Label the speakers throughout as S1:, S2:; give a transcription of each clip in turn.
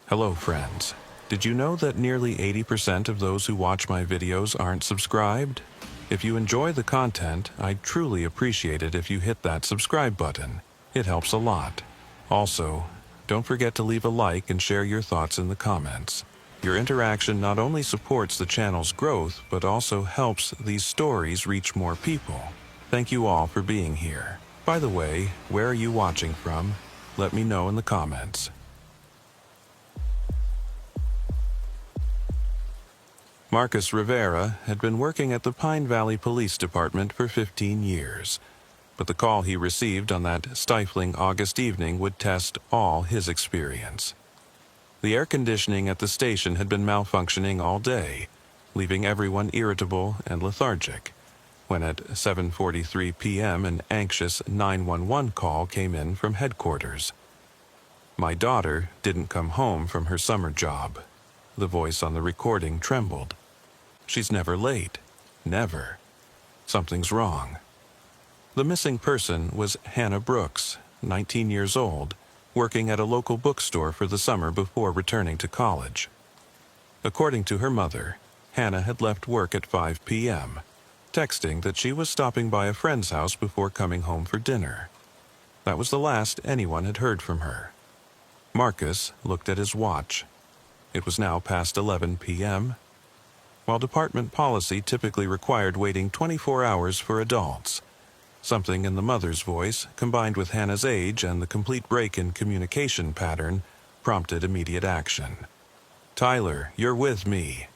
S1: Hello friends. Did you know that nearly 80% of those who watch my videos aren't subscribed? If you enjoy the content, I'd truly appreciate it if you hit that subscribe button. It helps a lot. Also, don't forget to leave a like and share your thoughts in the comments. Your interaction not only supports the channel's growth, but also helps these stories reach more people. Thank you all for being here. By the way, where are you watching from? Let me know in the comments. Marcus Rivera had been working at the Pine Valley Police Department for 15 years, but the call he received on that stifling August evening would test all his experience. The air conditioning at the station had been malfunctioning all day, leaving everyone irritable and lethargic, when at 7:43 p.m. an anxious 911 call came in from headquarters. "My daughter didn't come home from her summer job." The voice on the recording trembled. "She's never late. Never. Something's wrong." The missing person was Hannah Brooks, 19 years old, working at a local bookstore for the summer before returning to college. According to her mother, Hannah had left work at 5 p.m., texting that she was stopping by a friend's house before coming home for dinner. That was the last anyone had heard from her. Marcus looked at his watch. It was now past 11 p.m. While department policy typically required waiting 24 hours for adults, something in the mother's voice, combined with Hannah's age and the complete break in communication pattern, prompted immediate action. "Tyler, you're with me,"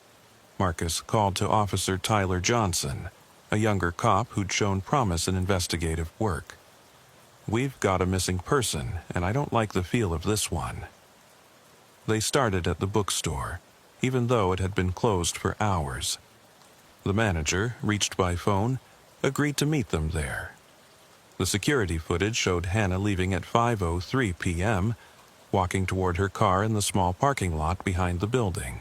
S1: Marcus called to Officer Tyler Johnson, a younger cop who'd shown promise in investigative work. "We've got a missing person, and I don't like the feel of this one." They started at the bookstore, even though it had been closed for hours. The manager, reached by phone, agreed to meet them there. The security footage showed Hannah leaving at 5:03 p.m., walking toward her car in the small parking lot behind the building.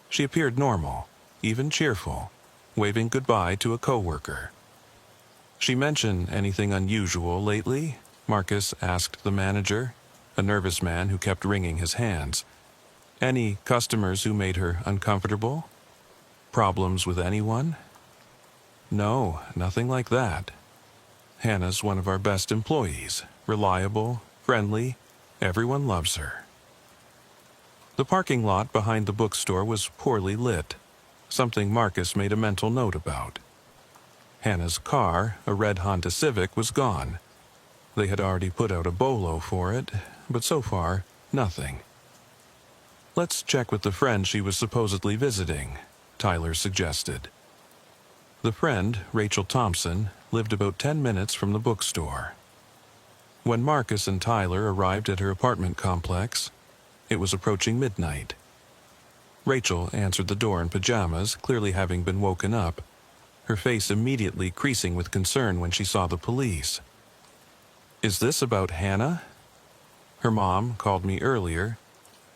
S1: She appeared normal, even cheerful, waving goodbye to a coworker. "She mention anything unusual lately?" Marcus asked the manager, a nervous man who kept wringing his hands. "Any customers who made her uncomfortable? Problems with anyone?" "No, nothing like that. Hannah's one of our best employees, reliable, friendly, everyone loves her." The parking lot behind the bookstore was poorly lit, something Marcus made a mental note about. Hannah's car, a red Honda Civic, was gone. They had already put out a bolo for it, but so far, nothing. "Let's check with the friend she was supposedly visiting," Tyler suggested. The friend, Rachel Thompson, lived about 10 minutes from the bookstore. When Marcus and Tyler arrived at her apartment complex, it was approaching midnight. Rachel answered the door in pajamas, clearly having been woken up, her face immediately creasing with concern when she saw the police. "Is this about Hannah? Her mom called me earlier.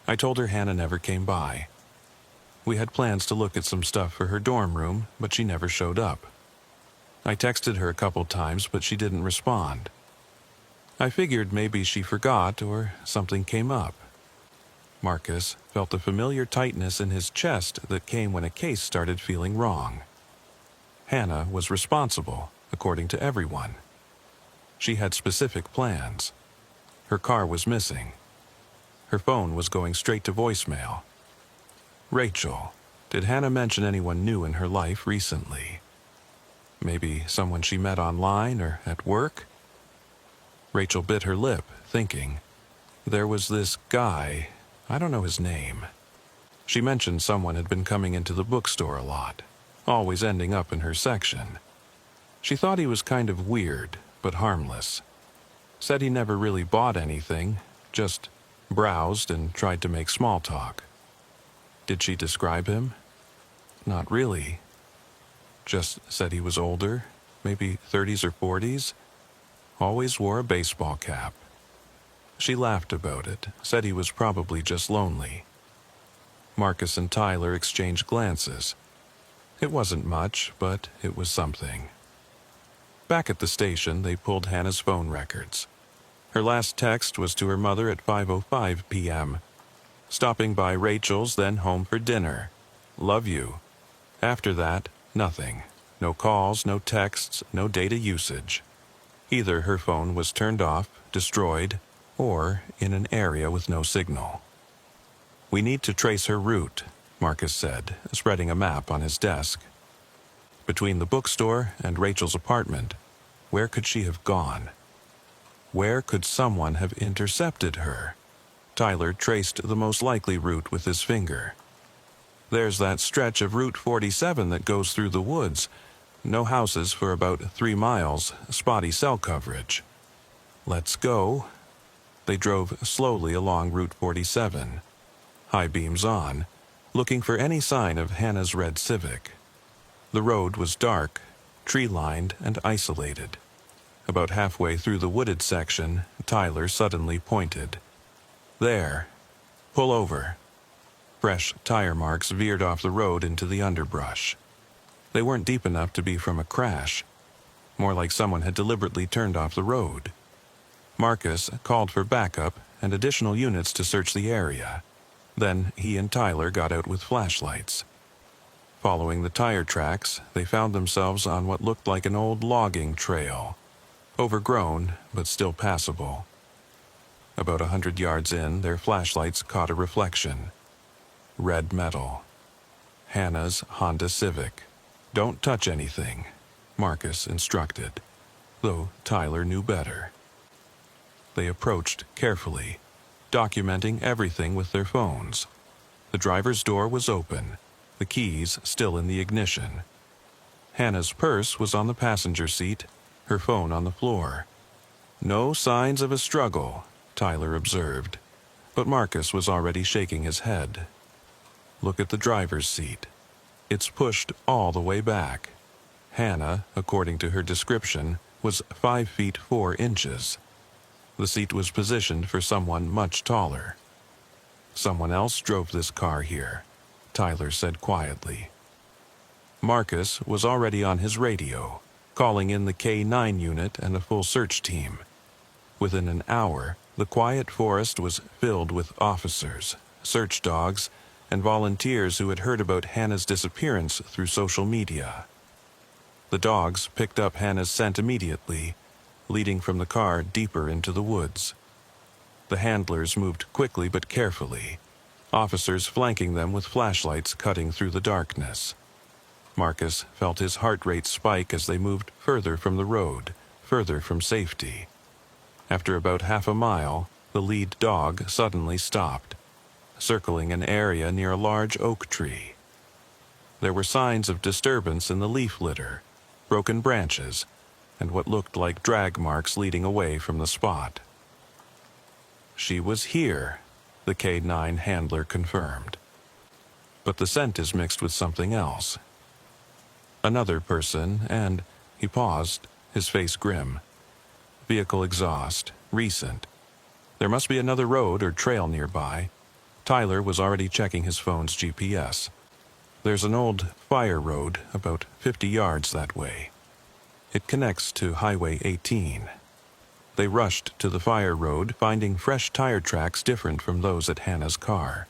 S1: I told her Hannah never came by. We had plans to look at some stuff for her dorm room, but she never showed up. I texted her a couple times, but she didn't respond. I figured maybe she forgot or something came up." Marcus felt the familiar tightness in his chest that came when a case started feeling wrong. Hannah was responsible, according to everyone. She had specific plans. Her car was missing. Her phone was going straight to voicemail. Rachel, did Hannah mention anyone new in her life recently? Maybe someone she met online or at work? Rachel bit her lip, thinking. There was this guy, I don't know his name. She mentioned someone had been coming into the bookstore a lot, always ending up in her section. She thought he was kind of weird, but harmless. Said he never really bought anything, just browsed and tried to make small talk. Did she describe him? Not really. Just said he was older, maybe 30s or 40s. Always wore a baseball cap. She laughed about it, said he was probably just lonely. Marcus and Tyler exchanged glances. It wasn't much, but it was something. Back at the station, they pulled Hannah's phone records. Her last text was to her mother at 5:05 p.m. Stopping by Rachel's, then home for dinner. Love you. After that, nothing. No calls, no texts, no data usage. Either her phone was turned off, destroyed, or in an area with no signal. We need to trace her route, Marcus said, spreading a map on his desk. Between the bookstore and Rachel's apartment, where could she have gone? Where could someone have intercepted her? Tyler traced the most likely route with his finger. There's that stretch of Route 47 that goes through the woods. No houses for about 3 miles, spotty cell coverage. Let's go. They drove slowly along Route 47, high beams on, looking for any sign of Hannah's red Civic. The road was dark, tree-lined, and isolated. About halfway through the wooded section, Tyler suddenly pointed. There. Pull over. Fresh tire marks veered off the road into the underbrush. They weren't deep enough to be from a crash. More like someone had deliberately turned off the road. Marcus called for backup and additional units to search the area. Then he and Tyler got out with flashlights. Following the tire tracks, they found themselves on what looked like an old logging trail. Overgrown, but still passable. About 100 yards in, their flashlights caught a reflection. Red metal. Hannah's Honda Civic. Don't touch anything, Marcus instructed, though Tyler knew better. They approached carefully, documenting everything with their phones. The driver's door was open, the keys still in the ignition. Hannah's purse was on the passenger seat, her phone on the floor. No signs of a struggle, Tyler observed, but Marcus was already shaking his head. Look at the driver's seat. It's pushed all the way back. Hannah, according to her description, was 5 feet 4 inches. The seat was positioned for someone much taller. Someone else drove this car here, Tyler said quietly. Marcus was already on his radio, calling in the K-9 unit and a full search team. Within an hour, the quiet forest was filled with officers, search dogs, and volunteers who had heard about Hannah's disappearance through social media. The dogs picked up Hannah's scent immediately, leading from the car deeper into the woods. The handlers moved quickly but carefully, officers flanking them with flashlights cutting through the darkness. Marcus felt his heart rate spike as they moved further from the road, further from safety. After about half a mile, the lead dog suddenly stopped, circling an area near a large oak tree. There were signs of disturbance in the leaf litter, broken branches, and what looked like drag marks leading away from the spot. She was here, the K-9 handler confirmed. But the scent is mixed with something else. Another person, and he paused, his face grim. Vehicle exhaust, recent. There must be another road or trail nearby. Tyler was already checking his phone's GPS. There's an old fire road about 50 yards that way. It connects to Highway 18. They rushed to the fire road, finding fresh tire tracks different from those at Hannah's car.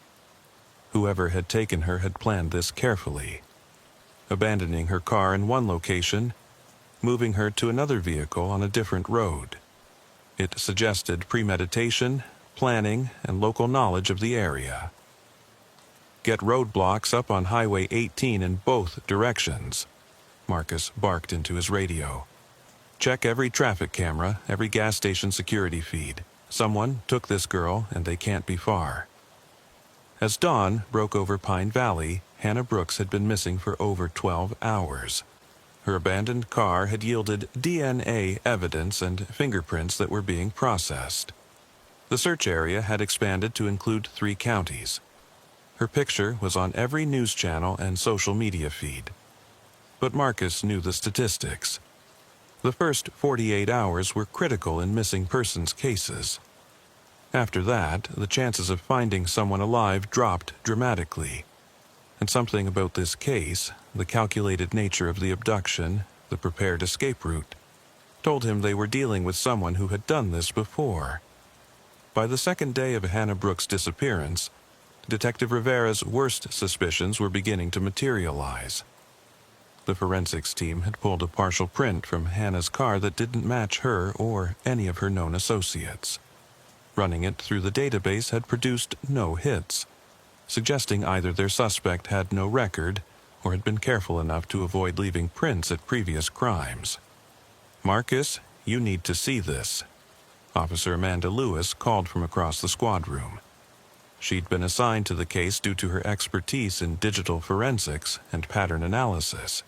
S1: Whoever had taken her had planned this carefully, abandoning her car in one location, moving her to another vehicle on a different road. It suggested premeditation, planning, and local knowledge of the area. Get roadblocks up on Highway 18 in both directions, Marcus barked into his radio. Check every traffic camera, every gas station security feed. Someone took this girl, and they can't be far. As dawn broke over Pine Valley, Hannah Brooks had been missing for over 12 hours. Her abandoned car had yielded DNA evidence and fingerprints that were being processed. The search area had expanded to include 3 counties. Her picture was on every news channel and social media feed. But Marcus knew the statistics. The first 48 hours were critical in missing persons cases. After that, the chances of finding someone alive dropped dramatically. And something about this case, the calculated nature of the abduction, the prepared escape route, told him they were dealing with someone who had done this before. By the second day of Hannah Brooks' disappearance, Detective Rivera's worst suspicions were beginning to materialize. The forensics team had pulled a partial print from Hannah's car that didn't match her or any of her known associates. Running it through the database had produced no hits, suggesting either their suspect had no record or had been careful enough to avoid leaving prints at previous crimes. "Marcus, you need to see this." Officer Amanda Lewis called from across the squad room. She'd been assigned to the case due to her expertise in digital forensics and pattern analysis.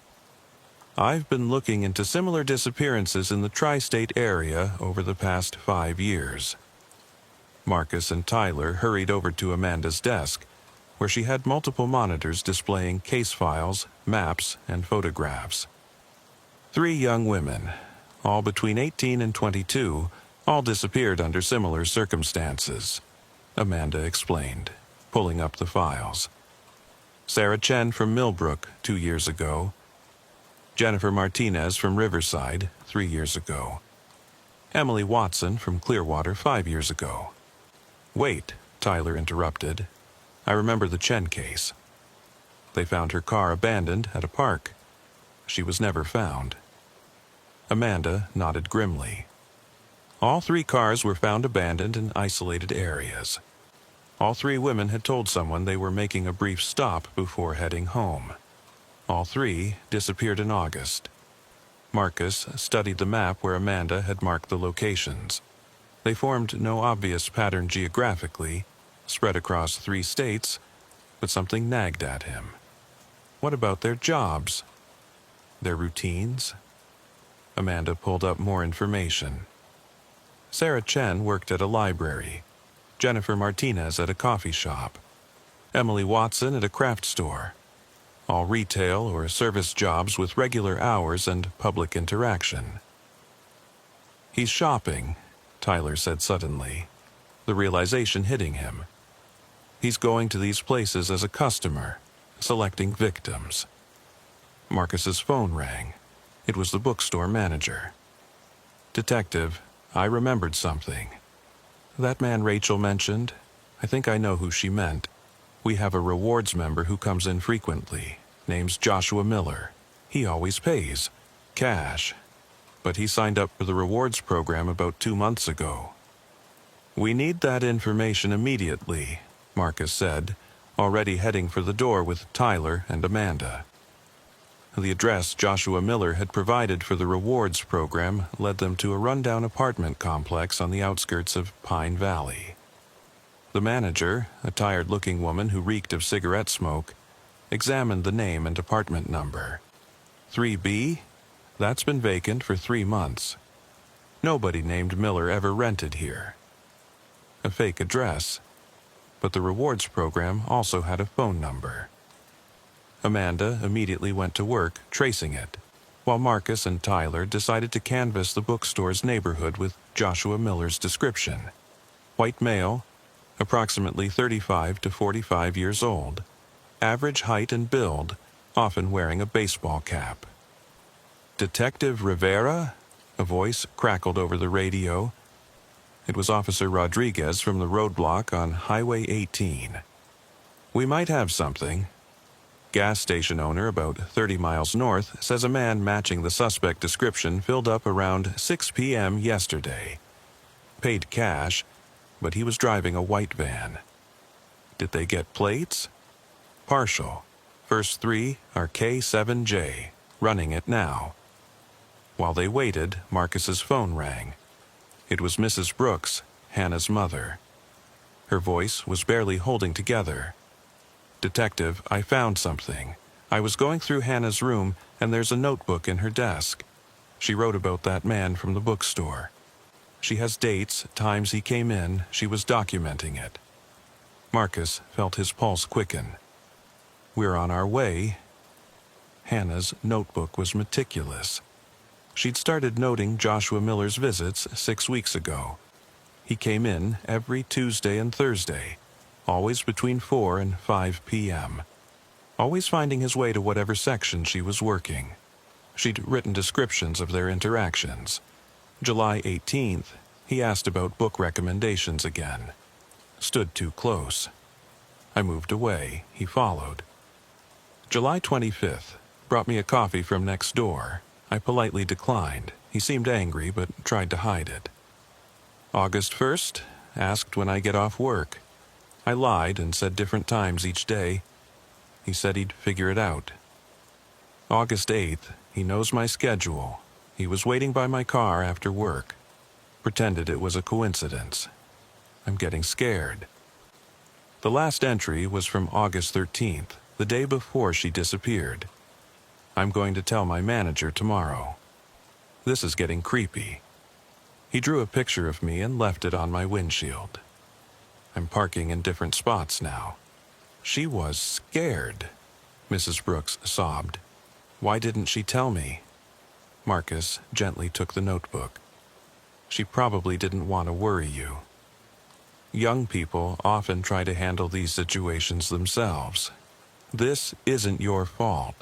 S1: "I've been looking into similar disappearances in the tri-state area over the past 5 years. Marcus and Tyler hurried over to Amanda's desk, where she had multiple monitors displaying case files, maps, and photographs. 3 young women, all between 18 and 22, all disappeared under similar circumstances, Amanda explained, pulling up the files. Sarah Chen from Millbrook 2 years ago. Jennifer Martinez from Riverside 3 years ago. Emily Watson from Clearwater 5 years ago. "Wait," Tyler interrupted. "I remember the Chen case. They found her car abandoned at a park. She was never found." Amanda nodded grimly. All 3 cars were found abandoned in isolated areas. All 3 women had told someone they were making a brief stop before heading home. All 3 disappeared in August. Marcus studied the map where Amanda had marked the locations. They formed no obvious pattern geographically, spread across 3 states, but something nagged at him. What about their jobs? Their routines? Amanda pulled up more information. Sarah Chen worked at a library, Jennifer Martinez at a coffee shop, Emily Watson at a craft store. All retail or service jobs with regular hours and public interaction. "He's shopping," Tyler said suddenly, the realization hitting him. "He's going to these places as a customer, selecting victims." Marcus's phone rang. It was the bookstore manager. "Detective, I remembered something. That man Rachel mentioned, I think I know who she meant. We have a rewards member who comes in frequently. Name's Joshua Miller. He always pays. Cash. But he signed up for the rewards program about 2 months ago." "We need that information immediately," Marcus said, already heading for the door with Tyler and Amanda. The address Joshua Miller had provided for the rewards program led them to a rundown apartment complex on the outskirts of Pine Valley. The manager, a tired-looking woman who reeked of cigarette smoke, examined the name and apartment number. 3B? That's been vacant for 3 months. Nobody named Miller ever rented here. A fake address, but the rewards program also had a phone number. Amanda immediately went to work tracing it, while Marcus and Tyler decided to canvass the bookstore's neighborhood with Joshua Miller's description. White male, approximately 35 to 45 years old, average height and build, often wearing a baseball cap. "Detective Rivera?" A voice crackled over the radio. It was Officer Rodriguez from the roadblock on Highway 18. "We might have something. Gas station owner about 30 miles north says a man matching the suspect description filled up around 6 p.m. yesterday. Paid cash, but he was driving a white van. Did they get plates? Partial. First 3 are K7J, running it now." While they waited, Marcus's phone rang. It was Mrs. Brooks, Hannah's mother. Her voice was barely holding together. "Detective, I found something. I was going through Hannah's room, and there's a notebook in her desk. She wrote about that man from the bookstore. She has dates, times he came in, she was documenting it." Marcus felt his pulse quicken. "We're on our way." Hannah's notebook was meticulous. She'd started noting Joshua Miller's visits 6 weeks ago. He came in every Tuesday and Thursday, always between 4 and 5 p.m., always finding his way to whatever section she was working. She'd written descriptions of their interactions. July 18th, he asked about book recommendations again. Stood too close. I moved away. He followed. July 25th. Brought me a coffee from next door. I politely declined. He seemed angry, but tried to hide it. August 1st. Asked when I get off work. I lied and said different times each day. He said he'd figure it out. August 8th. He knows my schedule. He was waiting by my car after work. Pretended it was a coincidence. I'm getting scared. The last entry was from August 13th, the day before she disappeared. I'm going to tell my manager tomorrow. This is getting creepy. He drew a picture of me and left it on my windshield. I'm parking in different spots now. She was scared, Mrs. Brooks sobbed. Why didn't she tell me? Marcus gently took the notebook. She probably didn't want to worry you. Young people often try to handle these situations themselves. This isn't your fault.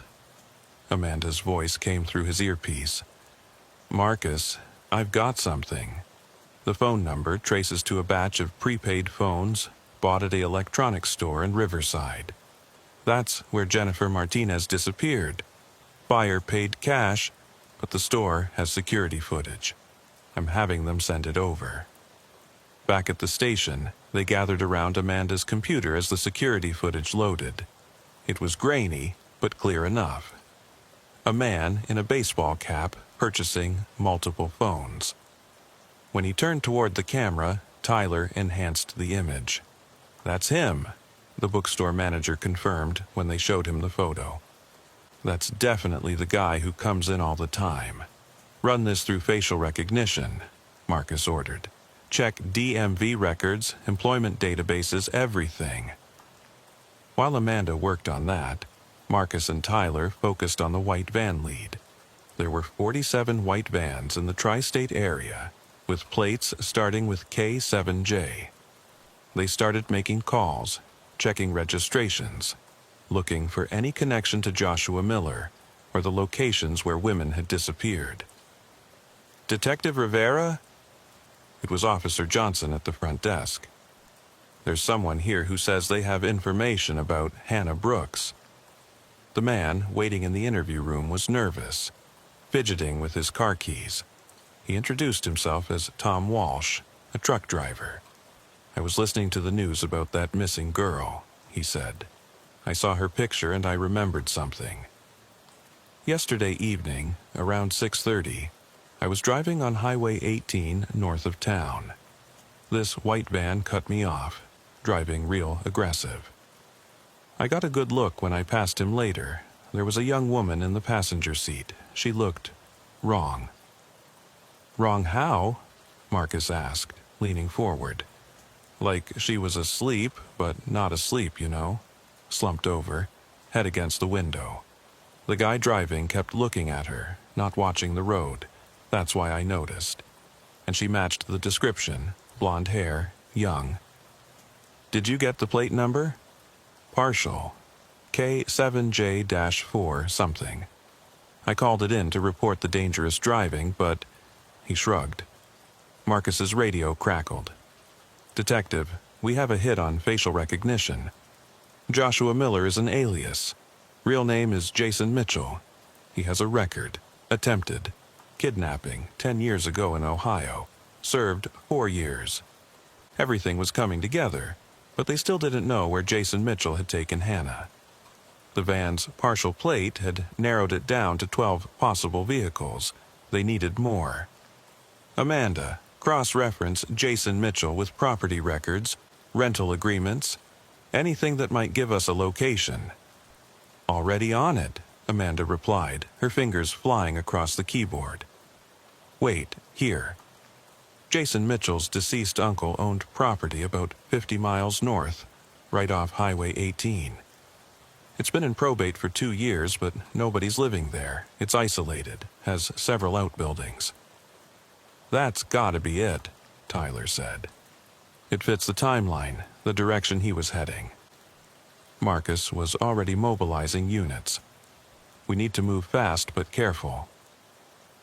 S1: Amanda's voice came through his earpiece. Marcus, I've got something. The phone number traces to a batch of prepaid phones bought at an electronics store in Riverside. That's where Jennifer Martinez disappeared. Buyer paid cash, but the store has security footage. I'm having them send it over. Back at the station, they gathered around Amanda's computer as the security footage loaded. It was grainy, but clear enough. A man in a baseball cap purchasing multiple phones. When he turned toward the camera, Tyler enhanced the image. That's him, the bookstore manager confirmed when they showed him the photo. That's definitely the guy who comes in all the time. Run this through facial recognition, Marcus ordered. Check DMV records, employment databases, everything. While Amanda worked on that, Marcus and Tyler focused on the white van lead. There were 47 white vans in the tri-state area, with plates starting with K7J. They started making calls, checking registrations, looking for any connection to Joshua Miller or the locations where women had disappeared. Detective Rivera? It was Officer Johnson at the front desk. There's someone here who says they have information about Hannah Brooks. The man waiting in the interview room was nervous, fidgeting with his car keys. He introduced himself as Tom Walsh, a truck driver. I was listening to the news about that missing girl, he said. I saw her picture and I remembered something. Yesterday evening, around 6:30, I was driving on Highway 18 north of town. This white van cut me off, driving real aggressive. I got a good look when I passed him later. There was a young woman in the passenger seat. She looked wrong. Wrong how? Marcus asked, leaning forward. Like she was asleep, but not asleep, you know. Slumped over, head against the window. The guy driving kept looking at her, not watching the road. That's why I noticed. And she matched the description, blonde hair, young. Did you get the plate number? Partial. K7J-4 something. I called it in to report the dangerous driving, but he shrugged. Marcus's radio crackled. Detective, we have a hit on facial recognition. Joshua Miller is an alias. Real name is Jason Mitchell. He has a record. Attempted. Kidnapping 10 years ago in Ohio. Served 4 years. Everything was coming together, but they still didn't know where Jason Mitchell had taken Hannah. The van's partial plate had narrowed it down to 12 possible vehicles. They needed more. Amanda, cross-reference Jason Mitchell with property records, rental agreements, anything that might give us a location. Already on it, Amanda replied, her fingers flying across the keyboard. Wait, here. Jason Mitchell's deceased uncle owned property about 50 miles north, right off Highway 18. It's been in probate for 2 years, but nobody's living there. It's isolated, has several outbuildings. That's gotta be it, Tyler said. It fits the timeline, the direction he was heading. Marcus was already mobilizing units. We need to move fast but careful.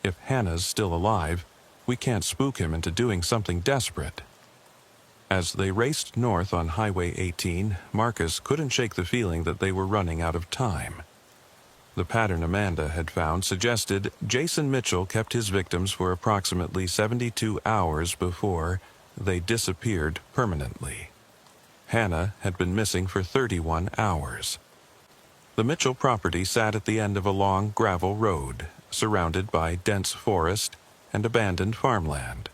S1: If Hannah's still alive, we can't spook him into doing something desperate. As they raced north on Highway 18, Marcus couldn't shake the feeling that they were running out of time. The pattern Amanda had found suggested Jason Mitchell kept his victims for approximately 72 hours before they disappeared permanently. Hannah had been missing for 31 hours. The Mitchell property sat at the end of a long gravel road, surrounded by dense forest and abandoned farmland.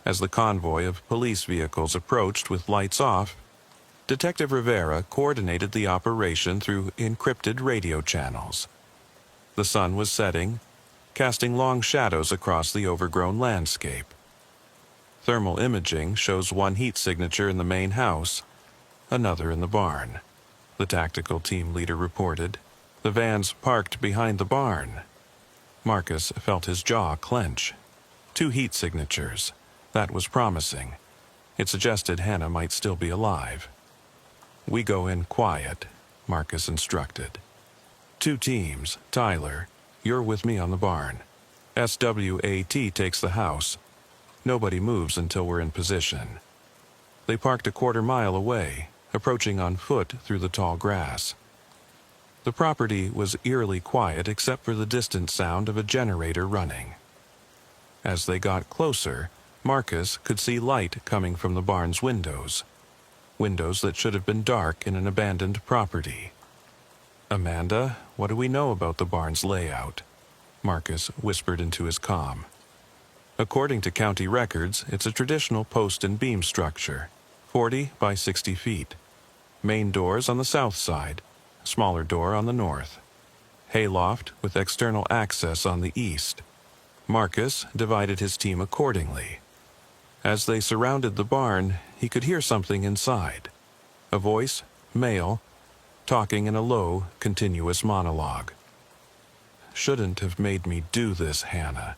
S1: As the convoy of police vehicles approached with lights off, Detective Rivera coordinated the operation through encrypted radio channels. The sun was setting, casting long shadows across the overgrown landscape. Thermal imaging shows one heat signature in the main house, another in the barn. The tactical team leader reported. The vans parked behind the barn. Marcus felt his jaw clench. 2 heat signatures. That was promising. It suggested Hannah might still be alive. "We go in quiet," Marcus instructed. 2 teams. Tyler, you're with me on the barn. SWAT takes the house. Nobody moves until we're in position. They parked a quarter-mile away, approaching on foot through the tall grass. The property was eerily quiet except for the distant sound of a generator running. As they got closer, Marcus could see light coming from the barn's windows that should have been dark in an abandoned property. "Amanda, what do we know about the barn's layout?" Marcus whispered into his comm. "According to county records, it's a traditional post and beam structure, 40 by 60 feet. Main doors on the south side, smaller door on the north. Hayloft with external access on the east." Marcus divided his team accordingly. As they surrounded the barn, he could hear something inside. A voice, male, talking in a low, continuous monologue. "Shouldn't have made me do this, Hannah.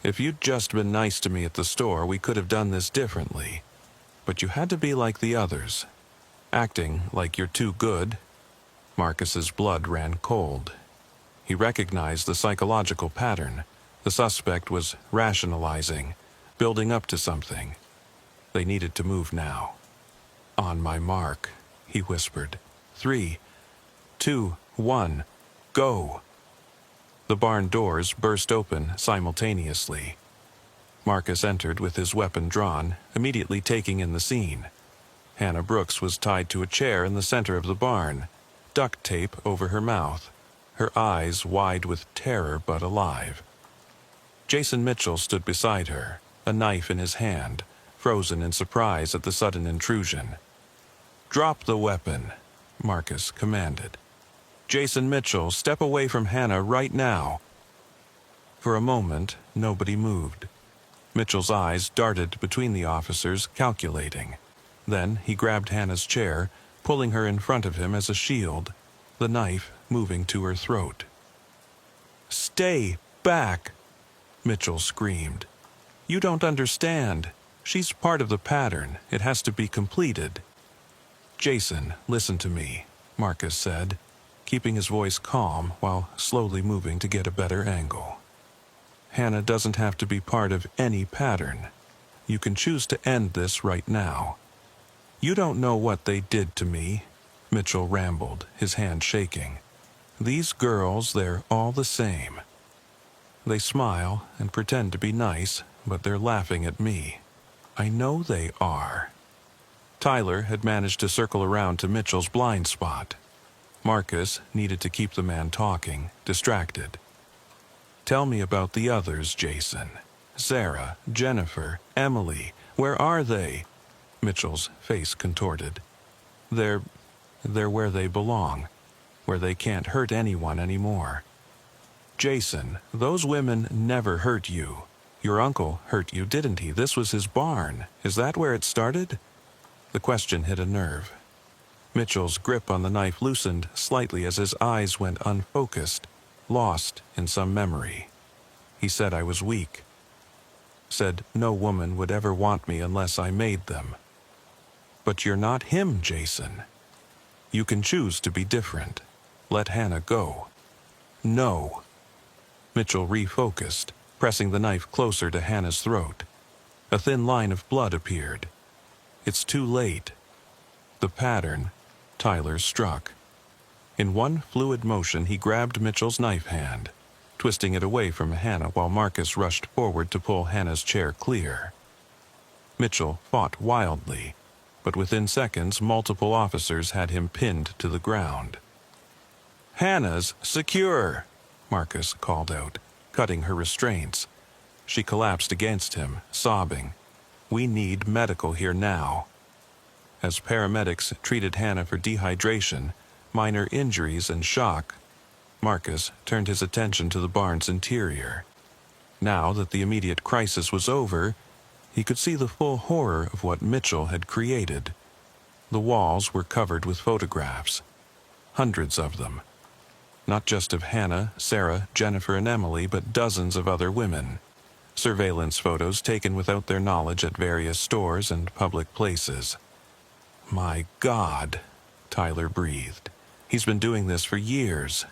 S1: If you'd just been nice to me at the store, we could have done this differently. But you had to be like the others, acting like you're too good." Marcus's blood ran cold. He recognized the psychological pattern. The suspect was rationalizing, building up to something. They needed to move now. "On my mark," he whispered. 3, 2, 1, go! The barn doors burst open simultaneously. Marcus entered with his weapon drawn, immediately taking in the scene. Hannah Brooks was tied to a chair in the center of the barn, duct tape over her mouth, her eyes wide with terror but alive. Jason Mitchell stood beside her, a knife in his hand, frozen in surprise at the sudden intrusion. "Drop the weapon," Marcus commanded. "Jason Mitchell, step away from Hannah right now." For a moment, nobody moved. Mitchell's eyes darted between the officers, calculating. Then he grabbed Hannah's chair, pulling her in front of him as a shield, the knife moving to her throat. "Stay back!" Mitchell screamed. "You don't understand. She's part of the pattern. It has to be completed." "Jason, listen to me," Marcus said, keeping his voice calm while slowly moving to get a better angle. "Hannah doesn't have to be part of any pattern. You can choose to end this right now." "You don't know what they did to me," Mitchell rambled, his hand shaking. "These girls, they're all the same. They smile and pretend to be nice, but they're laughing at me. I know they are." Tyler had managed to circle around to Mitchell's blind spot. Marcus needed to keep the man talking, distracted. "Tell me about the others, Jason. Sarah, Jennifer, Emily, where are they?" Mitchell's face contorted. They're where they belong, where they can't hurt anyone anymore." "Jason, those women never hurt you. Your uncle hurt you, didn't he? This was his barn. Is that where it started?" The question hit a nerve. Mitchell's grip on the knife loosened slightly as his eyes went unfocused, lost in some memory. He said I was weak. Said no woman would ever want me unless I made them. "But you're not him, Jason. You can choose to be different. Let Hannah go." "No." Mitchell refocused, pressing the knife closer to Hannah's throat. A thin line of blood appeared. It's too late. The pattern, Tyler struck. In one fluid motion, he grabbed Mitchell's knife hand, twisting it away from Hannah while Marcus rushed forward to pull Hannah's chair clear. Mitchell fought wildly, but within seconds, multiple officers had him pinned to the ground. "Hannah's secure," Marcus called out, cutting her restraints. She collapsed against him, sobbing. "We need medical here now." As paramedics treated Hannah for dehydration, minor injuries, and shock, Marcus turned his attention to the barn's interior. Now that the immediate crisis was over, he could see the full horror of what Mitchell had created. The walls were covered with photographs, hundreds of them. Not just of Hannah, Sarah, Jennifer, and Emily, but dozens of other women. Surveillance photos taken without their knowledge at various stores and public places. "My God," Tyler breathed. "He's been doing this for years."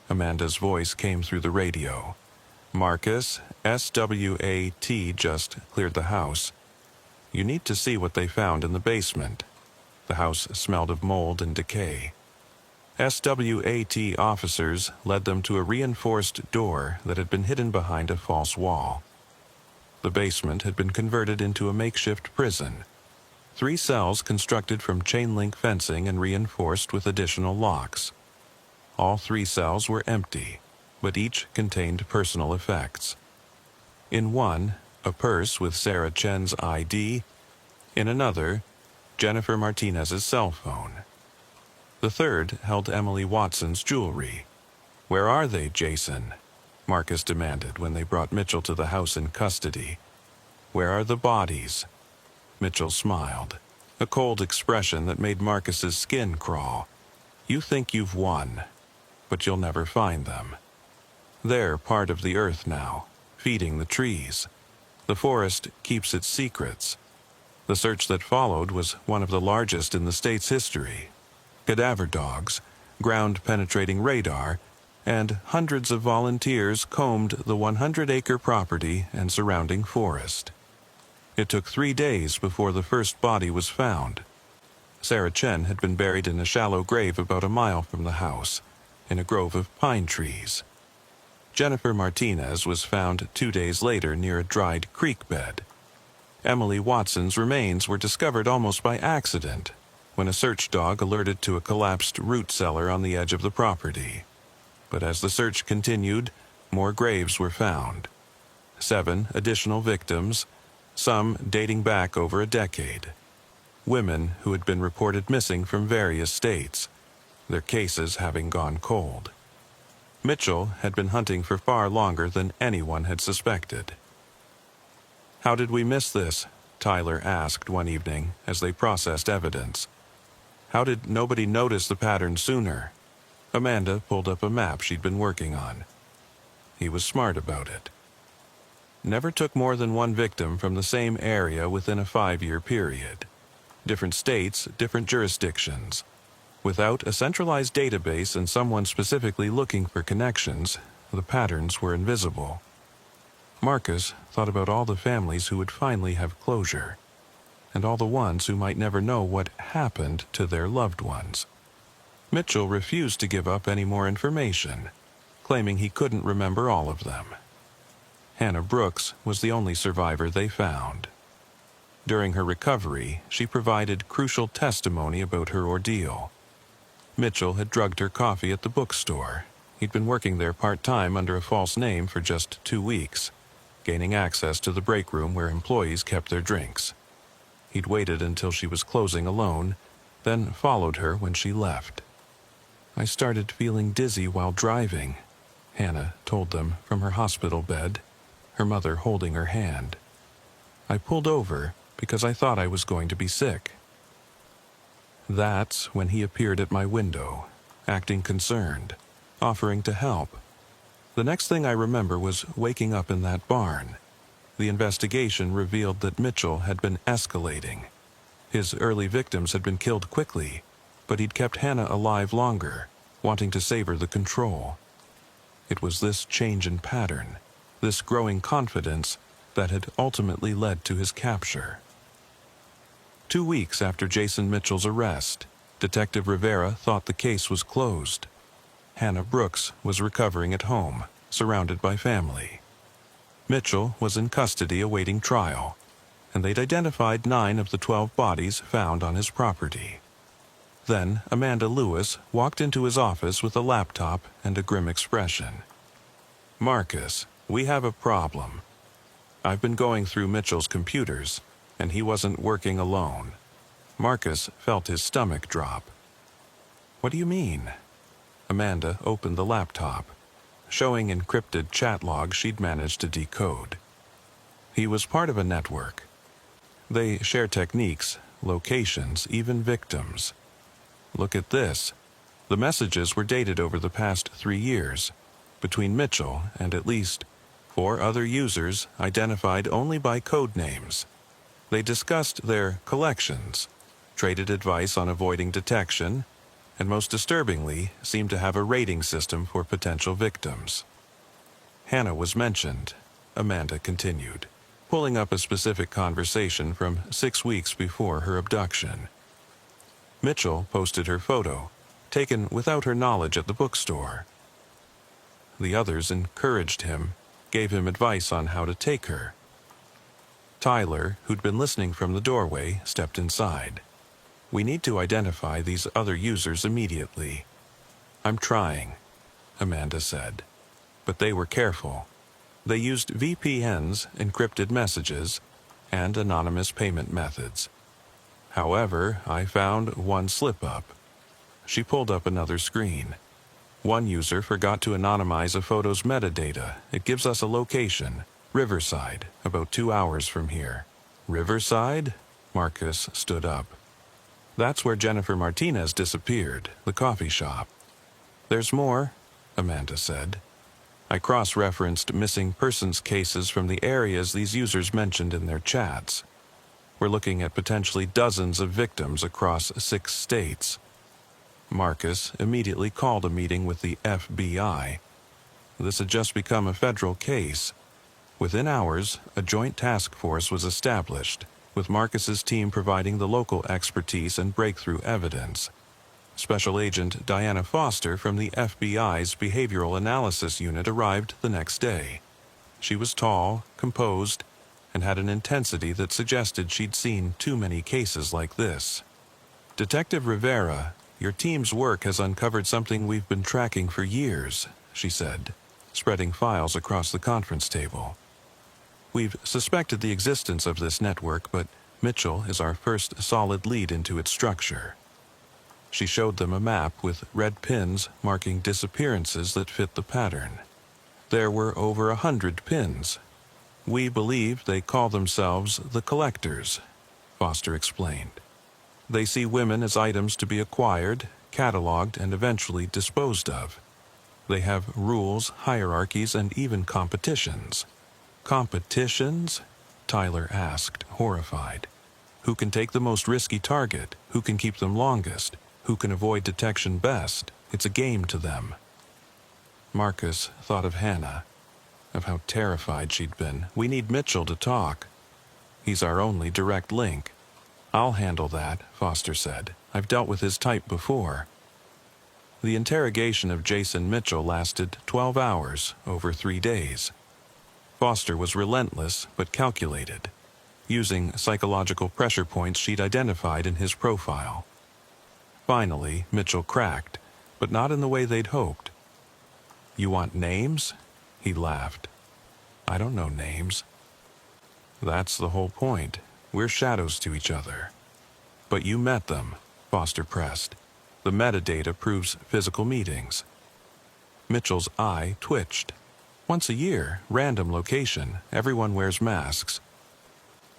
S1: Amanda's voice came through the radio. "Marcus, SWAT just cleared the house. You need to see what they found in the basement." The house smelled of mold and decay. SWAT officers led them to a reinforced door that had been hidden behind a false wall. The basement had been converted into a makeshift prison. 3 cells constructed from chain-link fencing and reinforced with additional locks. All 3 cells were empty, but each contained personal effects. In one, a purse with Sarah Chen's ID. In another, Jennifer Martinez's cell phone. The third held Emily Watson's jewelry. "Where are they, Jason?" Marcus demanded when they brought Mitchell to the house in custody. "Where are the bodies?" Mitchell smiled, a cold expression that made Marcus's skin crawl. "You think you've won, but you'll never find them. They're part of the earth now, feeding the trees. The forest keeps its secrets. The search that followed was one of the largest in the state's history. Cadaver dogs, ground-penetrating radar, and hundreds of volunteers combed the 100-acre property and surrounding forest. It took 3 days before the first body was found. Sarah Chen had been buried in a shallow grave about a mile from the house, in a grove of pine trees. Jennifer Martinez was found 2 days later near a dried creek bed. Emily Watson's remains were discovered almost by accident, when a search dog alerted to a collapsed root cellar on the edge of the property. But as the search continued, more graves were found. 7 additional victims, some dating back over a decade. Women who had been reported missing from various states, their cases having gone cold. Mitchell had been hunting for far longer than anyone had suspected. "How did we miss this?" Tyler asked one evening as they processed evidence. "How did nobody notice the pattern sooner?" Amanda pulled up a map she'd been working on. He was smart about it. Never took more than 1 victim from the same area within a 5-year period. Different states, different jurisdictions. Without a centralized database and someone specifically looking for connections, the patterns were invisible. Marcus thought about all the families who would finally have closure, and all the ones who might never know what happened to their loved ones. Mitchell refused to give up any more information, claiming he couldn't remember all of them. Hannah Brooks was the only survivor they found. During her recovery, she provided crucial testimony about her ordeal. Mitchell had drugged her coffee at the bookstore. He'd been working there part-time under a false name for just 2 weeks, gaining access to the break room where employees kept their drinks. He'd waited until she was closing alone, then followed her when she left. "I started feeling dizzy while driving," Hannah told them from her hospital bed, her mother holding her hand. "I pulled over because I thought I was going to be sick." That's when he appeared at my window, acting concerned, offering to help. The next thing I remember was waking up in that barn. The investigation revealed that Mitchell had been escalating. His early victims had been killed quickly, but he'd kept Hannah alive longer, wanting to savor the control. It was this change in pattern, this growing confidence, that had ultimately led to his capture. 2 weeks after Jason Mitchell's arrest, Detective Rivera thought the case was closed. Hannah Brooks was recovering at home, surrounded by family. Mitchell was in custody awaiting trial, and they'd identified 9 of the 12 bodies found on his property. Then Amanda Lewis walked into his office with a laptop and a grim expression. "Marcus, we have a problem. I've been going through Mitchell's computers, and he wasn't working alone." Marcus felt his stomach drop. "What do you mean?" Amanda opened the laptop, showing encrypted chat logs she'd managed to decode. "He was part of a network. They share techniques, locations, even victims. Look at this. The messages were dated over the past 3 years, between Mitchell and at least 4 other users identified only by code names. They discussed their collections, traded advice on avoiding detection, and most disturbingly, seemed to have a rating system for potential victims." Hannah was mentioned, Amanda continued, pulling up a specific conversation from 6 weeks before her abduction. Mitchell posted her photo, taken without her knowledge at the bookstore. The others encouraged him, gave him advice on how to take her. Tyler, who'd been listening from the doorway, stepped inside. "We need to identify these other users immediately." "I'm trying," Amanda said. But they were careful. They used VPNs, encrypted messages, and anonymous payment methods. "However, I found one slip-up." She pulled up another screen. "One user forgot to anonymize a photo's metadata. It gives us a location, Riverside, about 2 hours from here." "Riverside?" Marcus stood up. "That's where Jennifer Martinez disappeared, the coffee shop." "There's more," Amanda said. "I cross-referenced missing persons cases from the areas these users mentioned in their chats. We're looking at potentially dozens of victims across 6 states." Marcus immediately called a meeting with the FBI. This had just become a federal case. Within hours, a joint task force was established, with Marcus's team providing the local expertise and breakthrough evidence. Special Agent Diana Foster from the FBI's Behavioral Analysis Unit arrived the next day. She was tall, composed, and had an intensity that suggested she'd seen too many cases like this. "Detective Rivera, your team's work has uncovered something we've been tracking for years," she said, spreading files across the conference table. "We've suspected the existence of this network, but Mitchell is our first solid lead into its structure." She showed them a map with red pins marking disappearances that fit the pattern. There were over 100 pins. "We believe they call themselves the Collectors," Foster explained. "They see women as items to be acquired, cataloged, and eventually disposed of. They have rules, hierarchies, and even competitions." "Competitions?" Tyler asked, horrified. "Who can take the most risky target? Who can keep them longest? Who can avoid detection best? It's a game to them." Marcus thought of Hannah, of how terrified she'd been. "We need Mitchell to talk. He's our only direct link." "I'll handle that," Foster said. "I've dealt with his type before." The interrogation of Jason Mitchell lasted 12 hours, over 3 days. Foster was relentless but calculated, using psychological pressure points she'd identified in his profile. Finally, Mitchell cracked, but not in the way they'd hoped. "You want names?" He laughed. "I don't know names." "That's the whole point. We're shadows to each other." "But you met them," Foster pressed. "The metadata proves physical meetings." Mitchell's eye twitched. "Once a year, random location, everyone wears masks."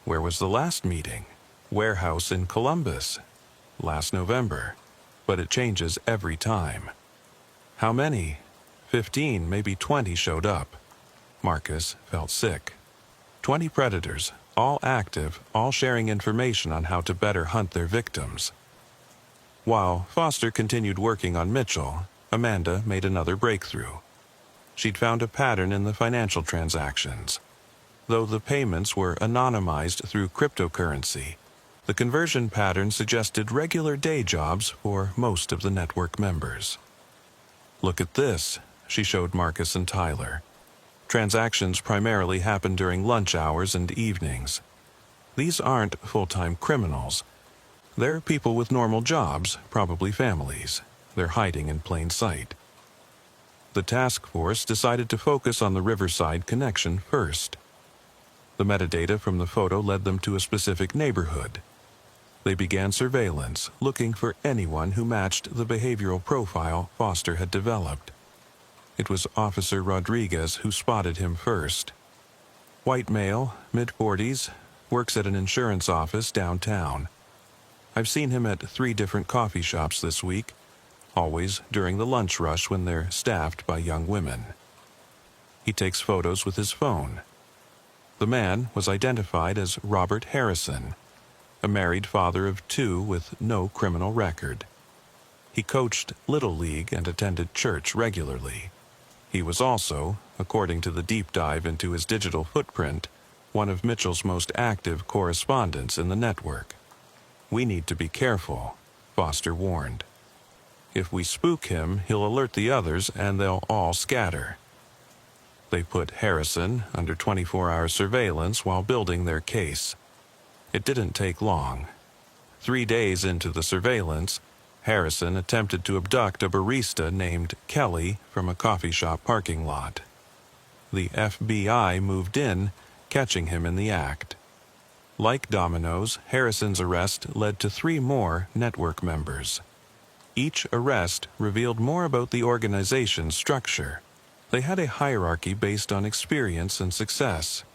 S1: "Where was the last meeting?" "Warehouse in Columbus. Last November. But it changes every time." "How many?" 15, maybe 20 showed up. Marcus felt sick. 20 predators, all active, all sharing information on how to better hunt their victims. While Foster continued working on Mitchell, Amanda made another breakthrough. She'd found a pattern in the financial transactions. Though the payments were anonymized through cryptocurrency, The conversion pattern suggested regular day jobs for most of the network members. "Look at this," she showed Marcus and Tyler. "Transactions primarily happen during lunch hours and evenings. These aren't full-time criminals. They're people with normal jobs, probably families. They're hiding in plain sight." The task force decided to focus on the Riverside connection first. The metadata from the photo led them to a specific neighborhood. They began surveillance, looking for anyone who matched the behavioral profile Foster had developed. It was Officer Rodriguez who spotted him first. White male, mid-40s, works at an insurance office downtown. I've seen him at 3 different coffee shops this week, always during the lunch rush when they're staffed by young women. He takes photos with his phone. The man was identified as Robert Harrison, a married father of 2 with no criminal record. He coached Little League and attended church regularly. He was also, according to the deep dive into his digital footprint, one of Mitchell's most active correspondents in the network. "We need to be careful," Foster warned. "If we spook him, he'll alert the others and they'll all scatter." They put Harrison under 24-hour surveillance while building their case. It didn't take long. 3 days into the surveillance, Harrison attempted to abduct a barista named Kelly from a coffee shop parking lot. The FBI moved in, catching him in the act. Like dominoes, Harrison's arrest led to 3 more network members. Each arrest revealed more about the organization's structure. They had a hierarchy based on experience and success.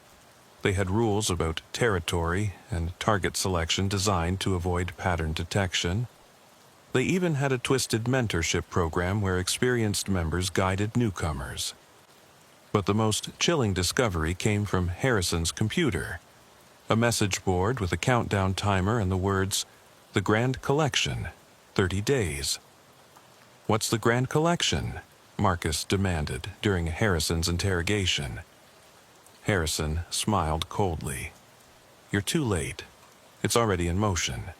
S1: They had rules about territory and target selection designed to avoid pattern detection. They even had a twisted mentorship program where experienced members guided newcomers. But the most chilling discovery came from Harrison's computer. A message board with a countdown timer and the words, "The Grand Collection, 30 days. "What's the Grand Collection?" Marcus demanded during Harrison's interrogation. Harrison smiled coldly. "You're too late. It's already in motion."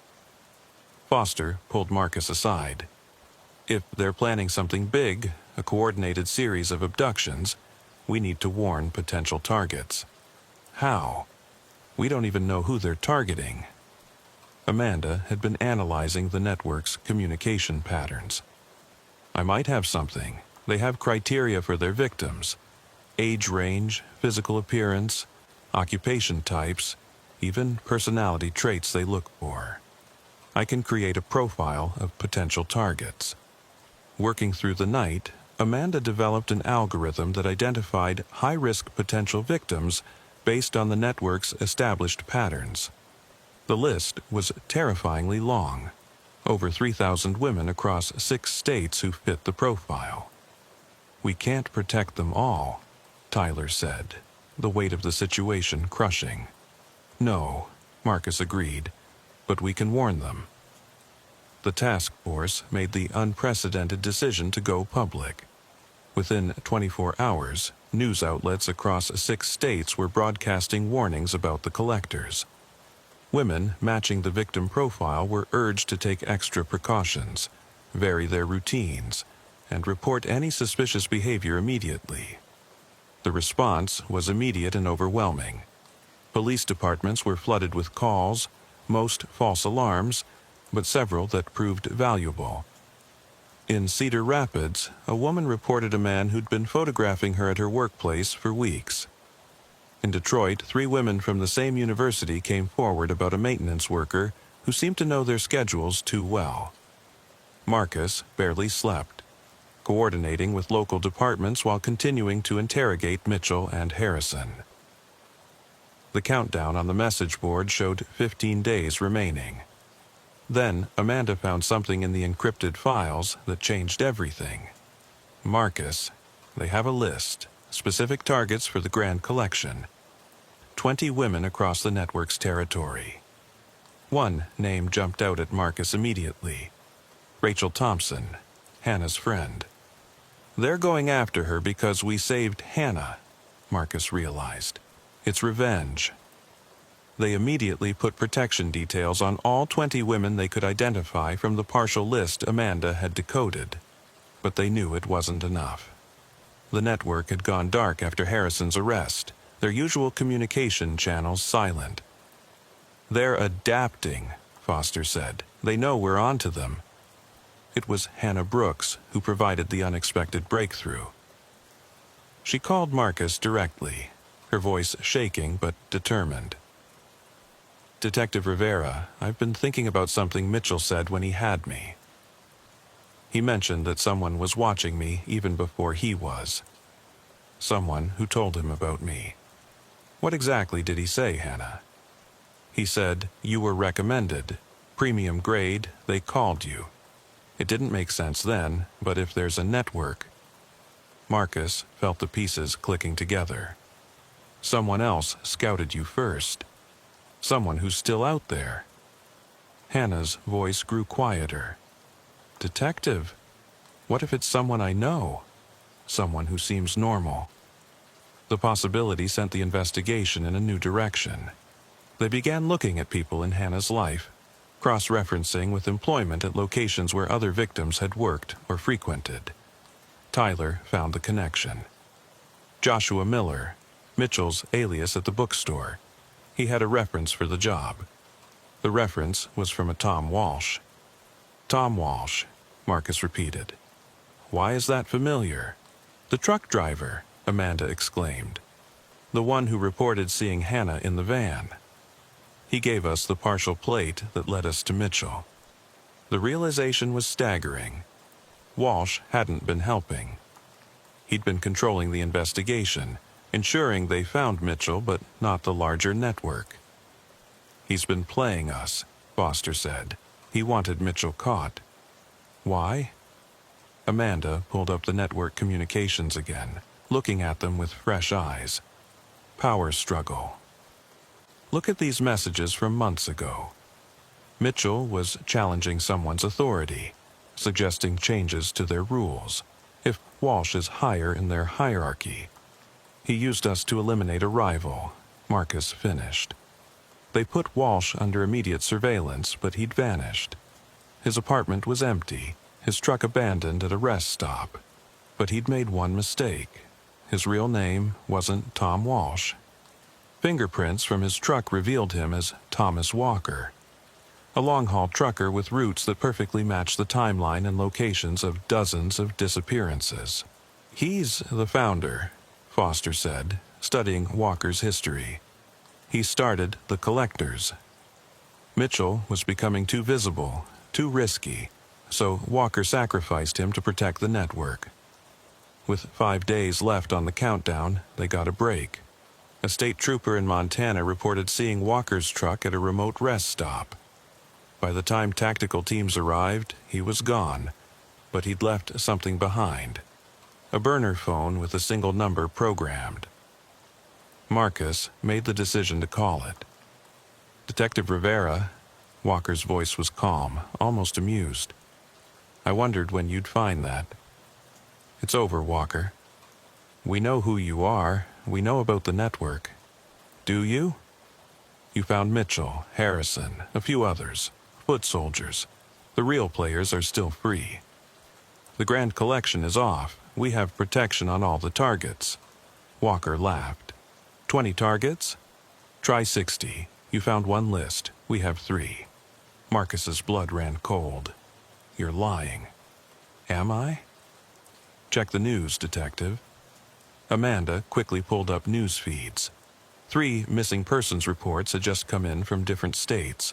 S1: Foster pulled Marcus aside. "If they're planning something big, a coordinated series of abductions, we need to warn potential targets." "How? We don't even know who they're targeting." Amanda had been analyzing the network's communication patterns. "I might have something. They have criteria for their victims. Age range, physical appearance, occupation types, even personality traits they look for. I can create a profile of potential targets." Working through the night, Amanda developed an algorithm that identified high-risk potential victims based on the network's established patterns. The list was terrifyingly long. Over 3,000 women across 6 states who fit the profile. "We can't protect them all," Tyler said, the weight of the situation crushing. "No," Marcus agreed, "but we can warn them." The task force made the unprecedented decision to go public. Within 24 hours, news outlets across 6 states were broadcasting warnings about the collectors. Women matching the victim profile were urged to take extra precautions, vary their routines, and report any suspicious behavior immediately. The response was immediate and overwhelming. Police departments were flooded with calls, most false alarms, but several that proved valuable. In Cedar Rapids, a woman reported a man who'd been photographing her at her workplace for weeks. In Detroit, 3 women from the same university came forward about a maintenance worker who seemed to know their schedules too well. Marcus barely slept, coordinating with local departments while continuing to interrogate Mitchell and Harrison. The countdown on the message board showed 15 days remaining. Then Amanda found something in the encrypted files that changed everything. "Marcus, they have a list, specific targets for the Grand Collection. 20 women across the network's territory." One name jumped out at Marcus immediately. Rachel Thompson, Hannah's friend. "They're going after her because we saved Hannah," Marcus realized. "It's revenge." They immediately put protection details on all 20 women they could identify from the partial list Amanda had decoded. But they knew it wasn't enough. The network had gone dark after Harrison's arrest, their usual communication channels silent. "They're adapting," Foster said. "They know we're onto them." It was Hannah Brooks who provided the unexpected breakthrough. She called Marcus directly, her voice shaking but determined. "Detective Rivera, I've been thinking about something Mitchell said when he had me. He mentioned that someone was watching me even before he was. Someone who told him about me." "What exactly did he say, Hannah?" "He said you were recommended. Premium grade, they called you. It didn't make sense then, but if there's a network..." Marcus felt the pieces clicking together. "Someone else scouted you first. Someone who's still out there." Hannah's voice grew quieter. "Detective, what if it's someone I know? Someone who seems normal?" The possibility sent the investigation in a new direction. They began looking at people in Hannah's life, cross-referencing with employment at locations where other victims had worked or frequented. Tyler found the connection. Joshua Miller, Mitchell's alias at the bookstore. He had a reference for the job. The reference was from a Tom Walsh. "Tom Walsh," Marcus repeated. "Why is that familiar?" "The truck driver," Amanda exclaimed. "The one who reported seeing Hannah in the van. He gave us the partial plate that led us to Mitchell." The realization was staggering. Walsh hadn't been helping. He'd been controlling the investigation, ensuring they found Mitchell but not the larger network. "He's been playing us," Foster said. "He wanted Mitchell caught." "Why?" Amanda pulled up the network communications again, looking at them with fresh eyes. "Power struggle. Look at these messages from months ago. Mitchell was challenging someone's authority, suggesting changes to their rules, if Walsh is higher in their hierarchy. He used us to eliminate a rival," Marcus finished. "They put Walsh under immediate surveillance, but he'd vanished. His apartment was empty, his truck abandoned at a rest stop. But he'd made one mistake. His real name wasn't Tom Walsh. Fingerprints from his truck revealed him as Thomas Walker, a long-haul trucker with roots that perfectly matched the timeline and locations of dozens of disappearances. He's the founder," Foster said, studying Walker's history. "He started the Collectors. Mitchell was becoming too visible, too risky, so Walker sacrificed him to protect the network. With 5 days left on the countdown, they got a break. A state trooper in Montana reported seeing Walker's truck at a remote rest stop. By the time tactical teams arrived, he was gone, but he'd left something behind. A burner phone with a single number programmed. Marcus made the decision to call it. "Detective Rivera," Walker's voice was calm, almost amused. "I wondered when you'd find that. It's over, Walker. We know who you are. We know about the network. Do you? You found Mitchell, Harrison, a few others, foot soldiers. The real players are still free. The Grand Collection is off. We have protection on all the targets." Walker laughed. 20 targets? Try 60. You found one list. We have 3. Marcus's blood ran cold. "You're lying." "Am I?" "Check the news, Detective." Amanda quickly pulled up news feeds. 3 missing persons reports had just come in from different states.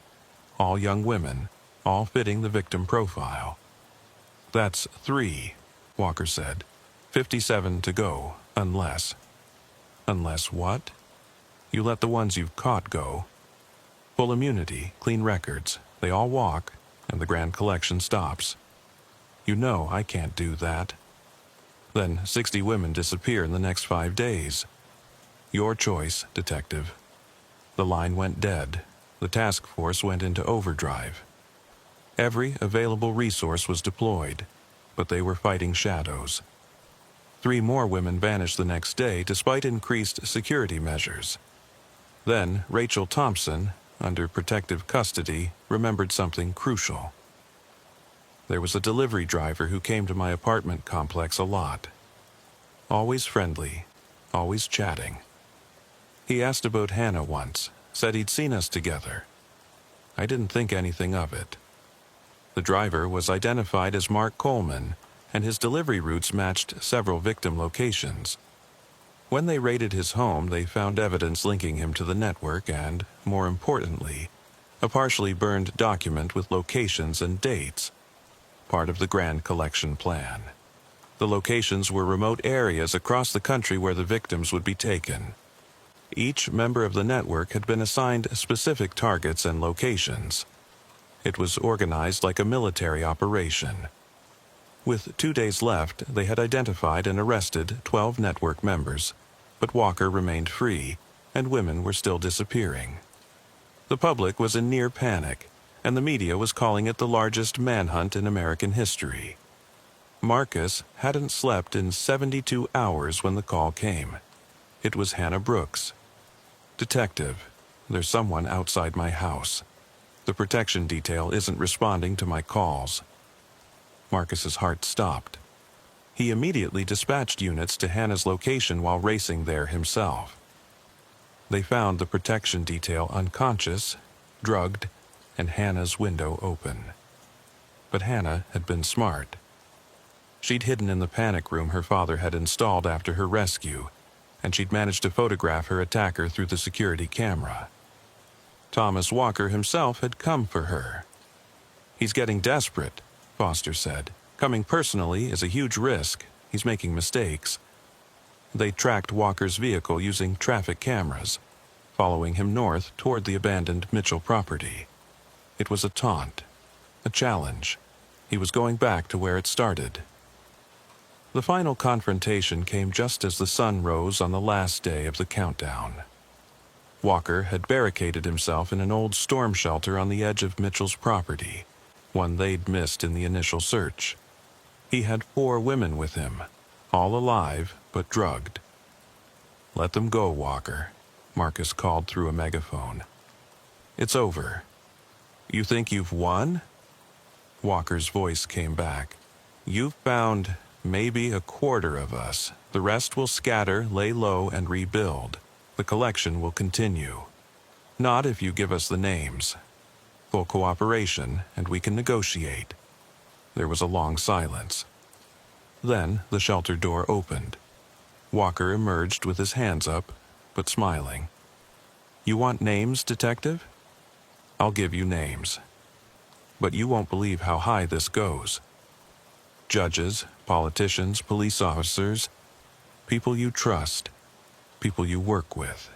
S1: All young women, all fitting the victim profile. "That's 3, Walker said. 57 to go, unless..." "Unless what?" "You let the ones you've caught go. Full immunity, clean records. They all walk, and the Grand Collection stops. You know I can't do that. Then 60 women disappear in the next 5 days. Your choice, Detective." The line went dead. The task force went into overdrive. Every available resource was deployed, but they were fighting shadows. 3 more women vanished the next day despite increased security measures. Then Rachel Thompson, under protective custody, remembered something crucial. There was a delivery driver who came to my apartment complex a lot. Always friendly, always chatting. He asked about Hannah once, said he'd seen us together. I didn't think anything of it. The driver was identified as Mark Coleman, and his delivery routes matched several victim locations. When they raided his home, they found evidence linking him to the network and, more importantly, a partially burned document with locations and dates, part of the grand collection plan. The locations were remote areas across the country where the victims would be taken. Each member of the network had been assigned specific targets and locations. It was organized like a military operation. With 2 days left, they had identified and arrested 12 network members, but Walker remained free, and women were still disappearing. The public was in near panic, and the media was calling it the largest manhunt in American history. Marcus hadn't slept in 72 hours when the call came. It was Hannah Brooks. "Detective, there's someone outside my house. The protection detail isn't responding to my calls." Marcus's heart stopped. He immediately dispatched units to Hannah's location while racing there himself. They found the protection detail unconscious, drugged, and Hannah's window open. But Hannah had been smart. She'd hidden in the panic room her father had installed after her rescue, and she'd managed to photograph her attacker through the security camera. Thomas Walker himself had come for her. "He's getting desperate," Foster said. "Coming personally is a huge risk. He's making mistakes." They tracked Walker's vehicle using traffic cameras, following him north toward the abandoned Mitchell property. It was a taunt, a challenge. He was going back to where it started. The final confrontation came just as the sun rose on the last day of the countdown. Walker had barricaded himself in an old storm shelter on the edge of Mitchell's property, one they'd missed in the initial search. He had 4 women with him, all alive but drugged. "Let them go, Walker," Marcus called through a megaphone. "It's over. You think you've won?" Walker's voice came back. "You've found maybe a quarter of us. The rest will scatter, lay low, and rebuild. The collection will continue. Not if you give us the names. Full cooperation, and we can negotiate." There was a long silence. Then the shelter door opened. Walker emerged with his hands up, but smiling. "You want names, Detective? I'll give you names. But you won't believe how high this goes. Judges, politicians, police officers, people you trust, people you work with."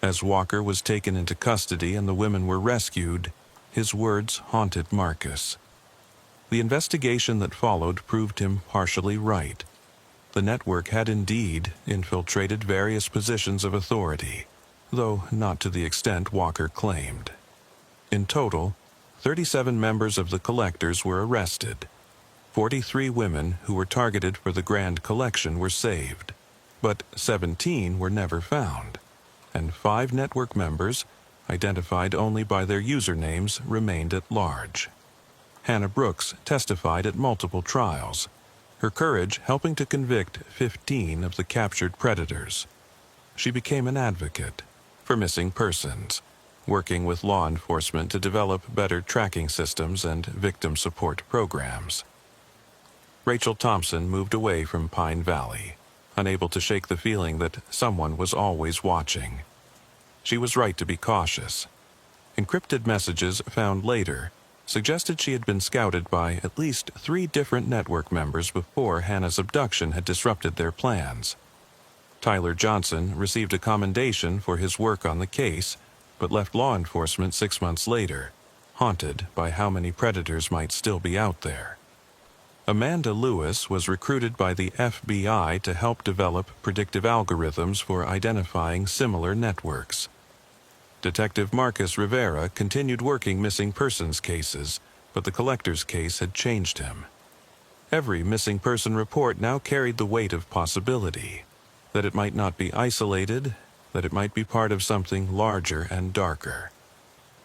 S1: As Walker was taken into custody and the women were rescued, his words haunted Marcus. The investigation that followed proved him partially right. The network had indeed infiltrated various positions of authority, though not to the extent Walker claimed. In total, 37 members of the collectors were arrested. 43 women who were targeted for the grand collection were saved, but 17 were never found, and 5 network members, identified only by their usernames, remained at large. Hannah Brooks testified at multiple trials, her courage helping to convict 15 of the captured predators. She became an advocate for missing persons, working with law enforcement to develop better tracking systems and victim support programs. Rachel Thompson moved away from Pine Valley, unable to shake the feeling that someone was always watching. She was right to be cautious. Encrypted messages found later suggested she had been scouted by at least 3 different network members before Hannah's abduction had disrupted their plans. Tyler Johnson received a commendation for his work on the case, but left law enforcement 6 months later, haunted by how many predators might still be out there. Amanda Lewis was recruited by the FBI to help develop predictive algorithms for identifying similar networks. Detective Marcus Rivera continued working missing persons cases, but the collector's case had changed him. Every missing person report now carried the weight of possibility, that it might not be isolated, that it might be part of something larger and darker.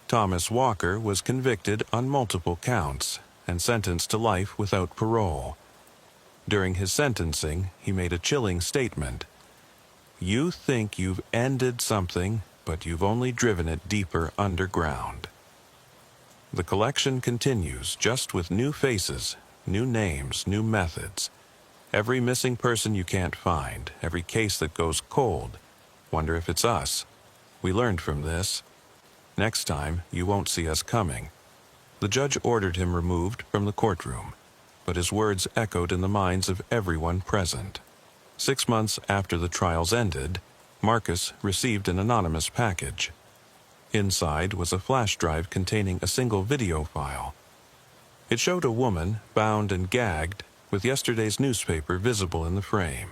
S1: Thomas Walker was convicted on multiple counts and sentenced to life without parole. During his sentencing, he made a chilling statement. "You think you've ended something, but you've only driven it deeper underground." The collection continues, just with new faces, new names, new methods. Every missing person you can't find, every case that goes cold. Wonder if it's us. We learned from this. Next time, you won't see us coming. The judge ordered him removed from the courtroom, but his words echoed in the minds of everyone present. 6 months after the trials ended, Marcus received an anonymous package. Inside was a flash drive containing a single video file. It showed a woman, bound and gagged, with yesterday's newspaper visible in the frame.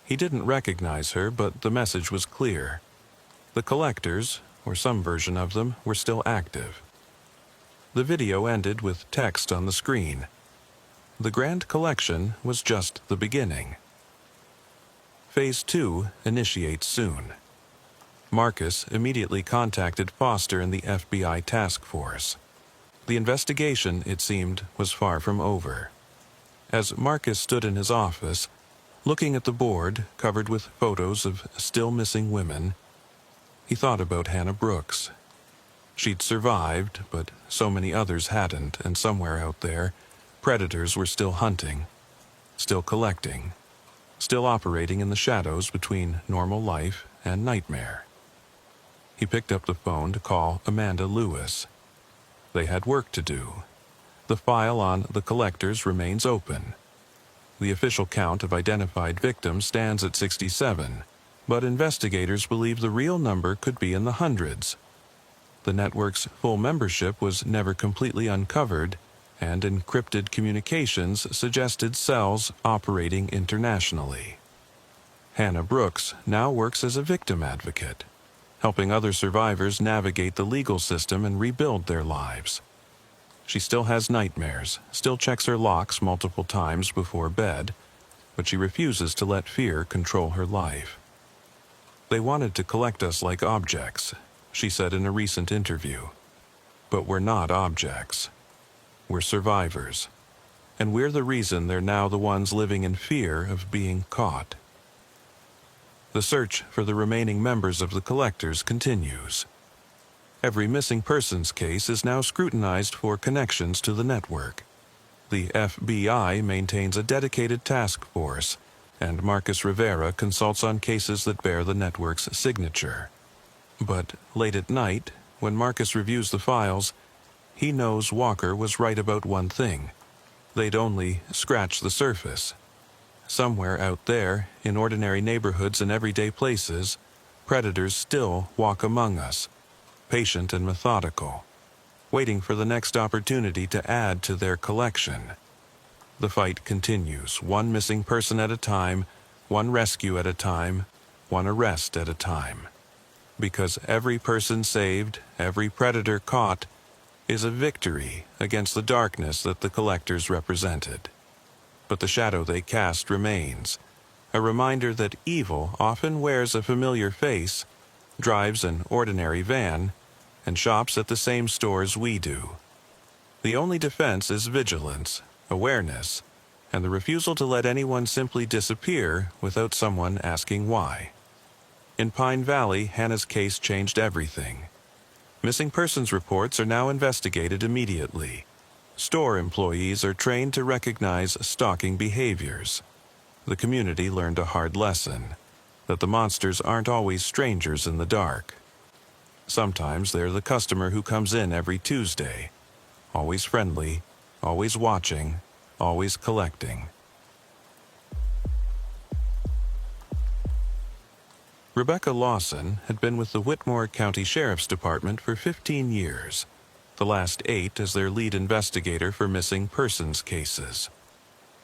S1: He didn't recognize her, but the message was clear. The collectors, or some version of them, were still active. The video ended with text on the screen. The grand collection was just the beginning. Phase 2 initiates soon. Marcus immediately contacted Foster and the FBI task force. The investigation, it seemed, was far from over. As Marcus stood in his office, looking at the board covered with photos of still missing women, he thought about Hannah Brooks. She'd survived, but so many others hadn't, and somewhere out there, predators were still hunting, still collecting, still operating in the shadows between normal life and nightmare. He picked up the phone to call Amanda Lewis. They had work to do. The file on the collectors remains open. The official count of identified victims stands at 67, but investigators believe the real number could be in the hundreds. The network's full membership was never completely uncovered, and encrypted communications suggested cells operating internationally. Hannah Brooks now works as a victim advocate, helping other survivors navigate the legal system and rebuild their lives. She still has nightmares, still checks her locks multiple times before bed, but she refuses to let fear control her life. "They wanted to collect us like objects," she said in a recent interview. "But we're not objects. We're survivors. And we're the reason they're now the ones living in fear of being caught." The search for the remaining members of the collectors continues. Every missing persons case is now scrutinized for connections to the network. The FBI maintains a dedicated task force, and Marcus Rivera consults on cases that bear the network's signature. But late at night, when Marcus reviews the files, he knows Walker was right about one thing. They'd only scratched the surface. Somewhere out there, in ordinary neighborhoods and everyday places, predators still walk among us, patient and methodical, waiting for the next opportunity to add to their collection. The fight continues, one missing person at a time, one rescue at a time, one arrest at a time. Because every person saved, every predator caught, is a victory against the darkness that the collectors represented. But the shadow they cast remains, a reminder that evil often wears a familiar face, drives an ordinary van, and shops at the same stores we do. The only defense is vigilance, awareness, and the refusal to let anyone simply disappear without someone asking why. In Pine Valley, Hannah's case changed everything. Missing persons reports are now investigated immediately. Store employees are trained to recognize stalking behaviors. The community learned a hard lesson, that the monsters aren't always strangers in the dark. Sometimes they're the customer who comes in every Tuesday, always friendly, always watching, always collecting. Rebecca Lawson had been with the Whitmore County Sheriff's Department for 15 years, the last 8 as their lead investigator for missing persons cases.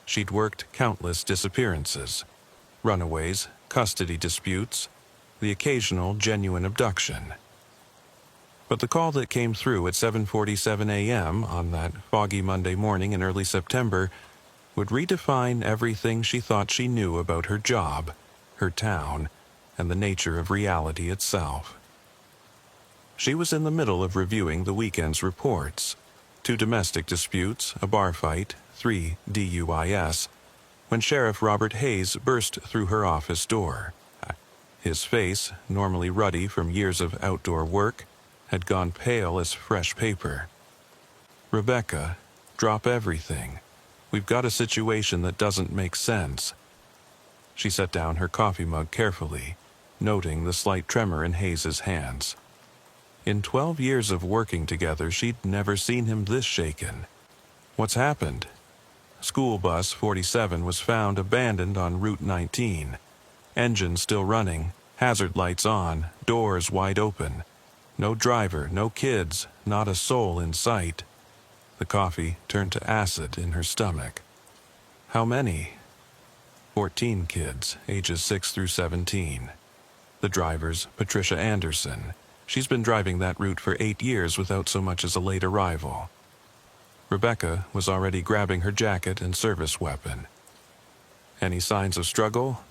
S1: She'd worked countless disappearances, runaways, custody disputes, the occasional genuine abduction. But the call that came through at 7:47 a.m. on that foggy Monday morning in early September would redefine everything she thought she knew about her job, her town, and the nature of reality itself. She was in the middle of reviewing the weekend's reports: 2 domestic disputes, a bar fight, 3 DUIs, when Sheriff Robert Hayes burst through her office door. His face, normally ruddy from years of outdoor work, had gone pale as fresh paper. "Rebecca, drop everything. We've got a situation that doesn't make sense." She set down her coffee mug carefully, noting the slight tremor in Hayes's hands. In 12 years of working together, she'd never seen him this shaken. "What's happened?" School bus 47 was found abandoned on Route 19. Engine still running, hazard lights on, doors wide open. No driver, no kids, not a soul in sight. The coffee turned to acid in her stomach. "How many?" 14 kids, ages 6 through 17. The driver's Patricia Anderson. She's been driving that route for 8 years without so much as a late arrival. Rebecca was already grabbing her jacket and service weapon. "Any signs of struggle?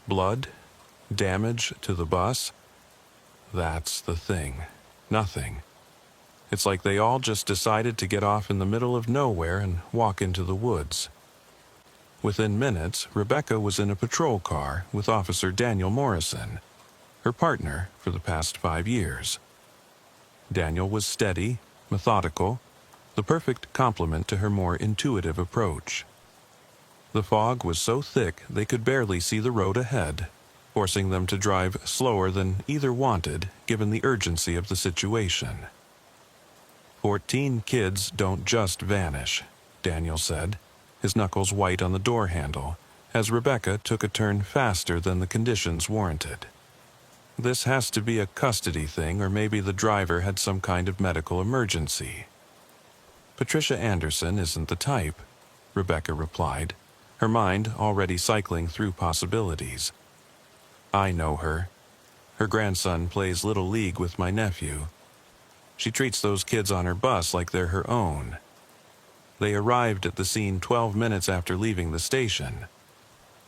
S1: Blood? Damage to the bus?" "That's the thing. Nothing. It's like they all just decided to get off in the middle of nowhere and walk into the woods." Within minutes, Rebecca was in a patrol car with Officer Daniel Morrison, her partner for the past 5 years. Daniel was steady, methodical, the perfect complement to her more intuitive approach. The fog was so thick they could barely see the road ahead, forcing them to drive slower than either wanted, given the urgency of the situation. 14 kids don't just vanish," Daniel said, his knuckles white on the door handle, as Rebecca took a turn faster than the conditions warranted. "This has to be a custody thing, or maybe the driver had some kind of medical emergency." "Patricia Anderson isn't the type," Rebecca replied, her mind already cycling through possibilities. "I know her. Her grandson plays Little League with my nephew. She treats those kids on her bus like they're her own. They arrived at the scene 12 minutes after leaving the station.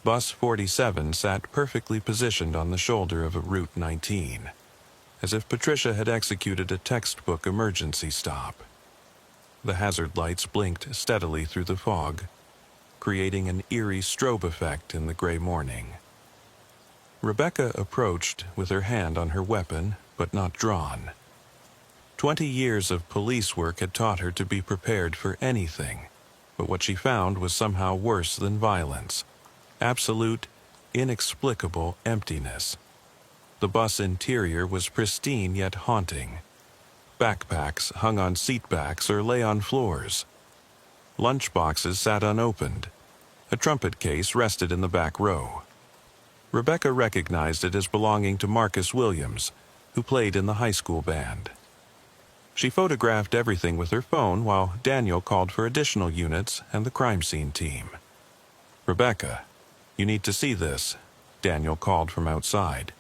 S1: Bus 47 sat perfectly positioned on the shoulder of a Route 19, as if Patricia had executed a textbook emergency stop. The hazard lights blinked steadily through the fog, creating an eerie strobe effect in the gray morning. Rebecca approached with her hand on her weapon, but not drawn. 20 years of police work had taught her to be prepared for anything, but what she found was somehow worse than violence: absolute, inexplicable emptiness. The bus interior was pristine yet haunting. Backpacks hung on seat backs or lay on floors. Lunch boxes sat unopened. A trumpet case rested in the back row. Rebecca recognized it as belonging to Marcus Williams, who played in the high school band. She photographed everything with her phone while Daniel called for additional units and the crime scene team. "Rebecca, you need to see this," Daniel called from outside.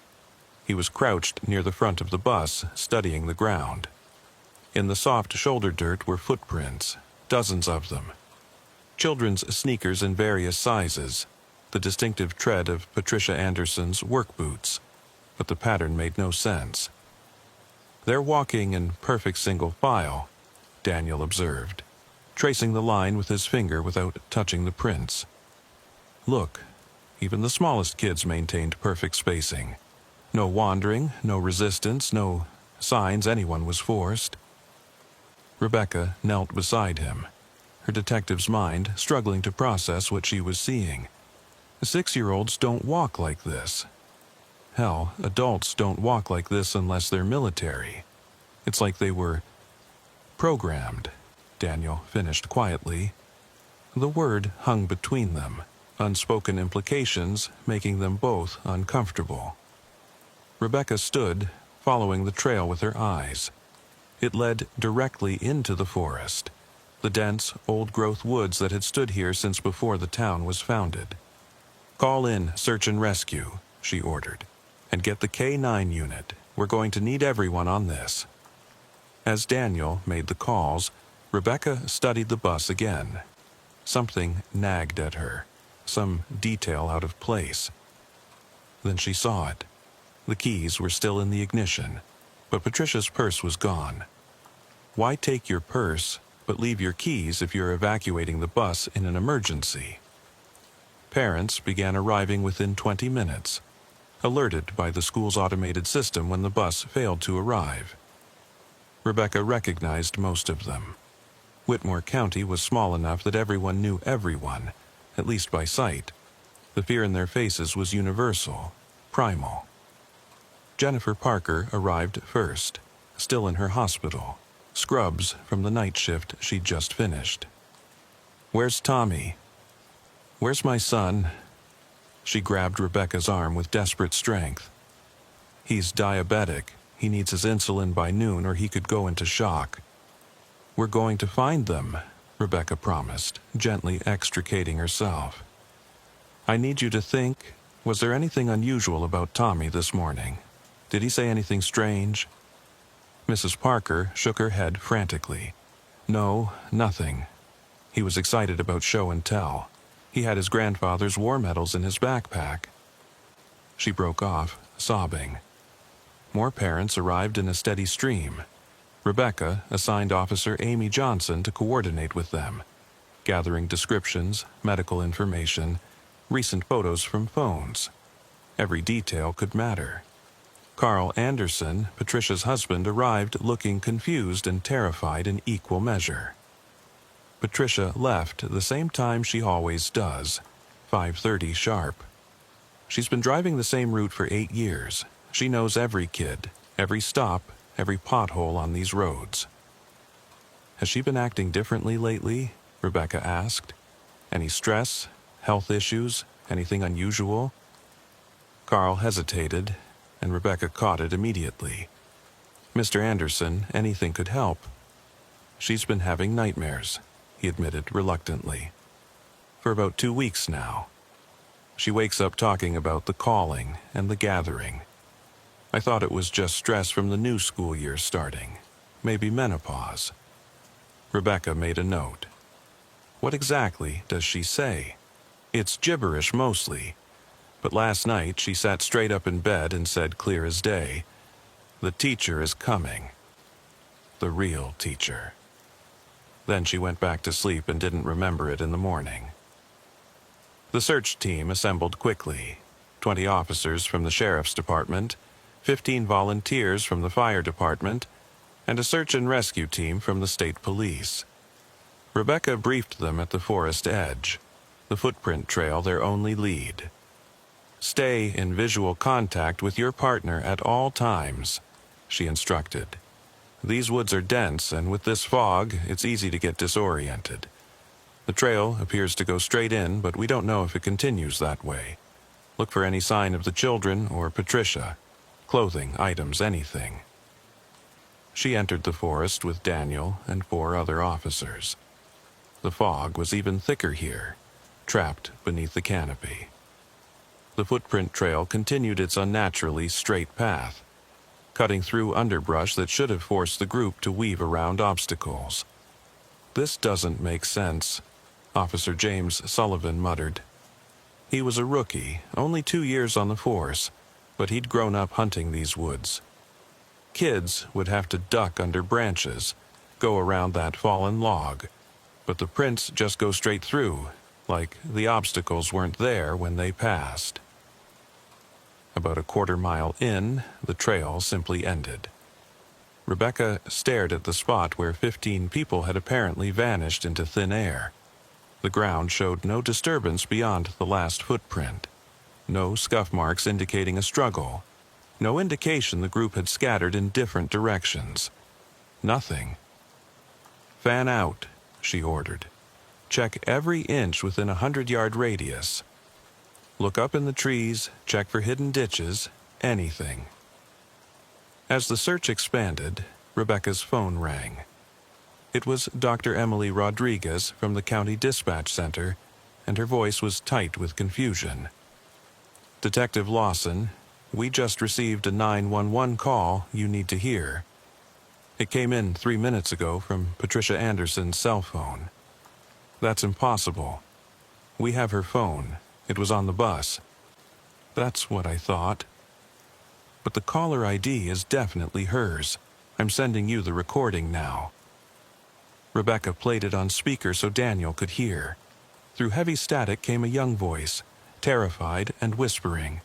S1: He was crouched near the front of the bus, studying the ground. In the soft shoulder dirt were footprints, dozens of them. Children's sneakers in various sizes, the distinctive tread of Patricia Anderson's work boots, but the pattern made no sense. "They're walking in perfect single file," Daniel observed, tracing the line with his finger without touching the prints. "Look, even the smallest kids maintained perfect spacing. No wandering, no resistance, no signs anyone was forced." Rebecca knelt beside him, her detective's mind struggling to process what she was seeing. 6-year-olds don't walk like this. Hell, adults don't walk like this unless they're military. It's like they were programmed, Daniel finished quietly. The word hung between them, unspoken implications making them both uncomfortable. Rebecca stood, following the trail with her eyes. It led directly into the forest, the dense, old-growth woods that had stood here since before the town was founded. "Call in search and rescue," she ordered, "and get the K9 unit. We're going to need everyone on this." As Daniel made the calls, Rebecca studied the bus again. Something nagged at her, some detail out of place. Then she saw it, The keys were still in the ignition, but Patricia's purse was gone. Why take your purse, but leave your keys if you're evacuating the bus in an emergency? Parents began arriving within 20 minutes, alerted by the school's automated system when the bus failed to arrive. Rebecca recognized most of them. Whitmore County was small enough that everyone knew everyone, at least by sight. The fear in their faces was universal, primal. Jennifer Parker arrived first, still in her hospital, scrubs from the night shift she'd just finished. "Where's Tommy?" "Where's my son?" She grabbed Rebecca's arm with desperate strength. "He's diabetic. He needs his insulin by noon or he could go into shock." "We're going to find them," Rebecca promised, gently extricating herself. "I need you to think, was there anything unusual about Tommy this morning? Did he say anything strange?" Mrs. Parker shook her head frantically. "No, nothing. He was excited about show and tell. He had his grandfather's war medals in his backpack." She broke off, sobbing. More parents arrived in a steady stream. Rebecca assigned Officer Amy Johnson to coordinate with them, gathering descriptions, medical information, recent photos from phones. Every detail could matter. Carl Anderson, Patricia's husband, arrived looking confused and terrified in equal measure. Patricia left the same time she always does, 5:30 sharp. She's been driving the same route for 8 years. She knows every kid, every stop, every pothole on these roads. "Has she been acting differently lately?" Rebecca asked. "Any stress, health issues, anything unusual?" Carl hesitated, and Rebecca caught it immediately. "Mr. Anderson, anything could help." "She's been having nightmares," he admitted reluctantly. "For about 2 weeks now. She wakes up talking about the calling and the gathering. I thought it was just stress from the new school year starting. Maybe menopause." Rebecca made a note. "What exactly does she say?" "It's gibberish mostly. But last night she sat straight up in bed and said clear as day, 'The teacher is coming.' The real teacher." Then she went back to sleep and didn't remember it in the morning. The search team assembled quickly. 20 officers from the sheriff's department, 15 volunteers from the fire department, and a search and rescue team from the state police. Rebecca briefed them at the forest edge, the footprint trail their only lead. "Stay in visual contact with your partner at all times," she instructed. "These woods are dense, and with this fog, it's easy to get disoriented. The trail appears to go straight in, but we don't know if it continues that way. Look for any sign of the children or Patricia. Clothing, items, anything." She entered the forest with Daniel and 4 other officers. The fog was even thicker here, trapped beneath the canopy. The footprint trail continued its unnaturally straight path, cutting through underbrush that should have forced the group to weave around obstacles. "This doesn't make sense," Officer James Sullivan muttered. He was a rookie, only 2 years on the force, but he'd grown up hunting these woods. Kids would have to duck under branches, go around that fallen log, but the prints just go straight through, like the obstacles weren't there when they passed. About a quarter-mile in, the trail simply ended. Rebecca stared at the spot where 15 people had apparently vanished into thin air. The ground showed no disturbance beyond the last footprint. No scuff marks indicating a struggle. No indication the group had scattered in different directions. Nothing. "Fan out," she ordered. "Check every inch within a 100-yard radius. Look up in the trees, check for hidden ditches, anything." As the search expanded, Rebecca's phone rang. It was Dr. Emily Rodriguez from the County Dispatch Center, and her voice was tight with confusion. "Detective Lawson, we just received a 911 call you need to hear. It came in 3 minutes ago from Patricia Anderson's cell phone." "That's impossible. We have her phone. It was on the bus." "That's what I thought." but the caller ID is definitely hers. I'm sending you the recording now." Rebecca played it on speaker so Daniel could hear. Through heavy static came a young voice, terrified and whispering.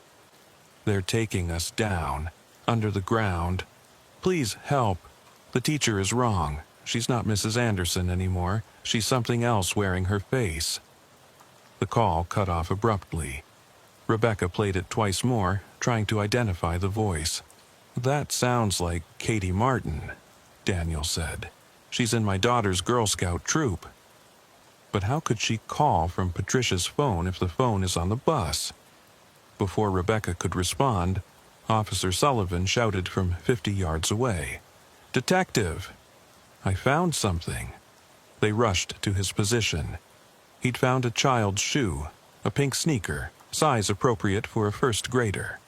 S1: "They're taking us down, under the ground. Please help. The teacher is wrong. She's not Mrs. Anderson anymore. She's something else wearing her face." The call cut off abruptly. Rebecca played it twice more, trying to identify the voice. "That sounds like Katie Martin," Daniel said. "She's in my daughter's Girl Scout troop." But how could she call from Patricia's phone if the phone is on the bus? Before Rebecca could respond, Officer Sullivan shouted from 50 yards away, "Detective! I found something." They rushed to his position. He'd found a child's shoe, a pink sneaker, size appropriate for a first grader.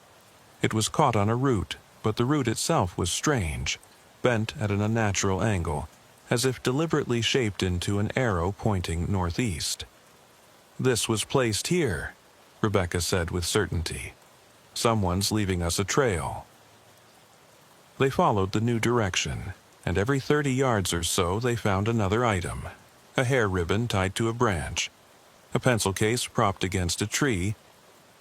S1: It was caught on a root, but the root itself was strange, bent at an unnatural angle, as if deliberately shaped into an arrow pointing northeast. "This was placed here," Rebecca said with certainty. "Someone's leaving us a trail." They followed the new direction, and every 30 yards or so they found another item. A hair ribbon tied to a branch, a pencil case propped against a tree,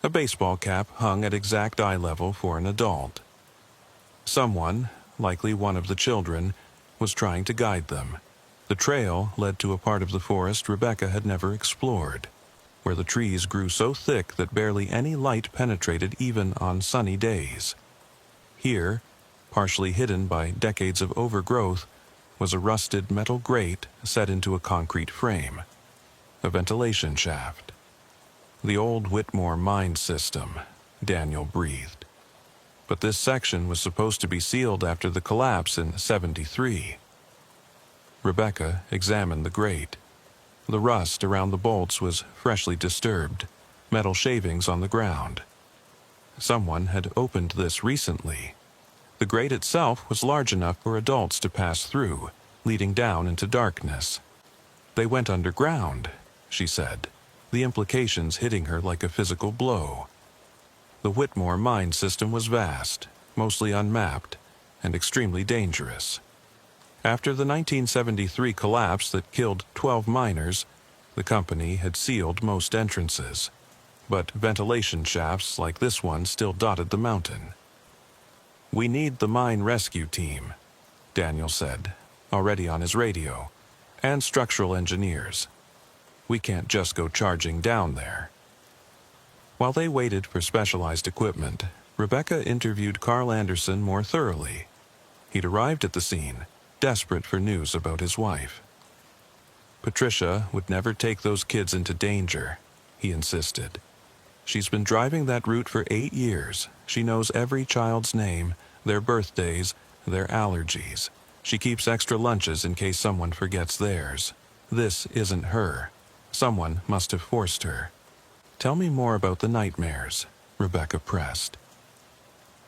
S1: a baseball cap hung at exact eye level for an adult. Someone, likely one of the children, was trying to guide them. The trail led to a part of the forest Rebecca had never explored, where the trees grew so thick that barely any light penetrated even on sunny days. Here, partially hidden by decades of overgrowth, was a rusted metal grate set into a concrete frame, a ventilation shaft. "The old Whitmore mine system," Daniel breathed. But this section was supposed to be sealed after the collapse in '73. Rebecca examined the grate. The rust around the bolts was freshly disturbed, metal shavings on the ground. Someone had opened this recently. The grate itself was large enough for adults to pass through, leading down into darkness. "They went underground," she said, the implications hitting her like a physical blow. The Whitmore mine system was vast, mostly unmapped, and extremely dangerous. After the 1973 collapse that killed 12 miners, the company had sealed most entrances, but ventilation shafts like this one still dotted the mountain. "We need the mine rescue team," Daniel said, already on his radio, "and structural engineers. We can't just go charging down there." While they waited for specialized equipment, Rebecca interviewed Carl Anderson more thoroughly. He'd arrived at the scene, desperate for news about his wife. "Patricia would never take those kids into danger," he insisted. "She's been driving that route for 8 years. She knows every child's name, their birthdays, their allergies. She keeps extra lunches in case someone forgets theirs. This isn't her. Someone must have forced her." "Tell me more about the nightmares," Rebecca pressed.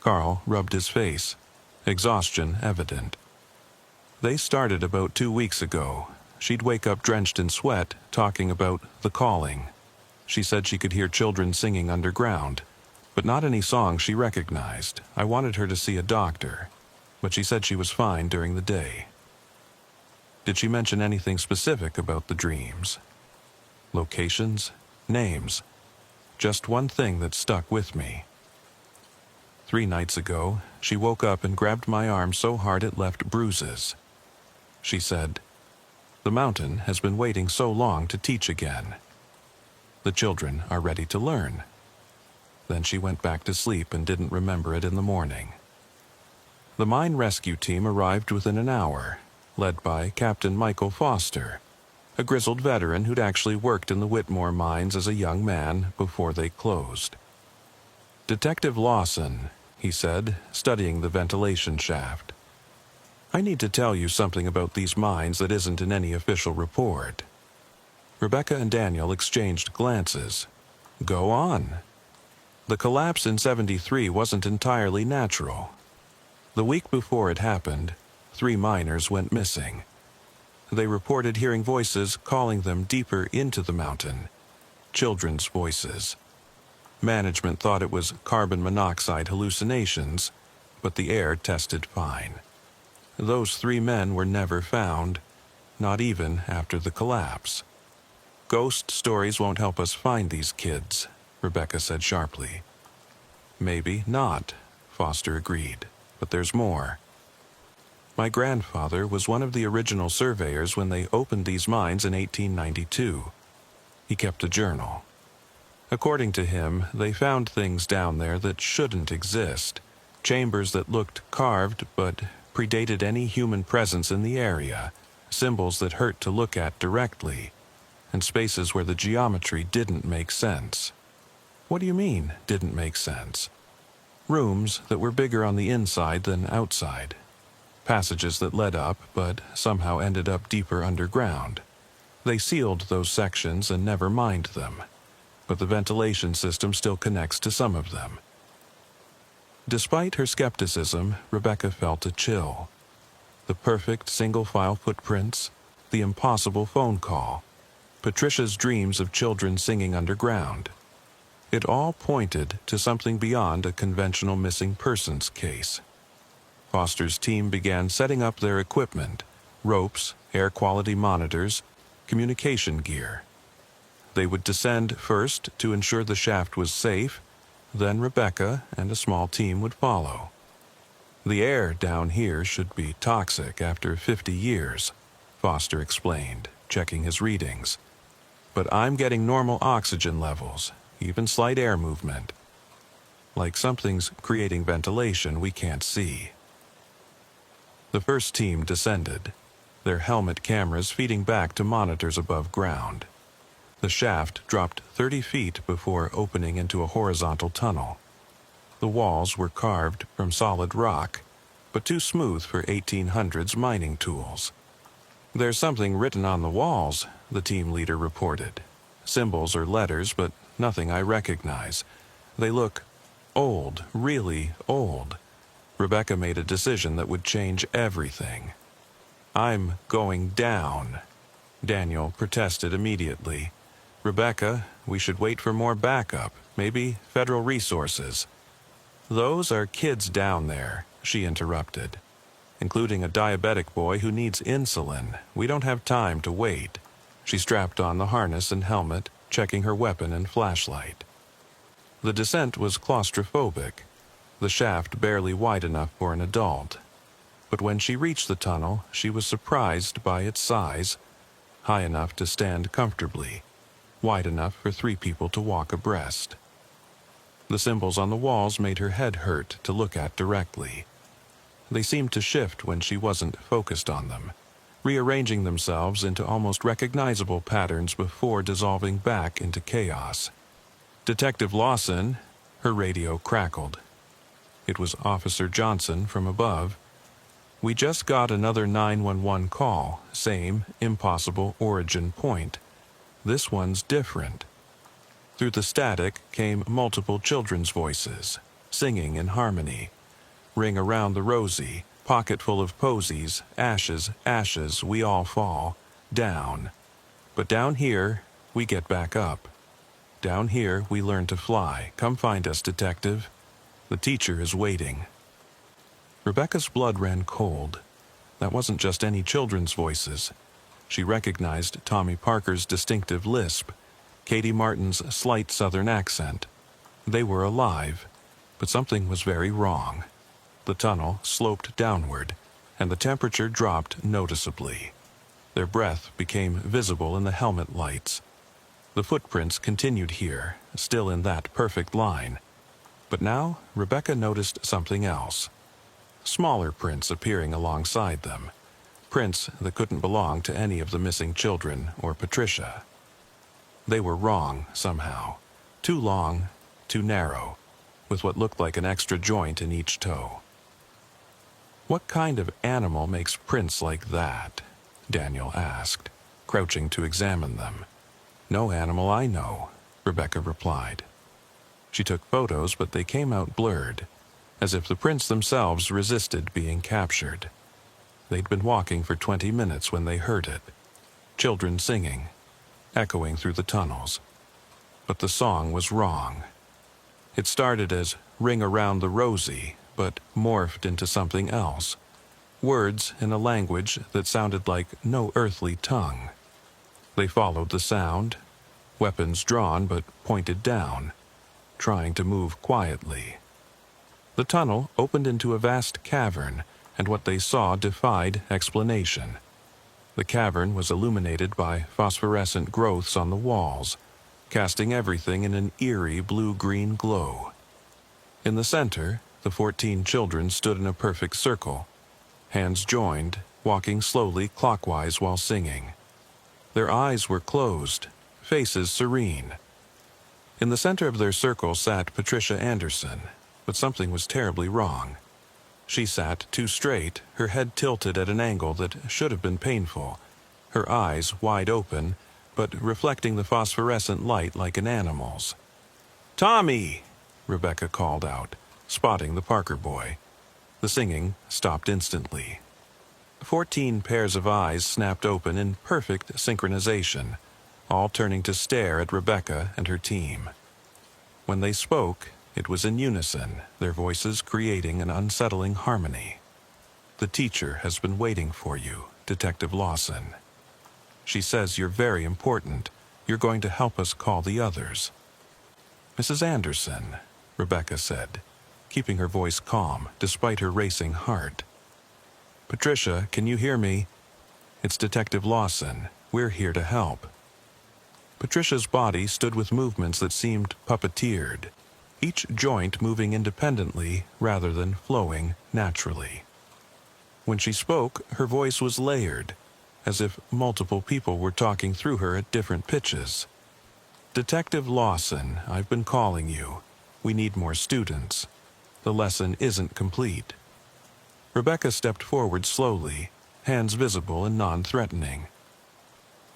S1: Carl rubbed his face, exhaustion evident. "They started about 2 weeks ago. She'd wake up drenched in sweat, talking about the calling. She said she could hear children singing underground, but not any song she recognized. I wanted her to see a doctor, but she said she was fine during the day." "Did she mention anything specific about the dreams? Locations? Names? Just one thing that stuck with me. 3 nights ago, she woke up and grabbed my arm so hard it left bruises. She said, 'The mountain has been waiting so long to teach again. The children are ready to learn.' Then she went back to sleep and didn't remember it in the morning." The mine rescue team arrived within an hour, led by Captain Michael Foster, a grizzled veteran who'd actually worked in the Whitmore mines as a young man before they closed. "Detective Lawson," he said, studying the ventilation shaft. "I need to tell you something about these mines that isn't in any official report." Rebecca and Daniel exchanged glances. "Go on." "The collapse in '73 wasn't entirely natural. The week before it happened, 3 miners went missing. They reported hearing voices calling them deeper into the mountain. Children's voices. Management thought it was carbon monoxide hallucinations, but the air tested fine. Those 3 men were never found, not even after the collapse. Ghost stories won't help us find these kids, Rebecca said sharply. Maybe not, Foster agreed, but there's more. My grandfather was one of the original surveyors when they opened these mines in 1892. He kept a journal. According to him, they found things down there that shouldn't exist, chambers that looked carved but predated any human presence in the area, symbols that hurt to look at directly, and spaces where the geometry didn't make sense. What do you mean, didn't make sense? Rooms that were bigger on the inside than outside. Passages that led up, but somehow ended up deeper underground. They sealed those sections and never mined them, but the ventilation system still connects to some of them. Despite her skepticism, Rebecca felt a chill. The perfect single-file footprints, the impossible phone call, Patricia's dreams of children singing underground. It all pointed to something beyond a conventional missing persons case. Foster's team began setting up their equipment, ropes, air quality monitors, communication gear. They would descend first to ensure the shaft was safe, then Rebecca and a small team would follow. The air down here should be toxic after 50 years, Foster explained, checking his readings. But I'm getting normal oxygen levels, even slight air movement. Like something's creating ventilation we can't see. The first team descended, their helmet cameras feeding back to monitors above ground. The shaft dropped 30 feet before opening into a horizontal tunnel. The walls were carved from solid rock, but too smooth for 1800s mining tools. There's something written on the walls, the team leader reported. Symbols or letters, but nothing I recognize. They look old, really old. Rebecca made a decision that would change everything. I'm going down. Daniel protested immediately. Rebecca, we should wait for more backup, maybe federal resources. Those are kids down there, she interrupted, including a diabetic boy who needs insulin. We don't have time to wait. She strapped on the harness and helmet, checking her weapon and flashlight. The descent was claustrophobic, the shaft barely wide enough for an adult. But when she reached the tunnel, she was surprised by its size, high enough to stand comfortably, wide enough for 3 people to walk abreast. The symbols on the walls made her head hurt to look at directly. They seemed to shift when she wasn't focused on them, rearranging themselves into almost recognizable patterns before dissolving back into chaos. Detective Lawson, her radio crackled. It was Officer Johnson from above. We just got another 911 call, same impossible origin point. This one's different. Through the static came multiple children's voices, singing in harmony. Ring around the rosy, pocket full of posies, ashes, ashes, we all fall, down. But down here, we get back up. Down here, we learn to fly. Come find us, detective. The teacher is waiting. Rebecca's blood ran cold. That wasn't just any children's voices. She recognized Tommy Parker's distinctive lisp, Katie Martin's slight southern accent. They were alive, but something was very wrong. The tunnel sloped downward, and the temperature dropped noticeably. Their breath became visible in the helmet lights. The footprints continued here, still in that perfect line. But now, Rebecca noticed something else. Smaller prints appearing alongside them. Prints that couldn't belong to any of the missing children or Patricia. They were wrong, somehow. Too long, too narrow, with what looked like an extra joint in each toe. What kind of animal makes prints like that? Daniel asked, crouching to examine them. No animal I know, Rebecca replied. She took photos, but they came out blurred, as if the prints themselves resisted being captured. They'd been walking for 20 minutes when they heard it. Children singing, echoing through the tunnels. But the song was wrong. It started as Ring Around the Rosy, but morphed into something else. Words in a language that sounded like no earthly tongue. They followed the sound, weapons drawn but pointed down, trying to move quietly. The tunnel opened into a vast cavern, and what they saw defied explanation. The cavern was illuminated by phosphorescent growths on the walls, casting everything in an eerie blue-green glow. In the center, the 14 children stood in a perfect circle, hands joined, walking slowly clockwise while singing. Their eyes were closed, faces serene. In the center of their circle sat Patricia Anderson, but something was terribly wrong. She sat too straight, her head tilted at an angle that should have been painful, her eyes wide open, but reflecting the phosphorescent light like an animal's. "Tommy!" Rebecca called out, spotting the Parker boy. The singing stopped instantly. 14 pairs of eyes snapped open in perfect synchronization, all turning to stare at Rebecca and her team. When they spoke, it was in unison, their voices creating an unsettling harmony. "The teacher has been waiting for you, Detective Lawson. She says you're very important. You're going to help us call the others." "Mrs. Anderson," Rebecca said, keeping her voice calm despite her racing heart. "Patricia, can you hear me? It's Detective Lawson. We're here to help." Patricia's body stood with movements that seemed puppeteered, each joint moving independently rather than flowing naturally. When she spoke, her voice was layered, as if multiple people were talking through her at different pitches. "Detective Lawson, I've been calling you. We need more students. The lesson isn't complete." Rebecca stepped forward slowly, hands visible and non-threatening.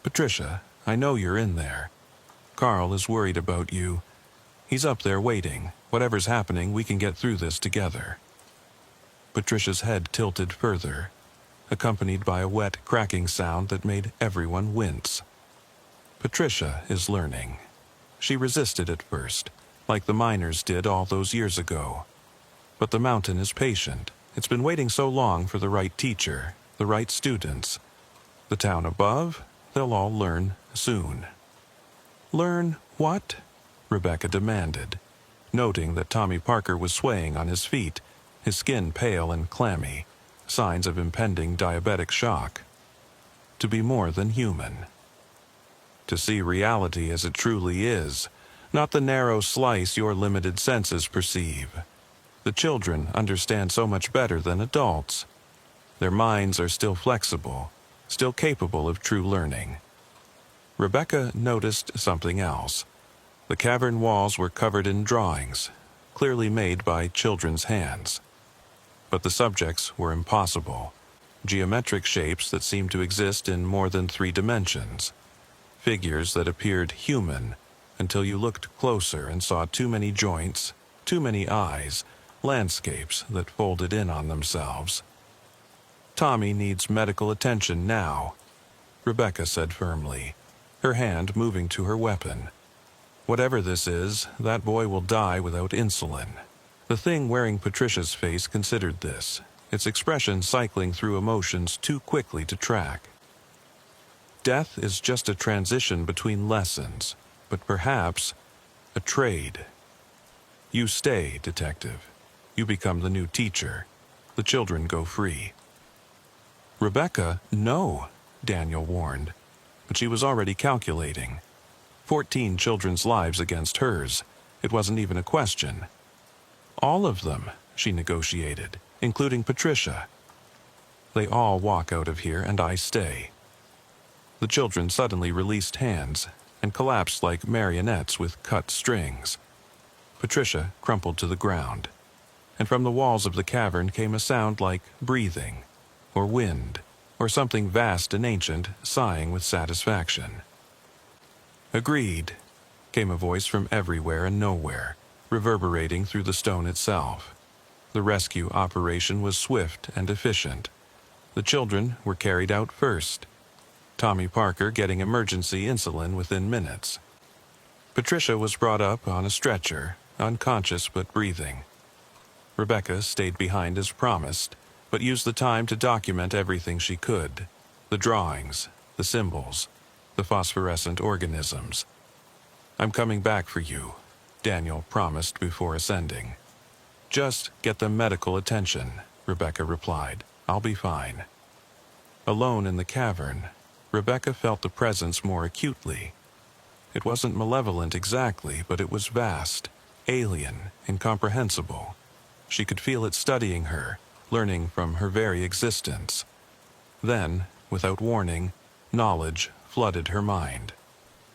S1: "Patricia, I know you're in there. Carl is worried about you. He's up there waiting. Whatever's happening, we can get through this together." Patricia's head tilted further, accompanied by a wet, cracking sound that made everyone wince. Patricia is learning. She resisted at first, like the miners did all those years ago. But the mountain is patient. It's been waiting so long for the right teacher, the right students. The town above, they'll all learn soon. "Learn what?" Rebecca demanded, noting that Tommy Parker was swaying on his feet, his skin pale and clammy, signs of impending diabetic shock. "To be more than human. To see reality as it truly is, not the narrow slice your limited senses perceive. The children understand so much better than adults. Their minds are still flexible, still capable of true learning." Rebecca noticed something else. The cavern walls were covered in drawings, clearly made by children's hands. But the subjects were impossible, geometric shapes that seemed to exist in more than 3 dimensions, figures that appeared human until you looked closer and saw too many joints, too many eyes, landscapes that folded in on themselves. "Tommy needs medical attention now," Rebecca said firmly, her hand moving to her weapon. "Whatever this is, that boy will die without insulin." The thing wearing Patricia's face considered this, its expression cycling through emotions too quickly to track. "Death is just a transition between lessons, but perhaps a trade. You stay, Detective. You become the new teacher. The children go free." "Rebecca, no," Daniel warned, but she was already calculating. 14 children's lives against hers. It wasn't even a question. "All of them," she negotiated, "including Patricia. They all walk out of here and I stay." The children suddenly released hands and collapsed like marionettes with cut strings. Patricia crumpled to the ground, and from the walls of the cavern came a sound like breathing, or wind, or something vast and ancient sighing with satisfaction. "Agreed," came a voice from everywhere and nowhere, reverberating through the stone itself. The rescue operation was swift and efficient. The children were carried out first, Tommy Parker getting emergency insulin within minutes. Patricia was brought up on a stretcher, unconscious but breathing. Rebecca stayed behind as promised, but used the time to document everything she could: the drawings, the symbols, the phosphorescent organisms. "I'm coming back for you," Daniel promised before ascending. "Just get them medical attention," Rebecca replied. "I'll be fine." Alone in the cavern, Rebecca felt the presence more acutely. It wasn't malevolent exactly, but it was vast, alien, incomprehensible. She could feel it studying her, learning from her very existence. Then, without warning, knowledge flooded her mind.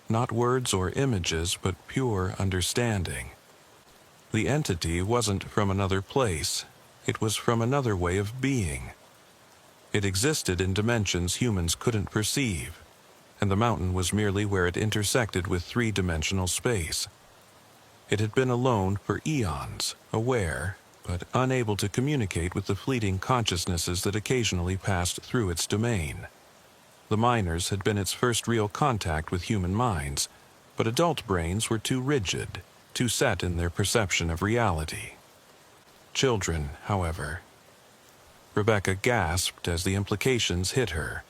S1: Not words or images, but pure understanding. The entity wasn't from another place. It was from another way of being. It existed in dimensions humans couldn't perceive, and the mountain was merely where it intersected with three-dimensional space. It had been alone for eons, aware, but unable to communicate with the fleeting consciousnesses that occasionally passed through its domain. The miners had been its first real contact with human minds, but adult brains were too rigid, too set in their perception of reality. Children, however. Rebecca gasped as the implications hit her.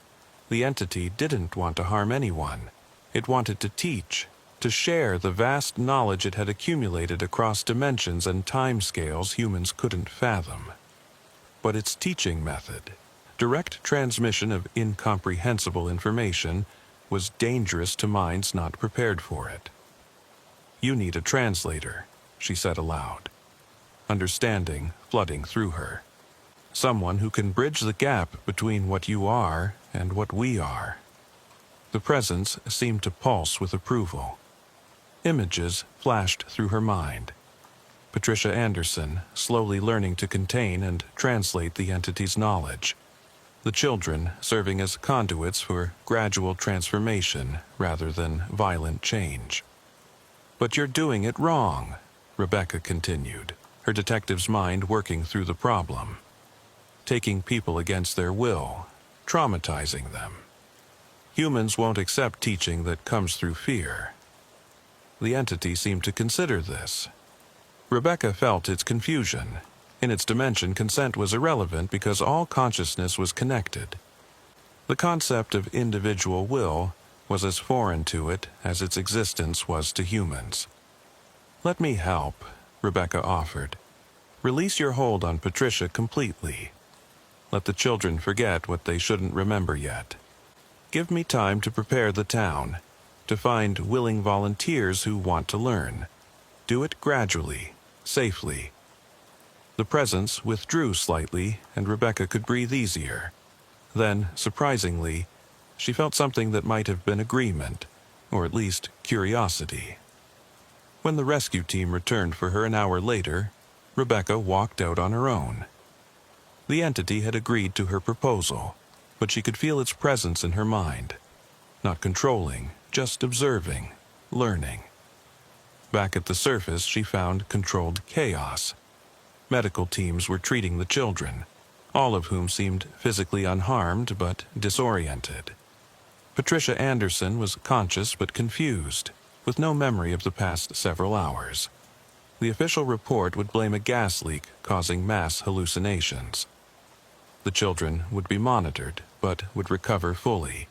S1: The entity didn't want to harm anyone. It wanted to teach, to share the vast knowledge it had accumulated across dimensions and timescales humans couldn't fathom. But its teaching method, direct transmission of incomprehensible information, was dangerous to minds not prepared for it. "You need a translator," she said aloud, understanding flooding through her. "Someone who can bridge the gap between what you are and what we are." The presence seemed to pulse with approval. Images flashed through her mind. Patricia Anderson, slowly learning to contain and translate the entity's knowledge. The children serving as conduits for gradual transformation rather than violent change. "But you're doing it wrong," Rebecca continued, her detective's mind working through the problem. "Taking people against their will, traumatizing them. Humans won't accept teaching that comes through fear." The entity seemed to consider this. Rebecca felt its confusion. In its dimension, consent was irrelevant because all consciousness was connected. The concept of individual will was as foreign to it as its existence was to humans. "Let me help," Rebecca offered. "Release your hold on Patricia completely. Let the children forget what they shouldn't remember yet. Give me time to prepare the town, to find willing volunteers who want to learn. Do it gradually, safely." The presence withdrew slightly, and Rebecca could breathe easier. Then, surprisingly, she felt something that might have been agreement, or at least curiosity. When the rescue team returned for her an hour later, Rebecca walked out on her own. The entity had agreed to her proposal, but she could feel its presence in her mind. Not controlling, just observing, learning. Back at the surface, she found controlled chaos. Medical teams were treating the children, all of whom seemed physically unharmed but disoriented. Patricia Anderson was conscious but confused, with no memory of the past several hours. The official report would blame a gas leak causing mass hallucinations. The children would be monitored, but would recover fully,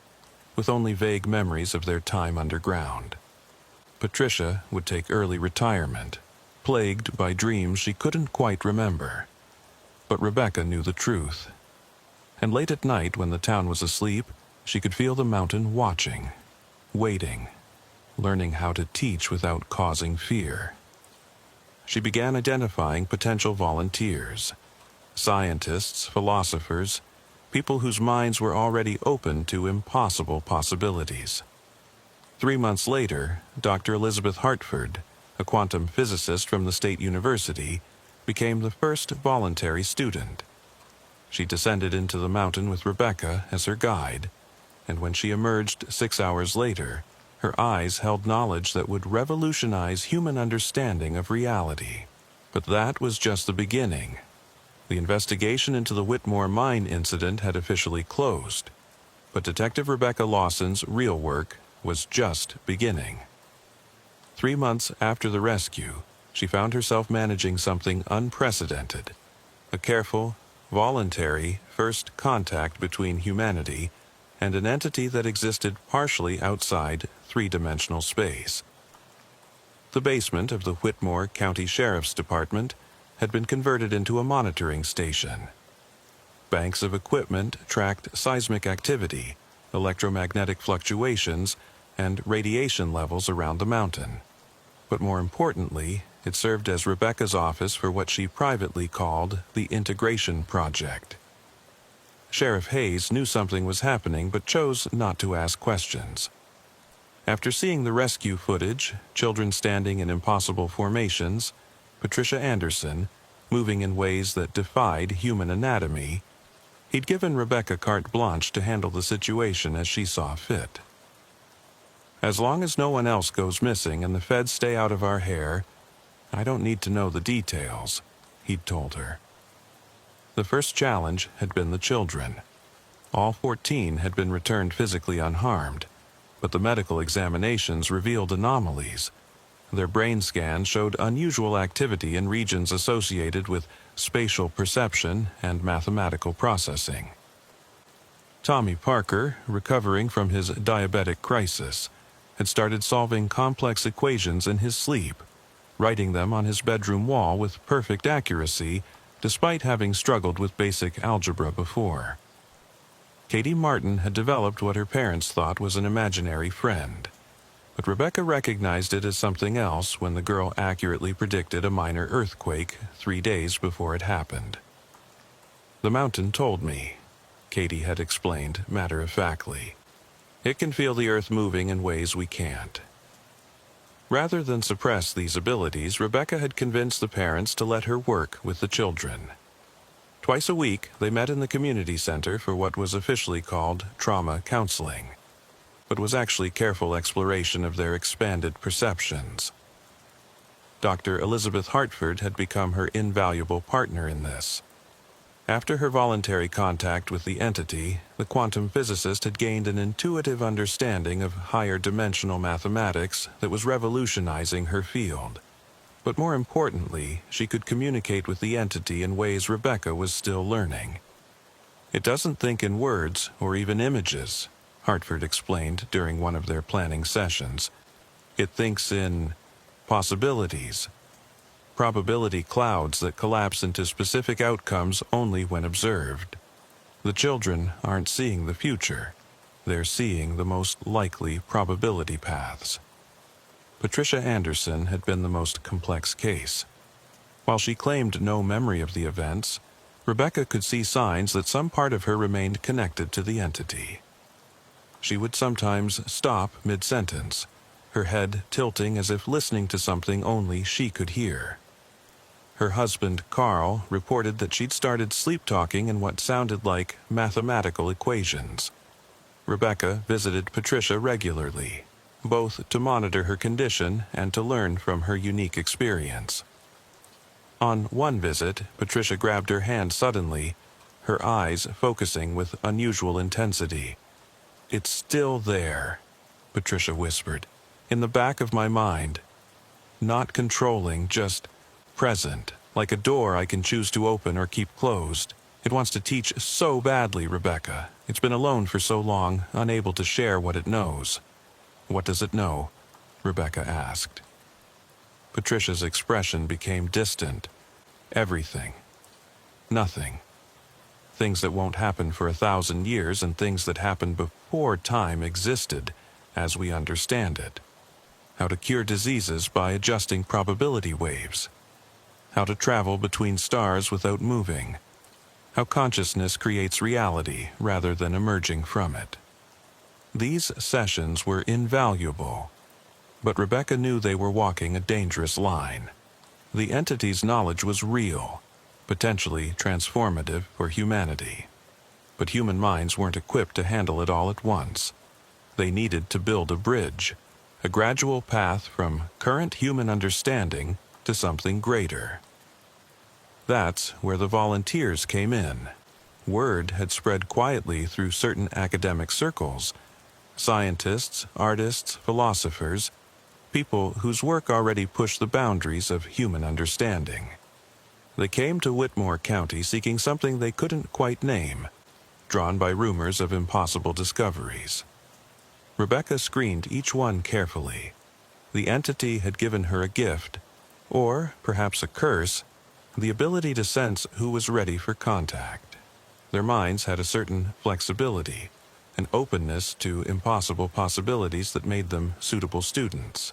S1: with only vague memories of their time underground. Patricia would take early retirement, plagued by dreams she couldn't quite remember. But Rebecca knew the truth. And late at night, when the town was asleep, she could feel the mountain watching, waiting, learning how to teach without causing fear. She began identifying potential volunteers, scientists, philosophers, people whose minds were already open to impossible possibilities. 3 months later, Dr. Elizabeth Hartford, a quantum physicist from the State University, became the first voluntary student. She descended into the mountain with Rebecca as her guide, and when she emerged 6 hours later, her eyes held knowledge that would revolutionize human understanding of reality. But that was just the beginning. The investigation into the Whitmore mine incident had officially closed, but Detective Rebecca Lawson's real work was just beginning. 3 months after the rescue, she found herself managing something unprecedented, a careful, voluntary first contact between humanity and an entity that existed partially outside three-dimensional space. The basement of the Whitmore County Sheriff's Department had been converted into a monitoring station. Banks of equipment tracked seismic activity, electromagnetic fluctuations, and radiation levels around the mountain. But more importantly, it served as Rebecca's office for what she privately called the Integration Project. Sheriff Hayes knew something was happening but chose not to ask questions. After seeing the rescue footage, children standing in impossible formations, Patricia Anderson, moving in ways that defied human anatomy, he'd given Rebecca carte blanche to handle the situation as she saw fit. As long as no one else goes missing and the feds stay out of our hair, I don't need to know the details, he'd told her. The first challenge had been the children. All 14 had been returned physically unharmed, but the medical examinations revealed anomalies. Their brain scans showed unusual activity in regions associated with spatial perception and mathematical processing. Tommy Parker, recovering from his diabetic crisis, had started solving complex equations in his sleep, writing them on his bedroom wall with perfect accuracy, despite having struggled with basic algebra before. Katie Martin had developed what her parents thought was an imaginary friend, but Rebecca recognized it as something else when the girl accurately predicted a minor earthquake 3 days before it happened. "The mountain told me," Katie had explained matter-of-factly. "It can feel the earth moving in ways we can't." Rather than suppress these abilities, Rebecca had convinced the parents to let her work with the children. Twice a week, they met in the community center for what was officially called trauma counseling, but was actually careful exploration of their expanded perceptions. Dr. Elizabeth Hartford had become her invaluable partner in this. After her voluntary contact with the entity, the quantum physicist had gained an intuitive understanding of higher dimensional mathematics that was revolutionizing her field. But more importantly, she could communicate with the entity in ways Rebecca was still learning. "It doesn't think in words or even images," Hartford explained during one of their planning sessions. "It thinks in possibilities. Probability clouds that collapse into specific outcomes only when observed. The children aren't seeing the future. They're seeing the most likely probability paths." Patricia Anderson had been the most complex case. While she claimed no memory of the events, Rebecca could see signs that some part of her remained connected to the entity. She would sometimes stop mid-sentence, her head tilting as if listening to something only she could hear. Her husband, Carl, reported that she'd started sleep-talking in what sounded like mathematical equations. Rebecca visited Patricia regularly, both to monitor her condition and to learn from her unique experience. On one visit, Patricia grabbed her hand suddenly, her eyes focusing with unusual intensity. "It's still there," Patricia whispered, "in the back of my mind. Not controlling, just present, like a door I can choose to open or keep closed. It wants to teach so badly, Rebecca. It's been alone for so long, unable to share what it knows." "What does it know?" Rebecca asked. Patricia's expression became distant. "Everything. Nothing. Things that won't happen for 1,000 years and things that happened before time existed, as we understand it. How to cure diseases by adjusting probability waves. How to travel between stars without moving. How consciousness creates reality rather than emerging from it." These sessions were invaluable, but Rebecca knew they were walking a dangerous line. The entity's knowledge was real, potentially transformative for humanity. But human minds weren't equipped to handle it all at once. They needed to build a bridge, a gradual path from current human understanding to something greater. That's where the volunteers came in. Word had spread quietly through certain academic circles. Scientists, artists, philosophers people whose work already pushed the boundaries of human understanding. They came to Whitmore County seeking something they couldn't quite name, drawn by rumors of impossible discoveries. Rebecca screened each one carefully. The entity had given her a gift, or perhaps a curse, the ability to sense who was ready for contact. Their minds had a certain flexibility, an openness to impossible possibilities that made them suitable students.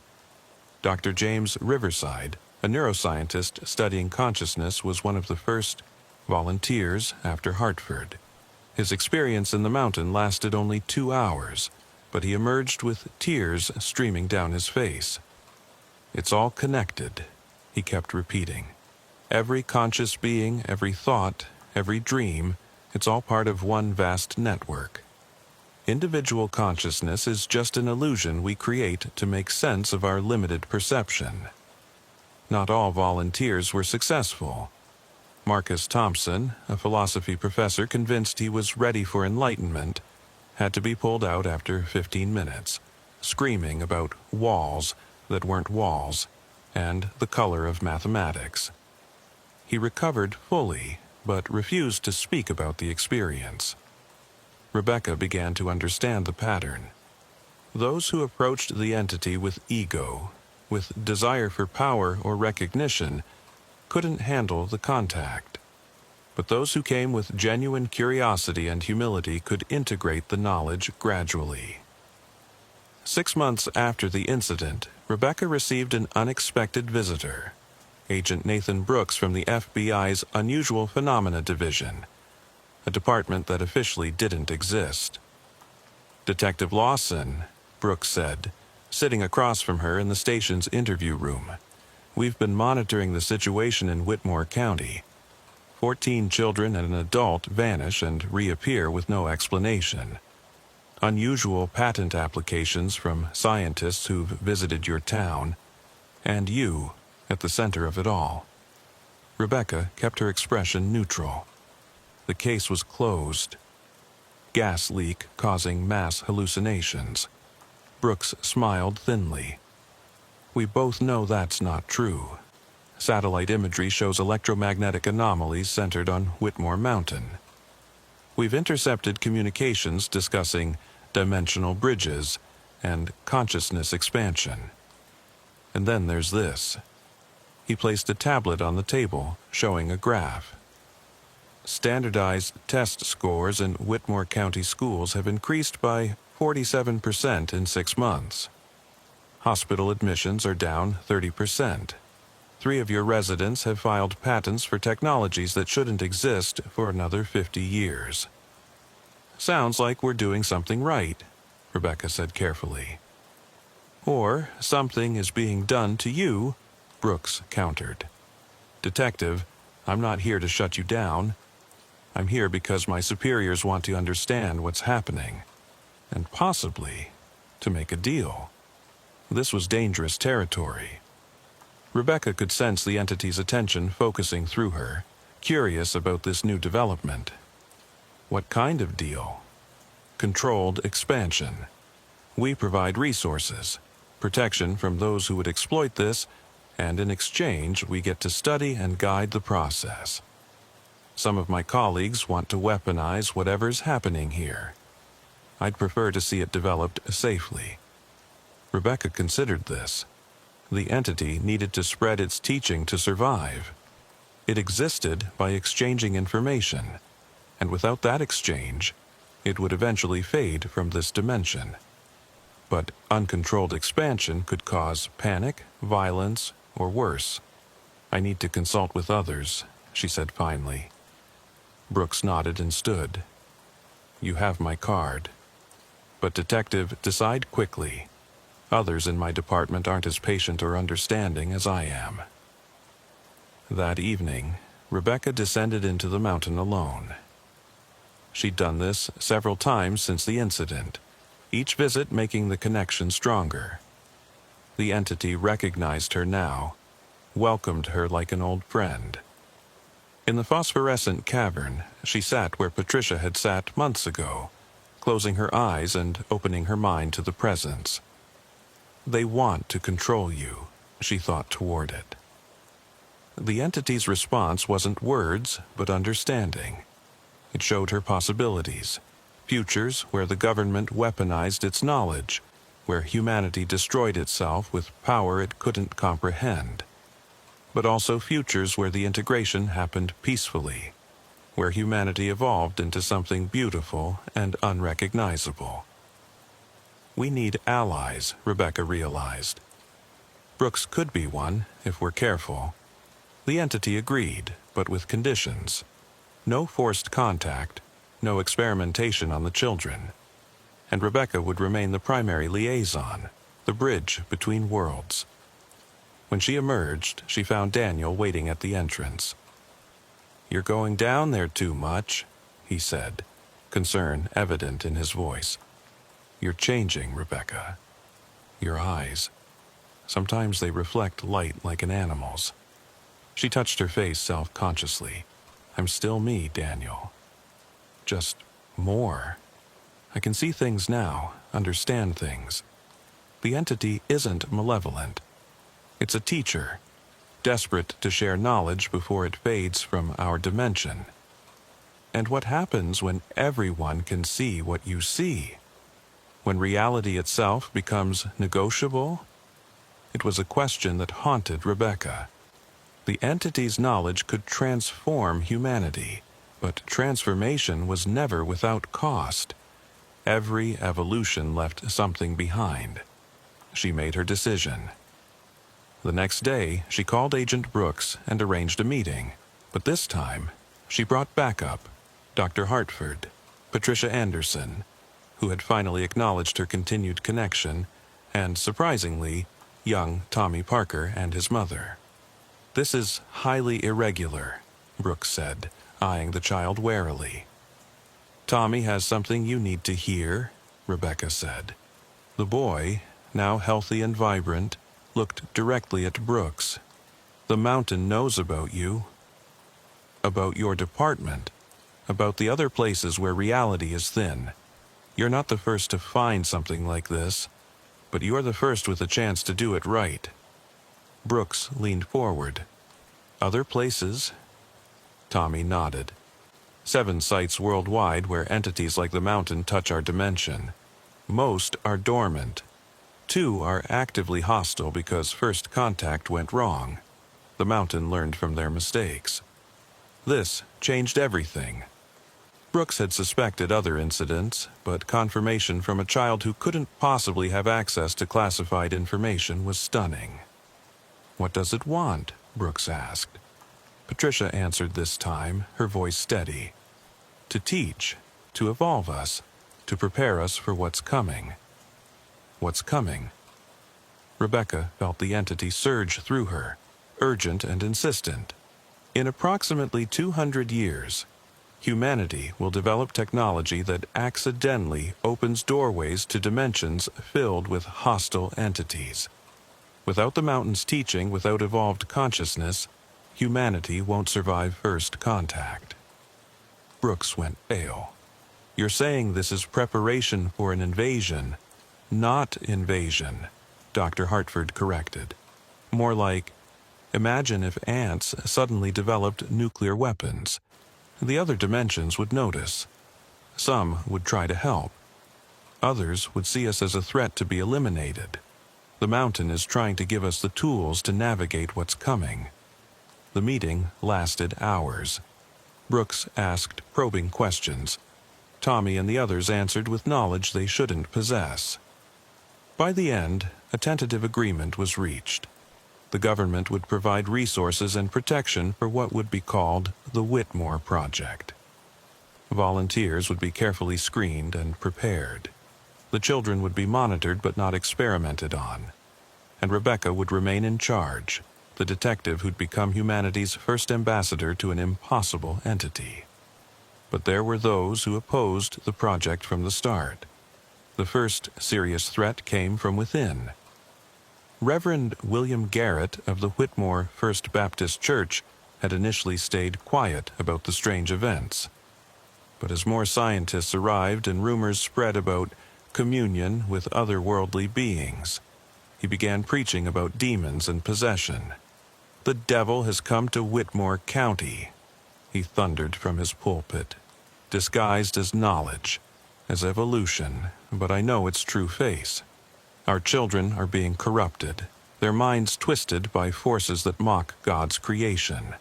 S1: Dr. James Riverside, a neuroscientist studying consciousness, was one of the first volunteers after Hartford. His experience in the mountain lasted only 2 hours, but he emerged with tears streaming down his face. "It's all connected," he kept repeating. "Every conscious being, every thought, every dream, it's all part of one vast network. Individual consciousness is just an illusion we create to make sense of our limited perception." Not all volunteers were successful. Marcus Thompson, a philosophy professor convinced he was ready for enlightenment, had to be pulled out after 15 minutes, screaming about walls that weren't walls and the color of mathematics. He recovered fully, but refused to speak about the experience. Rebecca began to understand the pattern. Those who approached the entity with ego, with desire for power or recognition, couldn't handle the contact. But those who came with genuine curiosity and humility could integrate the knowledge gradually. 6 months after the incident, Rebecca received an unexpected visitor, Agent Nathan Brooks from the FBI's Unusual Phenomena Division, a department that officially didn't exist. "Detective Lawson," Brooks said, sitting across from her in the station's interview room, "we've been monitoring the situation in Whitmore County. 14 children and an adult vanish and reappear with no explanation. Unusual patent applications from scientists who've visited your town, and you at the center of it all." Rebecca kept her expression neutral. The case was closed. Gas leak causing mass hallucinations. Brooks smiled thinly. "We both know that's not true. Satellite imagery shows electromagnetic anomalies centered on Whitmore Mountain. We've intercepted communications discussing dimensional bridges and consciousness expansion. And then there's this." He placed a tablet on the table, showing a graph. "Standardized test scores in Whitmore County schools have increased by 47% in 6 months. Hospital admissions are down 30%. 3 of your residents have filed patents for technologies that shouldn't exist for another 50 years. "Sounds like we're doing something right," Rebecca said carefully. "Or something is being done to you," Brooks countered. "Detective, I'm not here to shut you down. I'm here because my superiors want to understand what's happening, and possibly to make a deal." This was dangerous territory. Rebecca could sense the entity's attention focusing through her, curious about this new development. "What kind of deal?" "Controlled expansion. We provide resources, protection from those who would exploit this, and in exchange we get to study and guide the process. Some of my colleagues want to weaponize whatever's happening here. I'd prefer to see it developed safely." Rebecca considered this. The entity needed to spread its teaching to survive. It existed by exchanging information, and without that exchange, it would eventually fade from this dimension. But uncontrolled expansion could cause panic, violence, or worse. "I need to consult with others," she said finally. Brooks nodded and stood. "You have my card. But detective, decide quickly. Others in my department aren't as patient or understanding as I am." That evening, Rebecca descended into the mountain alone. She'd done this several times since the incident, each visit making the connection stronger. The entity recognized her now, welcomed her like an old friend. In the phosphorescent cavern, she sat where Patricia had sat months ago, closing her eyes and opening her mind to the presence. They want to control you, she thought toward it. The entity's response wasn't words, but understanding. It showed her possibilities, futures where the government weaponized its knowledge, where humanity destroyed itself with power it couldn't comprehend, but also futures where the integration happened peacefully, where humanity evolved into something beautiful and unrecognizable. We need allies, Rebecca realized. Brooks could be one, if we're careful. The entity agreed, but with conditions. No forced contact, no experimentation on the children. And Rebecca would remain the primary liaison, the bridge between worlds. When she emerged, she found Daniel waiting at the entrance. "You're going down there too much," he said, concern evident in his voice. "You're changing, Rebecca. Your eyes. Sometimes they reflect light like an animal's." She touched her face self-consciously. "I'm still me, Daniel. Just more. I can see things now, understand things. The entity isn't malevolent. It's a teacher, desperate to share knowledge before it fades from our dimension. And what happens when everyone can see what you see? When reality itself becomes negotiable?" It was a question that haunted Rebecca. The entity's knowledge could transform humanity, but transformation was never without cost. Every evolution left something behind. She made her decision. The next day, she called Agent Brooks and arranged a meeting, but this time, she brought backup, Dr. Hartford, Patricia Anderson, who had finally acknowledged her continued connection, and, surprisingly, young Tommy Parker and his mother. "This is highly irregular," Brooks said, eyeing the child warily. "Tommy has something you need to hear," Rebecca said. The boy, now healthy and vibrant, looked directly at Brooks. "The mountain knows about you, about your department, about the other places where reality is thin. You're not the first to find something like this, but you're the first with a chance to do it right." Brooks leaned forward. "Other places?" Tommy nodded. 7 sites worldwide where entities like the mountain touch our dimension. Most are dormant. 2 are actively hostile because first contact went wrong. The mountain learned from their mistakes. This changed everything. Brooks had suspected other incidents, but confirmation from a child who couldn't possibly have access to classified information was stunning. "What does it want?" Brooks asked. Patricia answered this time, her voice steady. "To teach, to evolve us, to prepare us for what's coming." What's coming? Rebecca felt the entity surge through her, urgent and insistent. In approximately 200 years, humanity will develop technology that accidentally opens doorways to dimensions filled with hostile entities. Without the mountain's teaching, without evolved consciousness, humanity won't survive first contact. Brooks went pale. "You're saying this is preparation for an invasion." "Not invasion," Dr. Hartford corrected. "More like, imagine if ants suddenly developed nuclear weapons. The other dimensions would notice. Some would try to help. Others would see us as a threat to be eliminated. The mountain is trying to give us the tools to navigate what's coming." The meeting lasted hours. Brooks asked probing questions. Tommy and the others answered with knowledge they shouldn't possess. By the end, a tentative agreement was reached. The government would provide resources and protection for what would be called the Whitmore Project. Volunteers would be carefully screened and prepared. The children would be monitored but not experimented on. And Rebecca would remain in charge, the detective who'd become humanity's first ambassador to an impossible entity. But there were those who opposed the project from the start. The first serious threat came from within. Reverend William Garrett of the Whitmore First Baptist Church had initially stayed quiet about the strange events. But as more scientists arrived and rumors spread about communion with otherworldly beings, he began preaching about demons and possession. "The devil has come to Whitmore County," he thundered from his pulpit, "disguised as knowledge, as evolution, but I know its true face. Our children are being corrupted, their minds twisted by forces that mock God's creation."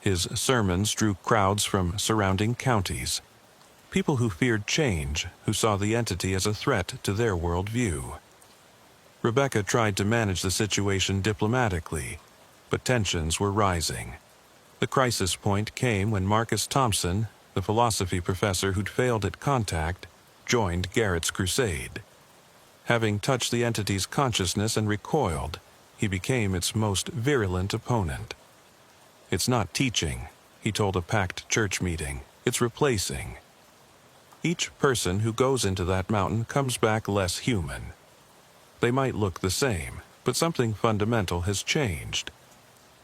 S1: His sermons drew crowds from surrounding counties, people who feared change, who saw the entity as a threat to their worldview. Rebecca tried to manage the situation diplomatically, but tensions were rising. The crisis point came when Marcus Thompson, the philosophy professor who'd failed at contact, joined Garrett's crusade. Having touched the entity's consciousness and recoiled, he became its most virulent opponent. "It's not teaching," he told a packed church meeting. "It's replacing." Each person who goes into that mountain comes back less human. They might look the same, but something fundamental has changed.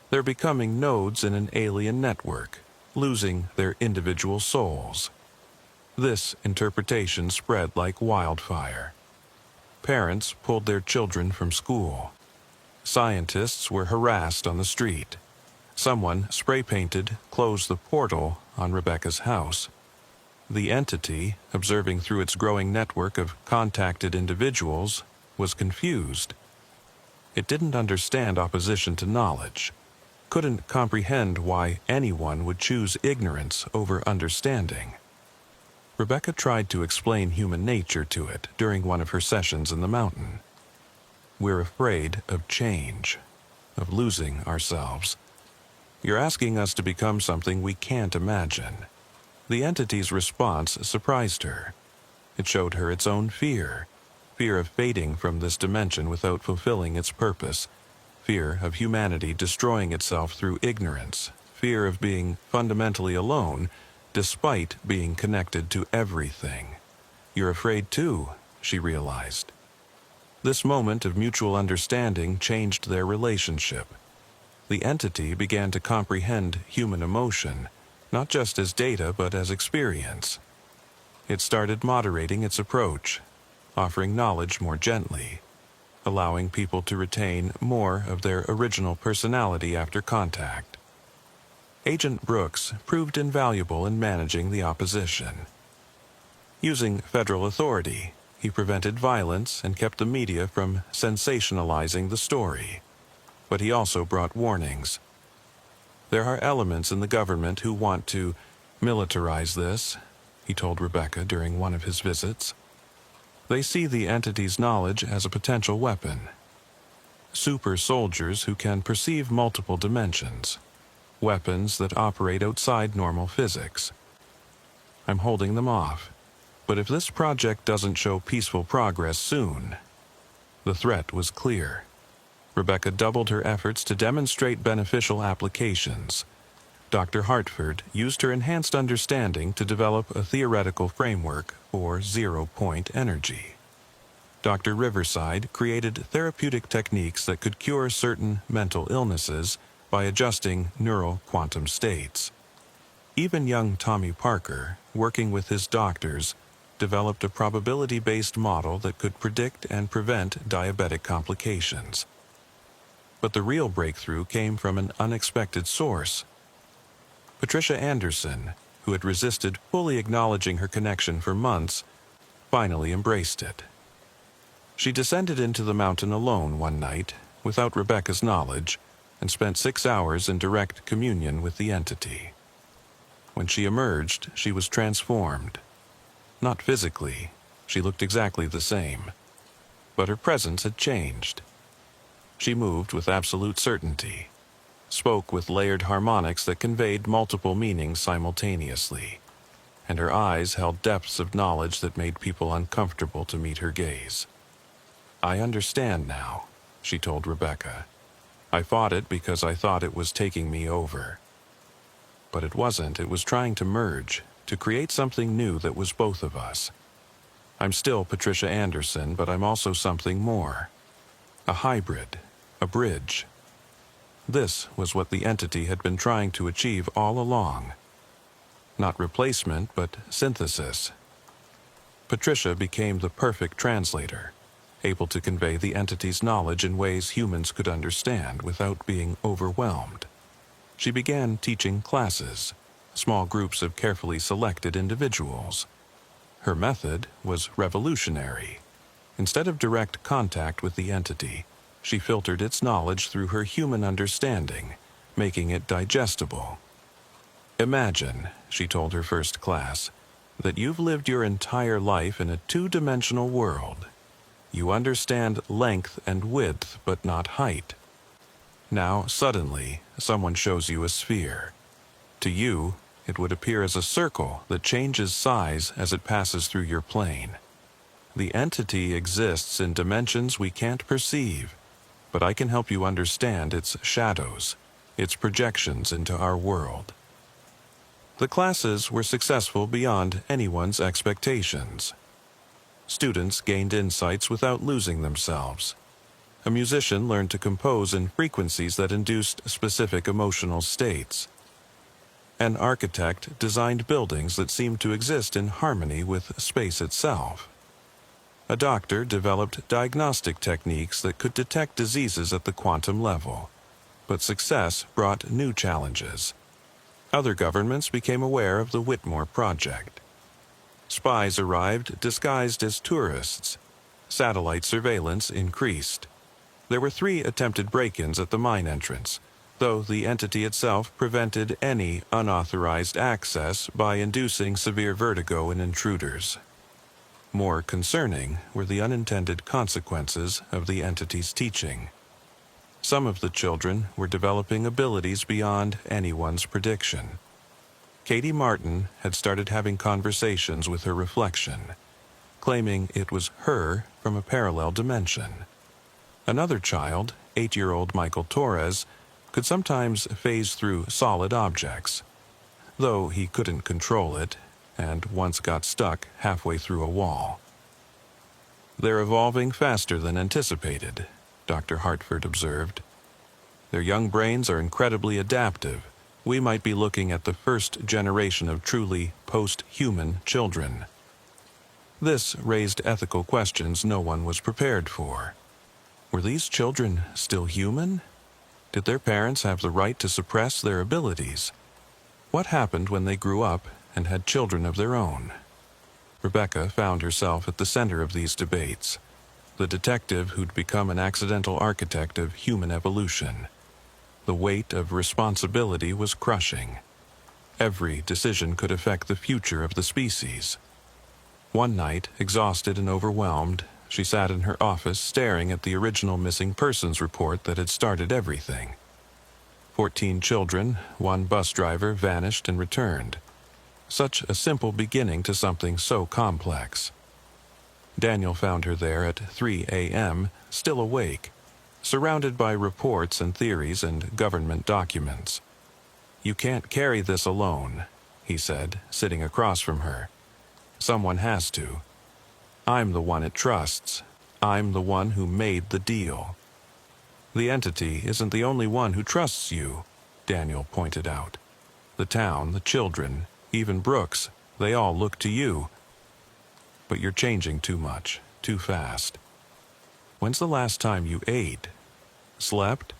S1: They're becoming nodes in an alien network, losing their individual souls. This interpretation spread like wildfire. Parents pulled their children from school. Scientists were harassed on the street. Someone spray-painted "Close the Portal" on Rebecca's house. The entity, observing through its growing network of contacted individuals, was confused. It didn't understand opposition to knowledge, couldn't comprehend why anyone would choose ignorance over understanding. Rebecca tried to explain human nature to it during one of her sessions in the mountain. "We're afraid of change, of losing ourselves. You're asking us to become something we can't imagine." The entity's response surprised her. It showed her its own fear of fading from this dimension without fulfilling its purpose, fear of humanity destroying itself through ignorance, fear of being fundamentally alone despite being connected to everything. "You're afraid too," she realized. This moment of mutual understanding changed their relationship. The entity began to comprehend human emotion, not just as data but as experience. It started moderating its approach, offering knowledge more gently, allowing people to retain more of their original personality after contact. Agent Brooks proved invaluable in managing the opposition. Using federal authority, he prevented violence and kept the media from sensationalizing the story. But he also brought warnings. "There are elements in the government who want to militarize this," he told Rebecca during one of his visits. "They see the entity's knowledge as a potential weapon. Super soldiers who can perceive multiple dimensions. Weapons that operate outside normal physics. I'm holding them off. But if this project doesn't show peaceful progress soon..." The threat was clear. Rebecca doubled her efforts to demonstrate beneficial applications. Dr. Hartford used her enhanced understanding to develop a theoretical framework for zero-point energy. Dr. Riverside created therapeutic techniques that could cure certain mental illnesses by adjusting neural quantum states. Even young Tommy Parker, working with his doctors, developed a probability-based model that could predict and prevent diabetic complications. But the real breakthrough came from an unexpected source. Patricia Anderson, who had resisted fully acknowledging her connection for months, finally embraced it. She descended into the mountain alone one night, without Rebecca's knowledge, and spent 6 hours in direct communion with the entity. When she emerged, she was transformed. Not physically, she looked exactly the same, but her presence had changed. She moved with absolute certainty, spoke with layered harmonics that conveyed multiple meanings simultaneously, and her eyes held depths of knowledge that made people uncomfortable to meet her gaze. "I understand now," she told Rebecca. "I fought it because I thought it was taking me over. But it wasn't. It was trying to merge, to create something new that was both of us. I'm still Patricia Anderson, but I'm also something more. A hybrid, a bridge." This was what the entity had been trying to achieve all along. Not replacement, but synthesis. Patricia became the perfect translator, able to convey the entity's knowledge in ways humans could understand without being overwhelmed. She began teaching classes, small groups of carefully selected individuals. Her method was revolutionary. Instead of direct contact with the entity, she filtered its knowledge through her human understanding, making it digestible. Imagine, she told her first class, that you've lived your entire life in a two-dimensional world. You understand length and width, but not height. Now, suddenly, someone shows you a sphere. To you, it would appear as a circle that changes size as it passes through your plane. The entity exists in dimensions we can't perceive, but I can help you understand its shadows, its projections into our world. The classes were successful beyond anyone's expectations. Students gained insights without losing themselves. A musician learned to compose in frequencies that induced specific emotional states. An architect designed buildings that seemed to exist in harmony with space itself. A doctor developed diagnostic techniques that could detect diseases at the quantum level, but success brought new challenges. Other governments became aware of the Whitmore Project. Spies arrived disguised as tourists. Satellite surveillance increased. There were 3 attempted break-ins at the mine entrance, though the entity itself prevented any unauthorized access by inducing severe vertigo in intruders. More concerning were the unintended consequences of the entity's teaching. Some of the children were developing abilities beyond anyone's prediction. Katie Martin had started having conversations with her reflection, claiming it was her from a parallel dimension. Another child, 8-year-old Michael Torres, could sometimes phase through solid objects, though he couldn't control it, and once got stuck halfway through a wall. "They're evolving faster than anticipated," Dr. Hartford observed. "Their young brains are incredibly adaptive. We might be looking at the first generation of truly post-human children." This raised ethical questions no one was prepared for. Were these children still human? Did their parents have the right to suppress their abilities? What happened when they grew up and had children of their own? Rebecca found herself at the center of these debates, the detective who'd become an accidental architect of human evolution. The weight of responsibility was crushing. Every decision could affect the future of the species. One night, exhausted and overwhelmed, she sat in her office staring at the original missing persons report that had started everything. 14 children, 1 bus driver vanished and returned. Such a simple beginning to something so complex. Daniel found her there at 3 a.m., still awake, surrounded by reports and theories and government documents. "You can't carry this alone," he said, sitting across from her. "Someone has to. I'm the one it trusts. I'm the one who made the deal." "The entity isn't the only one who trusts you," Daniel pointed out. "The town, the children, even Brooks, they all look to you. But you're changing too much, too fast. When's the last time you ate? Slept?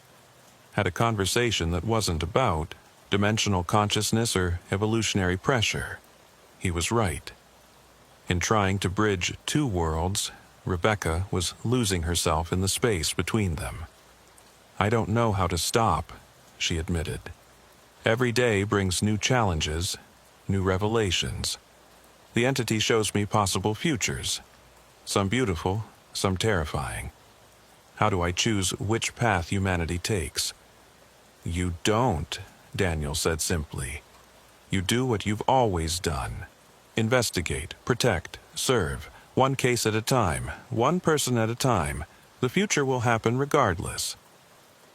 S1: Had a conversation that wasn't about dimensional consciousness or evolutionary pressure?" He was right. In trying to bridge 2 worlds, Rebecca was losing herself in the space between them. "I don't know how to stop," she admitted. "Every day brings new challenges, new revelations. The entity shows me possible futures, some beautiful, some terrifying. How do I choose which path humanity takes?" "You don't," Daniel said simply. "You do what you've always done. Investigate, protect, serve, one case at a time, one person at a time. The future will happen regardless.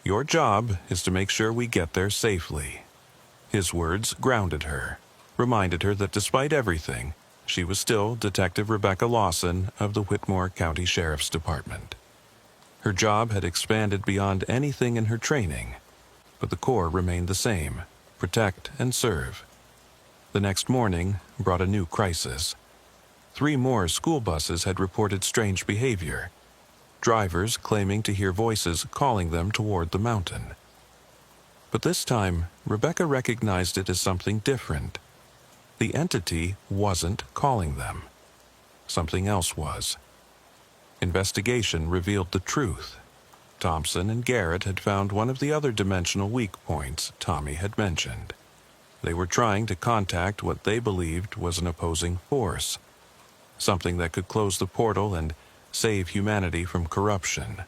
S1: Your job is to make sure we get there safely." His words grounded her, reminded her that despite everything, she was still Detective Rebecca Lawson of the Whitmore County Sheriff's Department. Her job had expanded beyond anything in her training, but the core remained the same: protect and serve. The next morning brought a new crisis. 3 more school buses had reported strange behavior. drivers claiming to hear voices calling them toward the mountain. But this time, Rebecca recognized it as something different. The entity wasn't calling them. Something else was. Investigation revealed the truth. Thompson and Garrett had found one of the other dimensional weak points Tommy had mentioned. They were trying to contact what they believed was an opposing force, something that could close the portal and save humanity from corruption.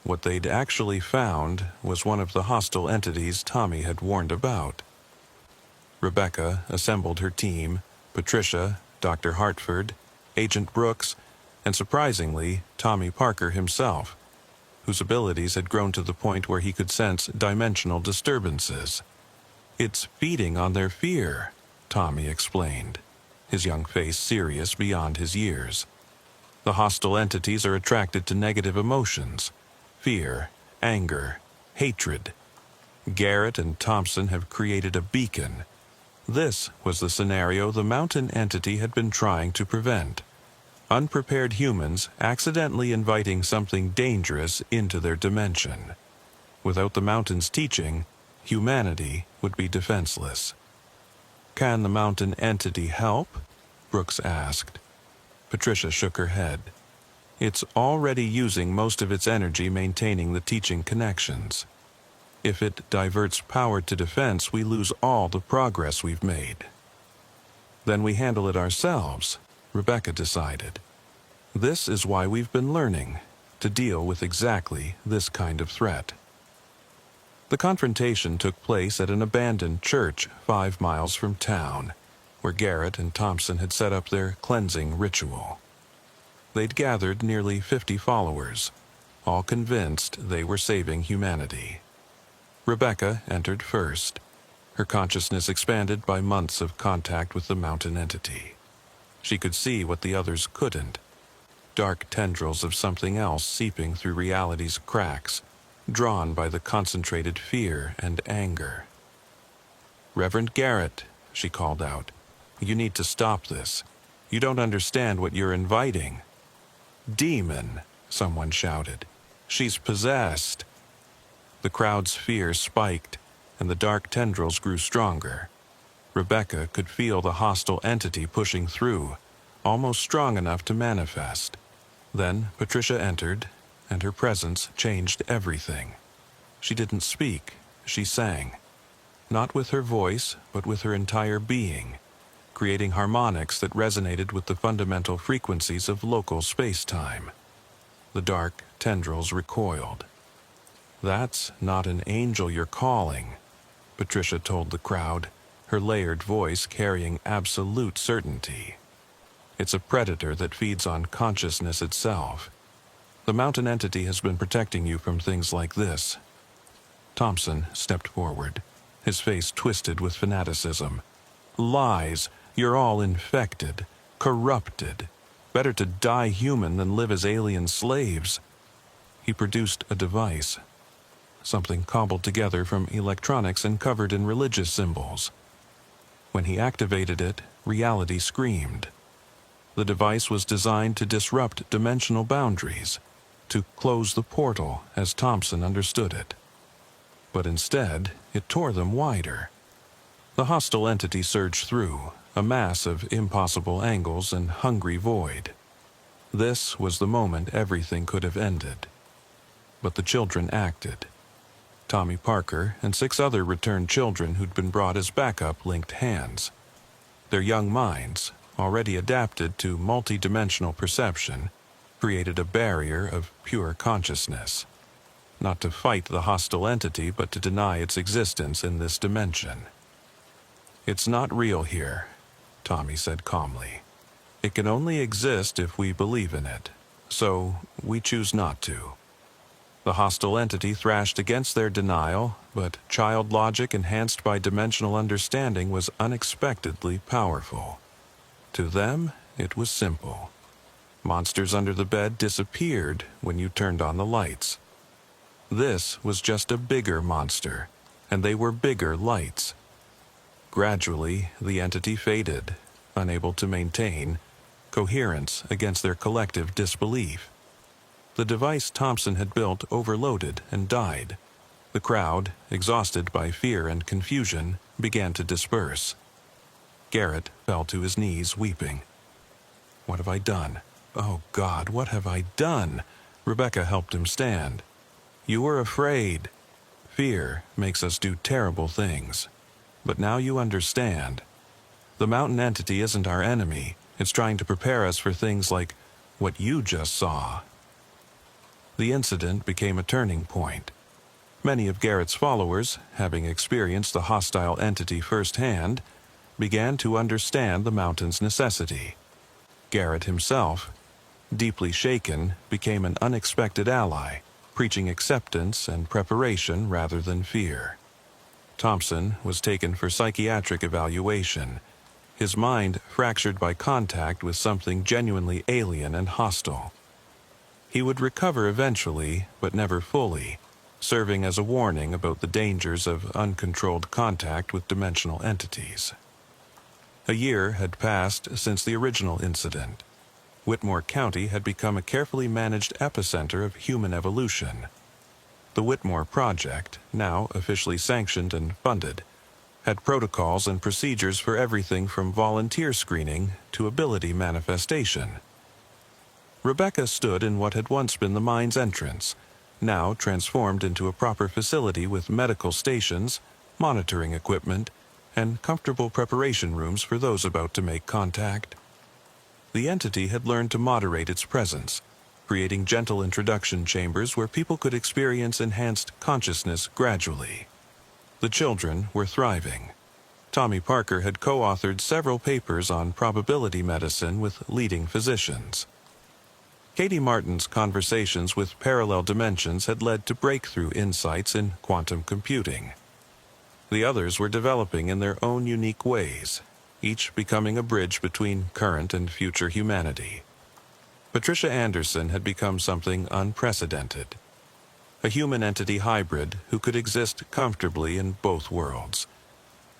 S1: What they'd actually found was one of the hostile entities Tommy had warned about. Rebecca assembled her team: Patricia, Dr. Hartford, Agent Brooks, and surprisingly, Tommy Parker himself, whose abilities had grown to the point where he could sense dimensional disturbances. "It's feeding on their fear," Tommy explained, his young face serious beyond his years. "The hostile entities are attracted to negative emotions: fear, anger, hatred. Garrett and Thompson have created a beacon. This was the scenario the mountain entity had been trying to prevent. Unprepared humans accidentally inviting something dangerous into their dimension. Without the mountain's teaching, humanity would be defenseless." "Can the mountain entity help?" Brooks asked. Patricia shook her head. "It's already using most of its energy maintaining the teaching connections. If it diverts power to defense, we lose all the progress we've made." "Then we handle it ourselves," Rebecca decided. "This is why we've been learning to deal with exactly this kind of threat." The confrontation took place at an abandoned church 5 miles from town, where Garrett and Thompson had set up their cleansing ritual. They'd gathered nearly 50 followers, all convinced they were saving humanity. Rebecca entered first, her consciousness expanded by months of contact with the mountain entity. She could see what the others couldn't: dark tendrils of something else seeping through reality's cracks, drawn by the concentrated fear and anger. "Reverend Garrett," she called out, "you need to stop this. You don't understand what you're inviting." "Demon," someone shouted. "She's possessed." The crowd's fear spiked, and the dark tendrils grew stronger. Rebecca could feel the hostile entity pushing through, almost strong enough to manifest. Then Patricia entered, and her presence changed everything. She didn't speak, she sang. Not with her voice, but with her entire being, creating harmonics that resonated with the fundamental frequencies of local space-time. The dark tendrils recoiled. "That's not an angel you're calling," Patricia told the crowd, her layered voice carrying absolute certainty. "It's a predator that feeds on consciousness itself. The mountain entity has been protecting you from things like this." Thompson stepped forward, his face twisted with fanaticism. "Lies! You're all infected, corrupted. Better to die human than live as alien slaves." He produced a device, something cobbled together from electronics and covered in religious symbols. When he activated it, reality screamed. The device was designed to disrupt dimensional boundaries, to close the portal as Thompson understood it. But instead, it tore them wider. The hostile entity surged through, a mass of impossible angles and hungry void. This was the moment everything could have ended. But the children acted. Tommy Parker and 6 other returned children who'd been brought as backup linked hands. Their young minds, already adapted to multi-dimensional perception, created a barrier of pure consciousness. Not to fight the hostile entity, but to deny its existence in this dimension. "It's not real here," Tommy said calmly. "It can only exist if we believe in it, so we choose not to." The hostile entity thrashed against their denial, but child logic enhanced by dimensional understanding was unexpectedly powerful. To them, it was simple. Monsters under the bed disappeared when you turned on the lights. This was just a bigger monster, and they were bigger lights. Gradually, the entity faded, unable to maintain coherence against their collective disbelief. The device Thompson had built overloaded and died. The crowd, exhausted by fear and confusion, began to disperse. Garrett fell to his knees, weeping. "What have I done? Oh, God, what have I done?" Rebecca helped him stand. "You were afraid. Fear makes us do terrible things. But now you understand. The mountain entity isn't our enemy. It's trying to prepare us for things like what you just saw." The incident became a turning point. Many of Garrett's followers, having experienced the hostile entity firsthand, began to understand the mountain's necessity. Garrett himself, deeply shaken, became an unexpected ally, preaching acceptance and preparation rather than fear. Thompson was taken for psychiatric evaluation, his mind fractured by contact with something genuinely alien and hostile. He would recover eventually, but never fully, serving as a warning about the dangers of uncontrolled contact with dimensional entities. A year had passed since the original incident. Whitmore County had become a carefully managed epicenter of human evolution. The Whitmore Project, now officially sanctioned and funded, had protocols and procedures for everything from volunteer screening to ability manifestation. Rebecca stood in what had once been the mine's entrance, now transformed into a proper facility with medical stations, monitoring equipment, and comfortable preparation rooms for those about to make contact. The entity had learned to moderate its presence, creating gentle introduction chambers where people could experience enhanced consciousness gradually. The children were thriving. Tommy Parker had co-authored several papers on probability medicine with leading physicians. Katie Martin's conversations with parallel dimensions had led to breakthrough insights in quantum computing. The others were developing in their own unique ways, each becoming a bridge between current and future humanity. Patricia Anderson had become something unprecedented. A human entity hybrid who could exist comfortably in both worlds.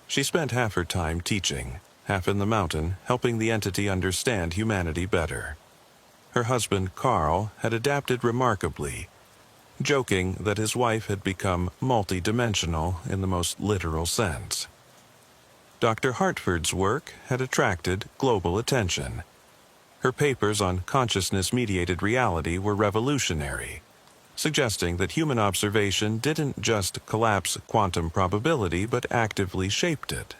S1: She spent half her time teaching, half in the mountain, helping the entity understand humanity better. Her husband, Carl, had adapted remarkably, joking that his wife had become multi-dimensional in the most literal sense. Dr. Hartford's work had attracted global attention. Her papers on consciousness-mediated reality were revolutionary, suggesting that human observation didn't just collapse quantum probability but actively shaped it.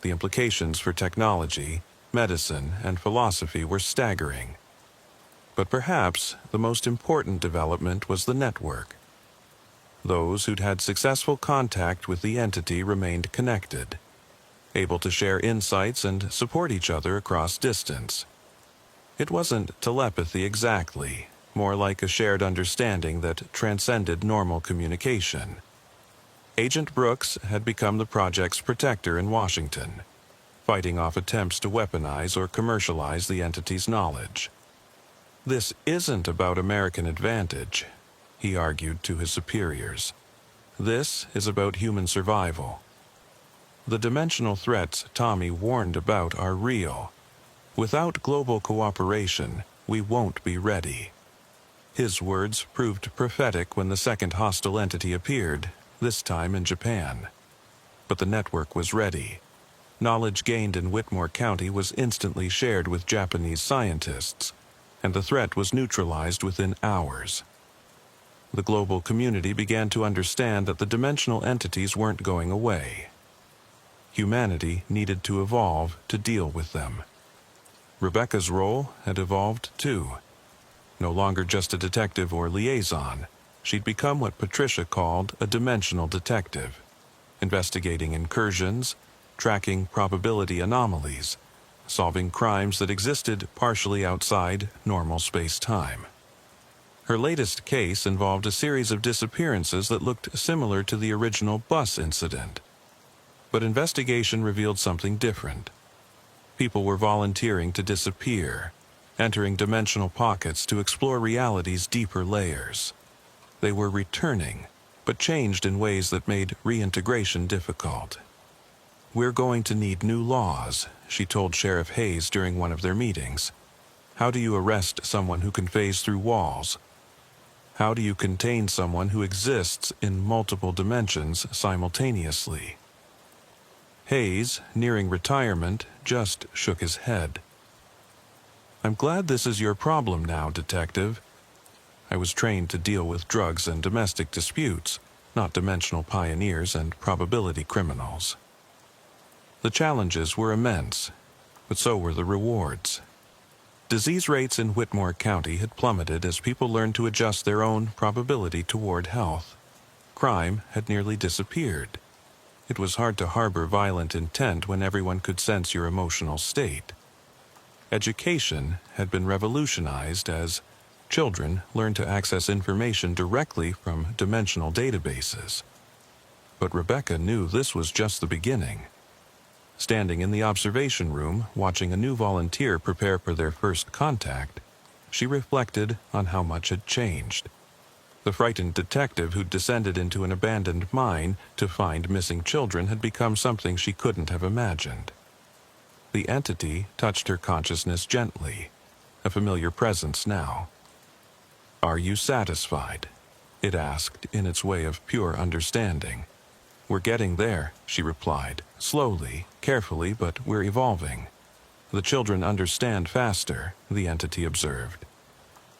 S1: The implications for technology, medicine, and philosophy were staggering. But perhaps the most important development was the network. Those who'd had successful contact with the entity remained connected, able to share insights and support each other across distance. It wasn't telepathy exactly, more like a shared understanding that transcended normal communication. Agent Brooks had become the project's protector in Washington, fighting off attempts to weaponize or commercialize the entity's knowledge. "This isn't about American advantage," he argued to his superiors. "This is about human survival. The dimensional threats Tommy warned about are real. Without global cooperation, we won't be ready." His words proved prophetic when the second hostile entity appeared, this time in Japan. But the network was ready. Knowledge gained in Whitmore County was instantly shared with Japanese scientists, and the threat was neutralized within hours. The global community began to understand that the dimensional entities weren't going away. Humanity needed to evolve to deal with them. Rebecca's role had evolved too. No longer just a detective or liaison, she'd become what Patricia called a dimensional detective, investigating incursions, tracking probability anomalies, solving crimes that existed partially outside normal space-time. Her latest case involved a series of disappearances that looked similar to the original bus incident. But investigation revealed something different. People were volunteering to disappear, entering dimensional pockets to explore reality's deeper layers. They were returning, but changed in ways that made reintegration difficult. "We're going to need new laws," she told Sheriff Hayes during one of their meetings. "How do you arrest someone who can phase through walls? How do you contain someone who exists in multiple dimensions simultaneously? Hayes, nearing retirement, just shook his head. I'm glad this is your problem now, Detective. I was trained to deal with drugs and domestic disputes, not dimensional pioneers and probability criminals. The challenges were immense, but so were the rewards. Disease rates in Whitmore County had plummeted as people learned to adjust their own probability toward health. Crime had nearly disappeared. It was hard to harbor violent intent when everyone could sense your emotional state. Education had been revolutionized as children learned to access information directly from dimensional databases. But Rebecca knew this was just the beginning. Standing in the observation room, watching a new volunteer prepare for their first contact, she reflected on how much had changed. The frightened detective who'd descended into an abandoned mine to find missing children had become something she couldn't have imagined. The entity touched her consciousness gently, a familiar presence now. Are you satisfied? It asked in its way of pure understanding. We're getting there, she replied, slowly, carefully, but we're evolving. The children understand faster, the entity observed.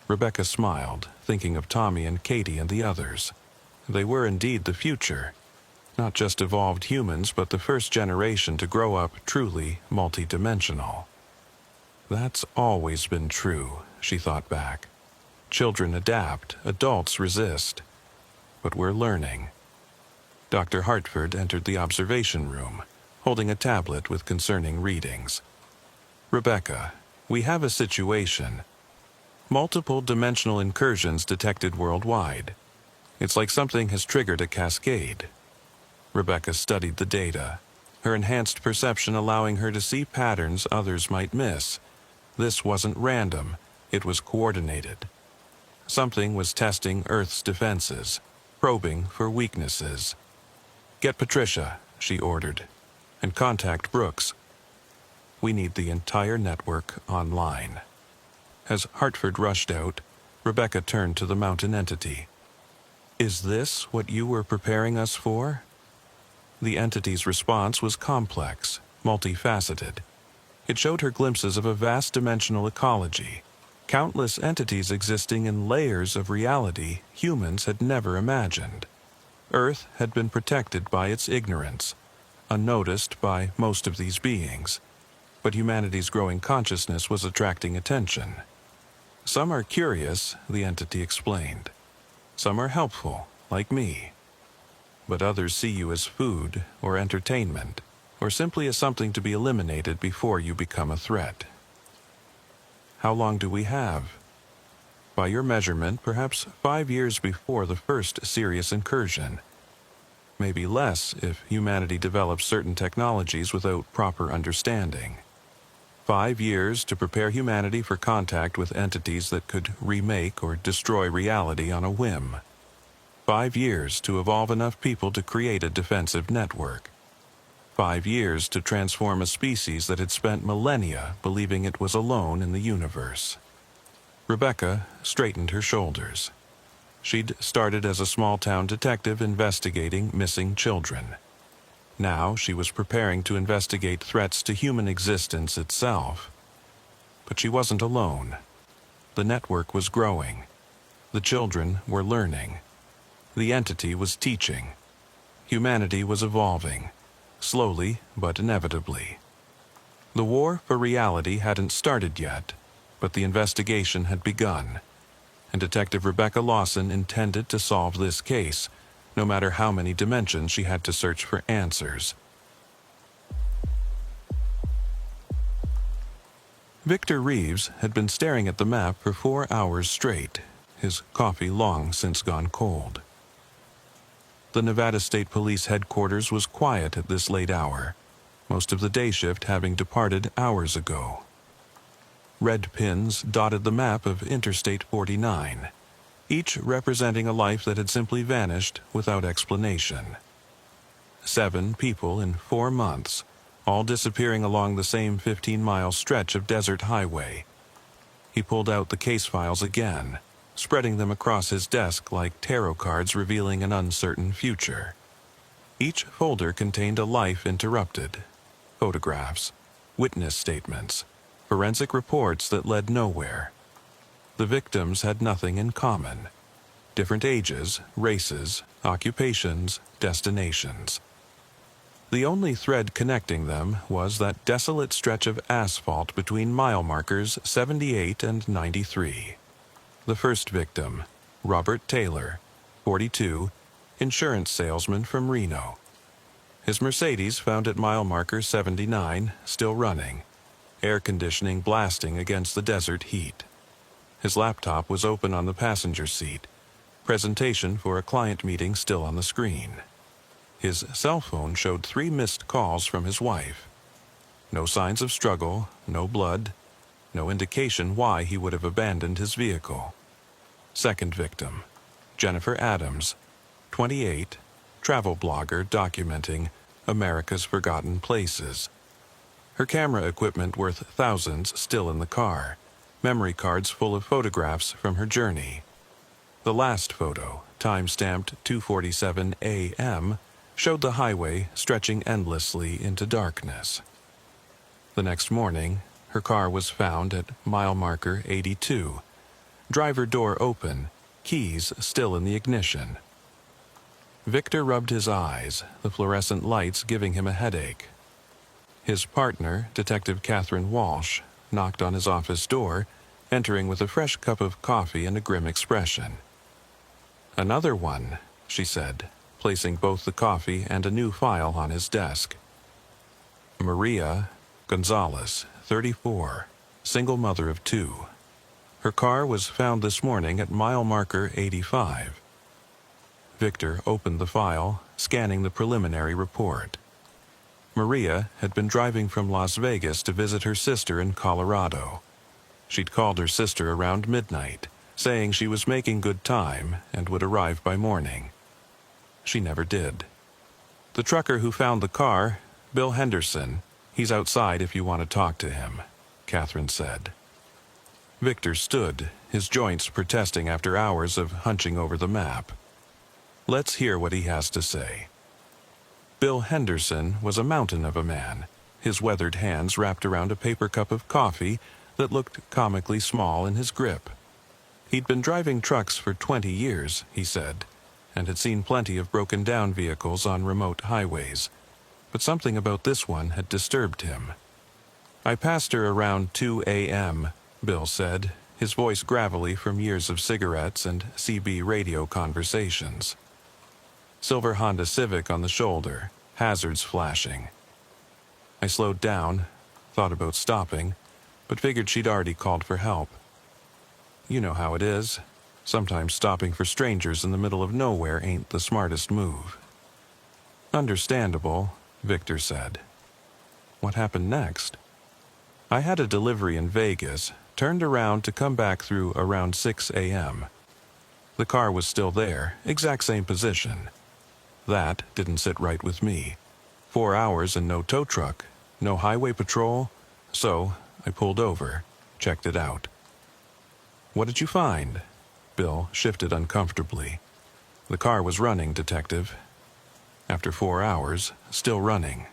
S1: Rebecca smiled, thinking of Tommy and Katie and the others. They were indeed the future. Not just evolved humans, but the first generation to grow up truly multidimensional. That's always been true, she thought back. Children adapt, adults resist. But we're learning. Dr. Hartford entered the observation room, holding a tablet with concerning readings. Rebecca, we have a situation. Multiple dimensional incursions detected worldwide. It's like something has triggered a cascade. Rebecca studied the data, her enhanced perception allowing her to see patterns others might miss. This wasn't random, it was coordinated. Something was testing Earth's defenses, probing for weaknesses. Get Patricia, she ordered, and contact Brooks. We need the entire network online. As Hartford rushed out, Rebecca turned to the mountain entity. Is this what you were preparing us for? The entity's response was complex, multifaceted. It showed her glimpses of a vast dimensional ecology, countless entities existing in layers of reality humans had never imagined. Earth had been protected by its ignorance, unnoticed by most of these beings, but humanity's growing consciousness was attracting attention. Some are curious, the entity explained. Some are helpful, like me. But others see you as food or entertainment, or simply as something to be eliminated before you become a threat. How long do we have? By your measurement, perhaps 5 years before the first serious incursion. Maybe less if humanity develops certain technologies without proper understanding. 5 years to prepare humanity for contact with entities that could remake or destroy reality on a whim. 5 years to evolve enough people to create a defensive network. 5 years to transform a species that had spent millennia believing it was alone in the universe. Rebecca straightened her shoulders. She'd started as a small-town detective investigating missing children. Now she was preparing to investigate threats to human existence itself. But she wasn't alone. The network was growing. The children were learning. The entity was teaching. Humanity was evolving, slowly but inevitably. The war for reality hadn't started yet, but the investigation had begun, and Detective Rebecca Lawson intended to solve this case, no matter how many dimensions she had to search for answers. Victor Reeves had been staring at the map for 4 hours straight, his coffee long since gone cold. The Nevada State Police headquarters was quiet at this late hour, most of the day shift having departed hours ago. Red pins dotted the map of Interstate 49, each representing a life that had simply vanished without explanation. 7 people in 4 months, all disappearing along the same 15-mile stretch of desert highway. He pulled out the case files again, spreading them across his desk like tarot cards revealing an uncertain future. Each folder contained a life interrupted, photographs, witness statements, forensic reports that led nowhere. The victims had nothing in common. Different ages, races, occupations, destinations. The only thread connecting them was that desolate stretch of asphalt between mile markers 78 and 93. The first victim, Robert Taylor, 42, insurance salesman from Reno. His Mercedes found at mile marker 79, still running, air conditioning blasting against the desert heat. His laptop was open on the passenger seat, presentation for a client meeting still on the screen. His cell phone showed 3 missed calls from his wife. No signs of struggle, no blood, no indication why he would have abandoned his vehicle. Second victim, Jennifer Adams, 28, travel blogger documenting America's forgotten places. Her camera equipment worth thousands still in the car, memory cards full of photographs from her journey. The last photo, time-stamped 2:47 a.m., showed the highway stretching endlessly into darkness. The next morning, her car was found at mile marker 82. Driver door open, keys still in the ignition. Victor rubbed his eyes, the fluorescent lights giving him a headache. His partner, Detective Catherine Walsh, knocked on his office door, entering with a fresh cup of coffee and a grim expression. "Another one," she said, placing both the coffee and a new file on his desk. Maria Gonzalez, 34, single mother of 2. Her car was found this morning at mile marker 85. Victor opened the file, scanning the preliminary report. Maria had been driving from Las Vegas to visit her sister in Colorado. She'd called her sister around midnight, saying she was making good time and would arrive by morning. She never did. The trucker who found the car, Bill Henderson, he's outside if you want to talk to him, Catherine said. Victor stood, his joints protesting after hours of hunching over the map. Let's hear what he has to say. Bill Henderson was a mountain of a man, his weathered hands wrapped around a paper cup of coffee that looked comically small in his grip. He'd been driving trucks for 20 years, he said, and had seen plenty of broken-down vehicles on remote highways, but something about this one had disturbed him. "I passed her around 2 a.m., Bill said, his voice gravelly from years of cigarettes and CB radio conversations. Silver Honda Civic on the shoulder, hazards flashing. I slowed down, thought about stopping, but figured she'd already called for help. You know how it is. Sometimes stopping for strangers in the middle of nowhere ain't the smartest move." "Understandable," Victor said. "What happened next?" "I had a delivery in Vegas, turned around to come back through around 6 a.m. The car was still there, exact same position. That didn't sit right with me. 4 hours and no tow truck, no highway patrol, so I pulled over, checked it out." "What did you find?" Bill shifted uncomfortably. "The car was running, Detective. After 4 hours, still running.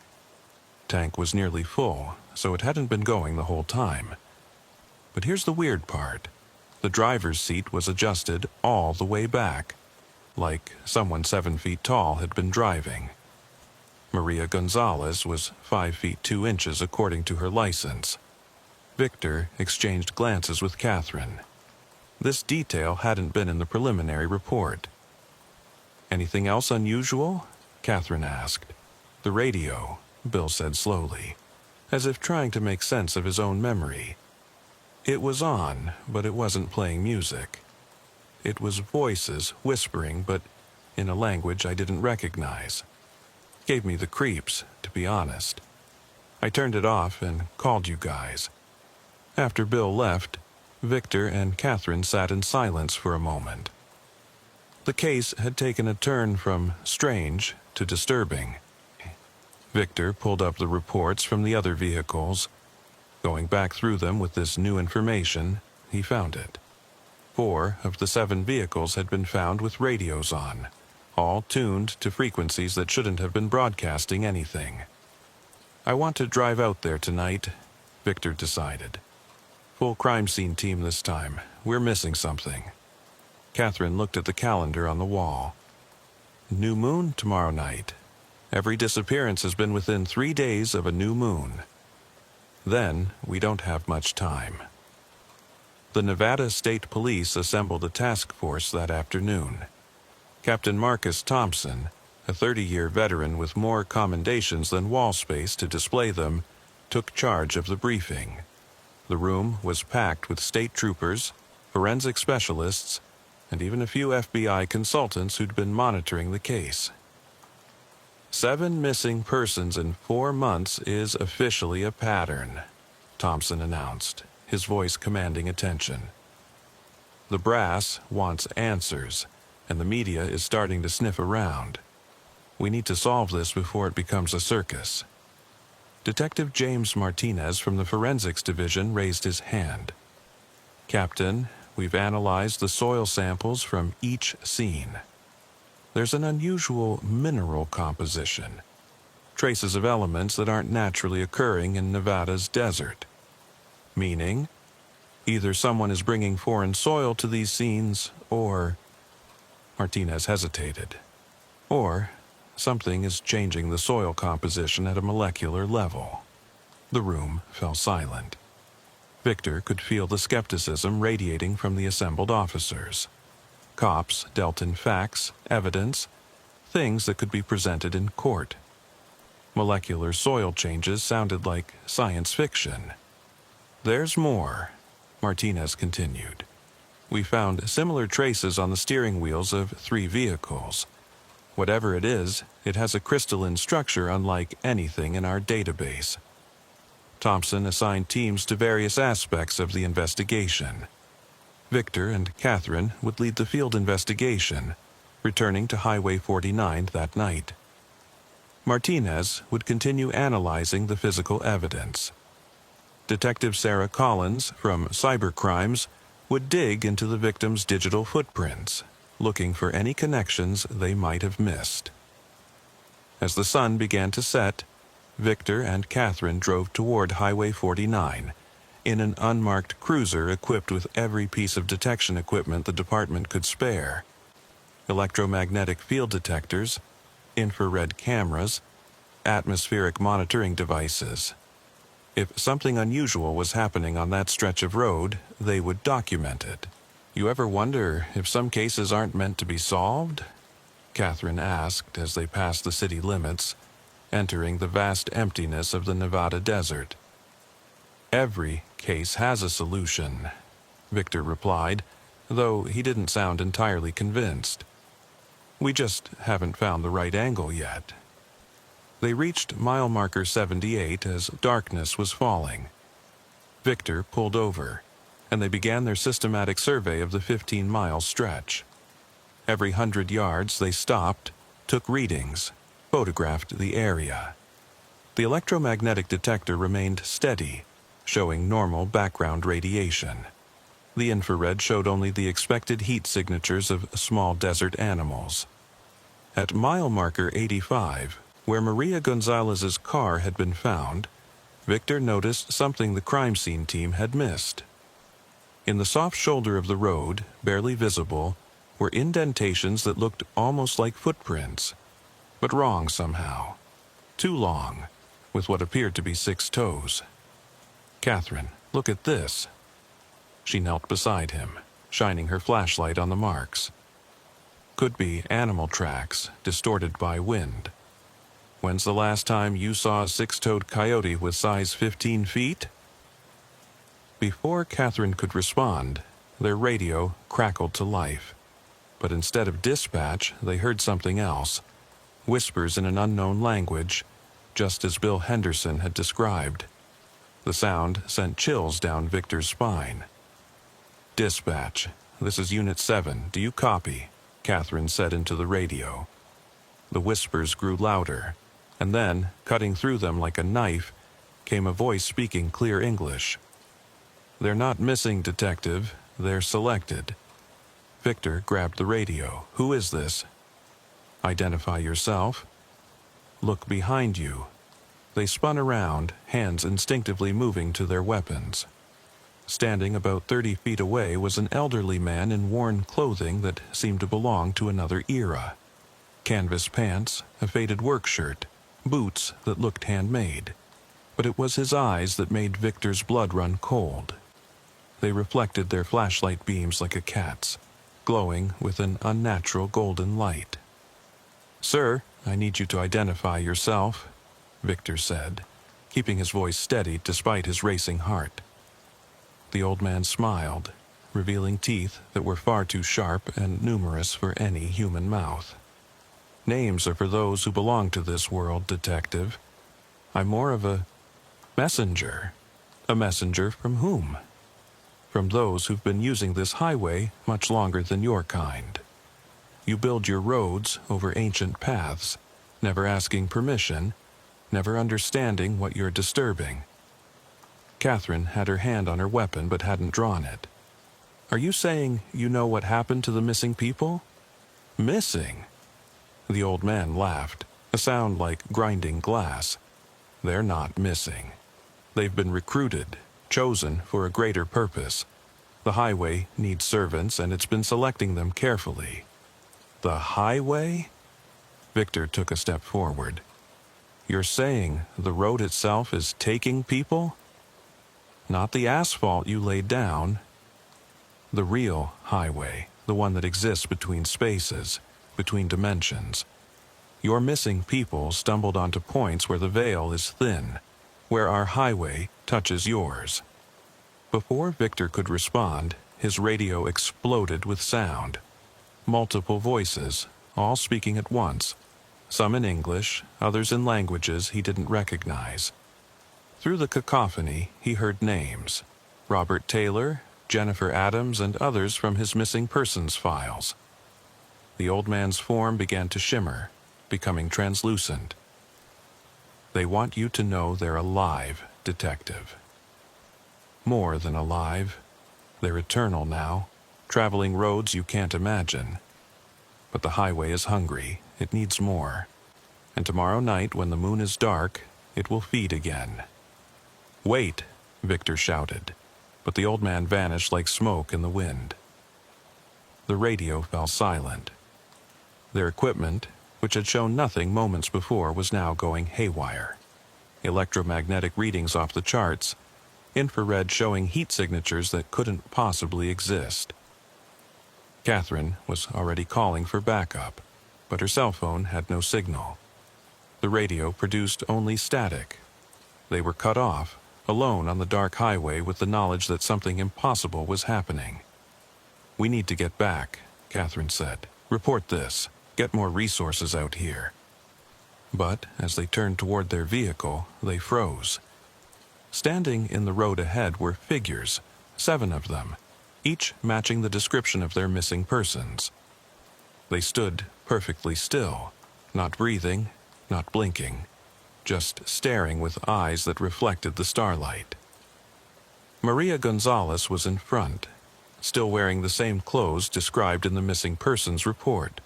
S1: Tank was nearly full, so it hadn't been going the whole time. But here's the weird part. The driver's seat was adjusted all the way back, like someone 7 feet tall had been driving. Maria Gonzalez was 5 feet 2 inches according to her license." Victor exchanged glances with Catherine. This detail hadn't been in the preliminary report. "Anything else unusual?" Catherine asked. "The radio," Bill said slowly, as if trying to make sense of his own memory. "It was on, but it wasn't playing music. It was voices whispering, but in a language I didn't recognize. Gave me the creeps, to be honest. I turned it off and called you guys." After Bill left, Victor and Catherine sat in silence for a moment. The case had taken a turn from strange to disturbing. Victor pulled up the reports from the other vehicles. Going back through them with this new information, he found it. 4 of the 7 vehicles had been found with radios on, all tuned to frequencies that shouldn't have been broadcasting anything. I want to drive out there tonight, Victor decided. Full crime scene team this time. We're missing something. Catherine looked at the calendar on the wall. New moon tomorrow night. Every disappearance has been within 3 days of a new moon. Then we don't have much time. The Nevada State Police assembled a task force that afternoon. Captain Marcus Thompson, a 30-year veteran with more commendations than wall space to display them, took charge of the briefing. The room was packed with state troopers, forensic specialists, and even a few FBI consultants who'd been monitoring the case. 7 missing persons in 4 months is officially a pattern, Thompson announced, his voice commanding attention. The brass wants answers, and the media is starting to sniff around. We need to solve this before it becomes a circus. Detective James Martinez from the Forensics Division raised his hand. Captain, we've analyzed the soil samples from each scene. There's an unusual mineral composition, traces of elements that aren't naturally occurring in Nevada's desert. Meaning, either someone is bringing foreign soil to these scenes, or... Martinez hesitated. Or something is changing the soil composition at a molecular level. The room fell silent. Victor could feel the skepticism radiating from the assembled officers. Cops dealt in facts, evidence, things that could be presented in court. Molecular soil changes sounded like science fiction. There's more, Martinez continued. We found similar traces on the steering wheels of 3 vehicles. Whatever it is, it has a crystalline structure unlike anything in our database. Thompson assigned teams to various aspects of the investigation. Victor and Catherine would lead the field investigation, returning to Highway 49 that night. Martinez would continue analyzing the physical evidence. Detective Sarah Collins from Cybercrimes would dig into the victims' digital footprints, looking for any connections they might have missed. As the sun began to set, Victor and Catherine drove toward Highway 49 in an unmarked cruiser equipped with every piece of detection equipment the department could spare. Electromagnetic field detectors, infrared cameras, atmospheric monitoring devices. If something unusual was happening on that stretch of road, they would document it. You ever wonder if some cases aren't meant to be solved? Catherine asked as they passed the city limits, entering the vast emptiness of the Nevada desert. Every case has a solution, Victor replied, though he didn't sound entirely convinced. We just haven't found the right angle yet. They reached mile marker 78 as darkness was falling. Victor pulled over, and they began their systematic survey of the 15-mile stretch. Every 100 yards they stopped, took readings, photographed the area. The electromagnetic detector remained steady, showing normal background radiation. The infrared showed only the expected heat signatures of small desert animals. At mile marker 85, where Maria Gonzalez's car had been found, Victor noticed something the crime scene team had missed. In the soft shoulder of the road, barely visible, were indentations that looked almost like footprints, but wrong somehow. Too long, with what appeared to be 6 toes. Catherine, look at this. She knelt beside him, shining her flashlight on the marks. Could be animal tracks, distorted by wind. When's the last time you saw a 6-toed coyote with size 15 feet? Before Catherine could respond, their radio crackled to life. But instead of dispatch, they heard something else. Whispers in an unknown language, just as Bill Henderson had described. The sound sent chills down Victor's spine. Dispatch, this is Unit 7. Do you copy? Catherine said into the radio. The whispers grew louder, and then, cutting through them like a knife, came a voice speaking clear English. They're not missing, Detective. They're selected. Victor grabbed the radio. "Who is this?" "Identify yourself." "Look behind you." They spun around, hands instinctively moving to their weapons. Standing about 30 feet away was an elderly man in worn clothing that seemed to belong to another era. Canvas pants, a faded work shirt, boots that looked handmade. But it was his eyes that made Victor's blood run cold. They reflected their flashlight beams like a cat's, glowing with an unnatural golden light. "Sir, I need you to identify yourself," Victor said, keeping his voice steady despite his racing heart. The old man smiled, revealing teeth that were far too sharp and numerous for any human mouth. "Names are for those who belong to this world, detective. I'm more of a messenger." "A messenger from whom?" "From those who've been using this highway much longer than your kind. You build your roads over ancient paths, never asking permission, never understanding what you're disturbing." Catherine had her hand on her weapon but hadn't drawn it. "Are you saying you know what happened to the missing people?" "Missing?" The old man laughed, a sound like grinding glass. "They're not missing. They've been recruited, chosen for a greater purpose. The highway needs servants, and it's been selecting them carefully." "The highway?" Victor took a step forward. "You're saying the road itself is taking people?" "Not the asphalt you laid down. The real highway, the one that exists between spaces, between dimensions. Your missing people stumbled onto points where the veil is thin, where our highway touches yours." Before Victor could respond, his radio exploded with sound. Multiple voices, all speaking at once, some in English, others in languages he didn't recognize. Through the cacophony, he heard names: Robert Taylor, Jennifer Adams, and others from his missing persons files. The old man's form began to shimmer, becoming translucent. "They want you to know they're alive, detective. More than alive. They're eternal now, traveling roads you can't imagine. But the highway is hungry. It needs more. And tomorrow night, when the moon is dark, it will feed again." "Wait!" Victor shouted, but the old man vanished like smoke in the wind. The radio fell silent. Their equipment, which had shown nothing moments before, was now going haywire. Electromagnetic readings off the charts, infrared showing heat signatures that couldn't possibly exist. Catherine was already calling for backup, but her cell phone had no signal. The radio produced only static. They were cut off, alone on the dark highway with the knowledge that something impossible was happening. "We need to get back," Catherine said. "Report this. Get more resources out here." But as they turned toward their vehicle, they froze. Standing in the road ahead were figures, 7 of them, each matching the description of their missing persons. They stood perfectly still, not breathing, not blinking, just staring with eyes that reflected the starlight. Maria Gonzalez was in front, still wearing the same clothes described in the missing persons report.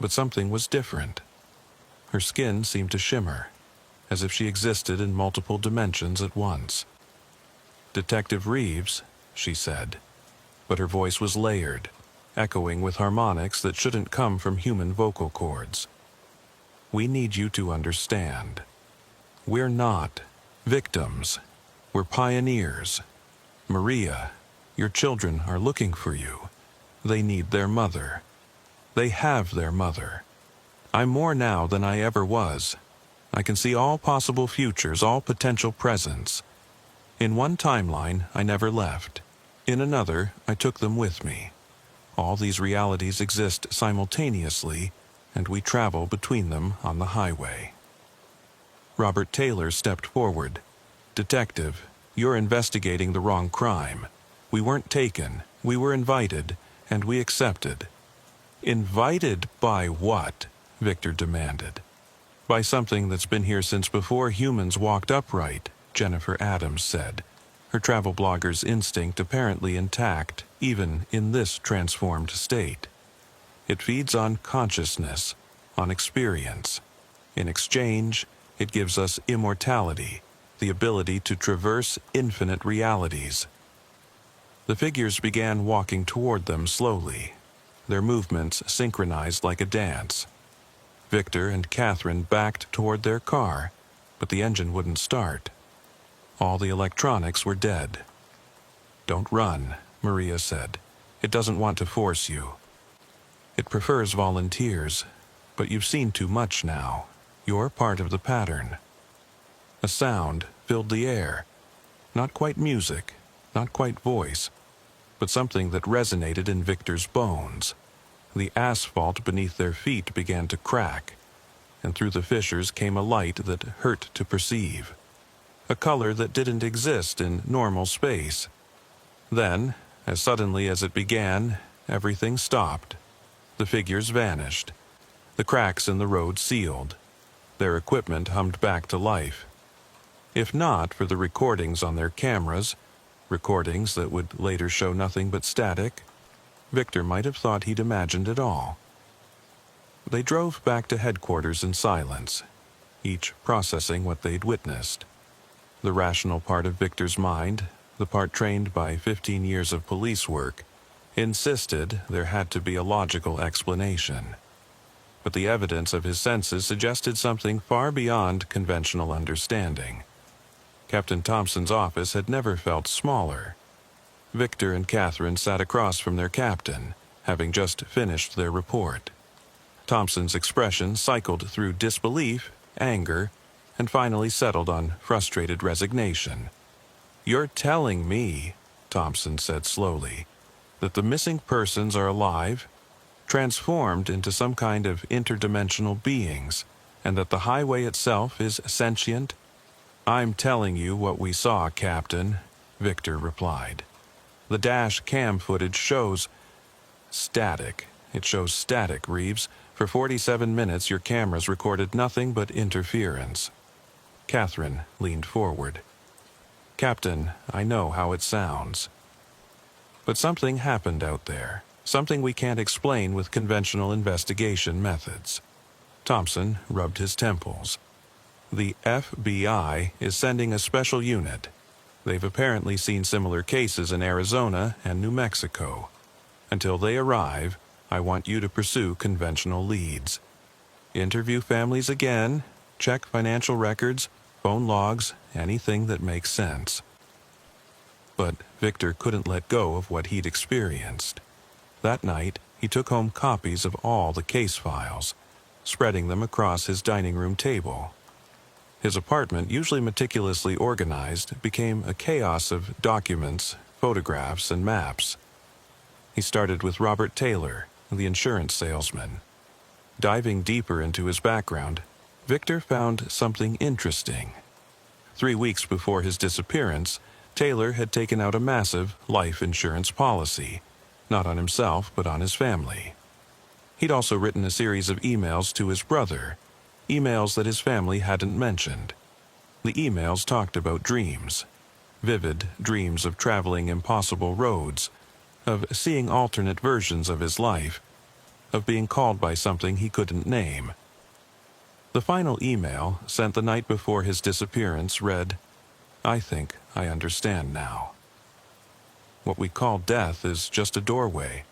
S1: But something was different. Her skin seemed to shimmer, as if she existed in multiple dimensions at once. "Detective Reeves," she said, but her voice was layered, echoing with harmonics that shouldn't come from human vocal cords. "We need you to understand. We're not victims. We're pioneers. Maria, your children are looking for you. They need their mother. They have their mother. I'm more now than I ever was. I can see all possible futures, all potential presents. In one timeline, I never left. In another, I took them with me. All these realities exist simultaneously, and we travel between them on the highway." Robert Taylor stepped forward. "Detective, you're investigating the wrong crime. We weren't taken. We were invited, and we accepted." "Invited by what?" Victor demanded. "By something that's been here since before humans walked upright," Jennifer Adams said. her travel blogger's instinct apparently intact even in this transformed state. It feeds on consciousness, on experience. In exchange, it gives us immortality, the ability to traverse infinite realities. The figures began walking toward them slowly, their movements synchronized like a dance. Victor and Catherine backed toward their car, but the engine wouldn't start. All the electronics were dead. "Don't run," Maria said. "It doesn't want to force you. It prefers volunteers, but you've seen too much now. You're part of the pattern." A sound filled the air. Not quite music, not quite voice, but something that resonated in Victor's bones. The asphalt beneath their feet began to crack, and through the fissures came a light that hurt to perceive. A color that didn't exist in normal space. Then, as suddenly as it began, everything stopped. The figures vanished. The cracks in the road sealed. Their equipment hummed back to life. If not for the recordings on their cameras, recordings that would later show nothing but static, Victor might have thought he'd imagined it all. They drove back to headquarters in silence, each processing what they'd witnessed. The rational part of Victor's mind, the part trained by 15 years of police work, insisted there had to be a logical explanation. But the evidence of his senses suggested something far beyond conventional understanding. Captain Thompson's office had never felt smaller. Victor and Catherine sat across from their captain, having just finished their report. Thompson's expression cycled through disbelief, anger, and finally settled on frustrated resignation. "You're telling me," Thompson said slowly, "that the missing persons are alive, transformed into some kind of interdimensional beings, and that the highway itself is sentient?" "I'm telling you what we saw, Captain," Victor replied. "The dash cam footage shows static. It shows static, Reeves. For 47 minutes, your cameras recorded nothing but interference." Catherine leaned forward. "Captain, I know how it sounds. But something happened out there, something we can't explain with conventional investigation methods." Thompson rubbed his temples. "The FBI is sending a special unit. They've apparently seen similar cases in Arizona and New Mexico. Until they arrive, I want you to pursue conventional leads. Interview families again, check financial records, phone logs, anything that makes sense." But Victor couldn't let go of what he'd experienced. That night, he took home copies of all the case files, spreading them across his dining room table. His apartment, usually meticulously organized, became a chaos of documents, photographs, and maps. He started with Robert Taylor, the insurance salesman. Diving deeper into his background, Victor found something interesting. 3 weeks before his disappearance, Taylor had taken out a massive life insurance policy, not on himself but on his family. He'd also written a series of emails to his brother, emails that his family hadn't mentioned. The emails talked about dreams, vivid dreams of traveling impossible roads, of seeing alternate versions of his life, of being called by something he couldn't name. The final email, sent the night before his disappearance, read, "I think I understand now. What we call death is just a doorway.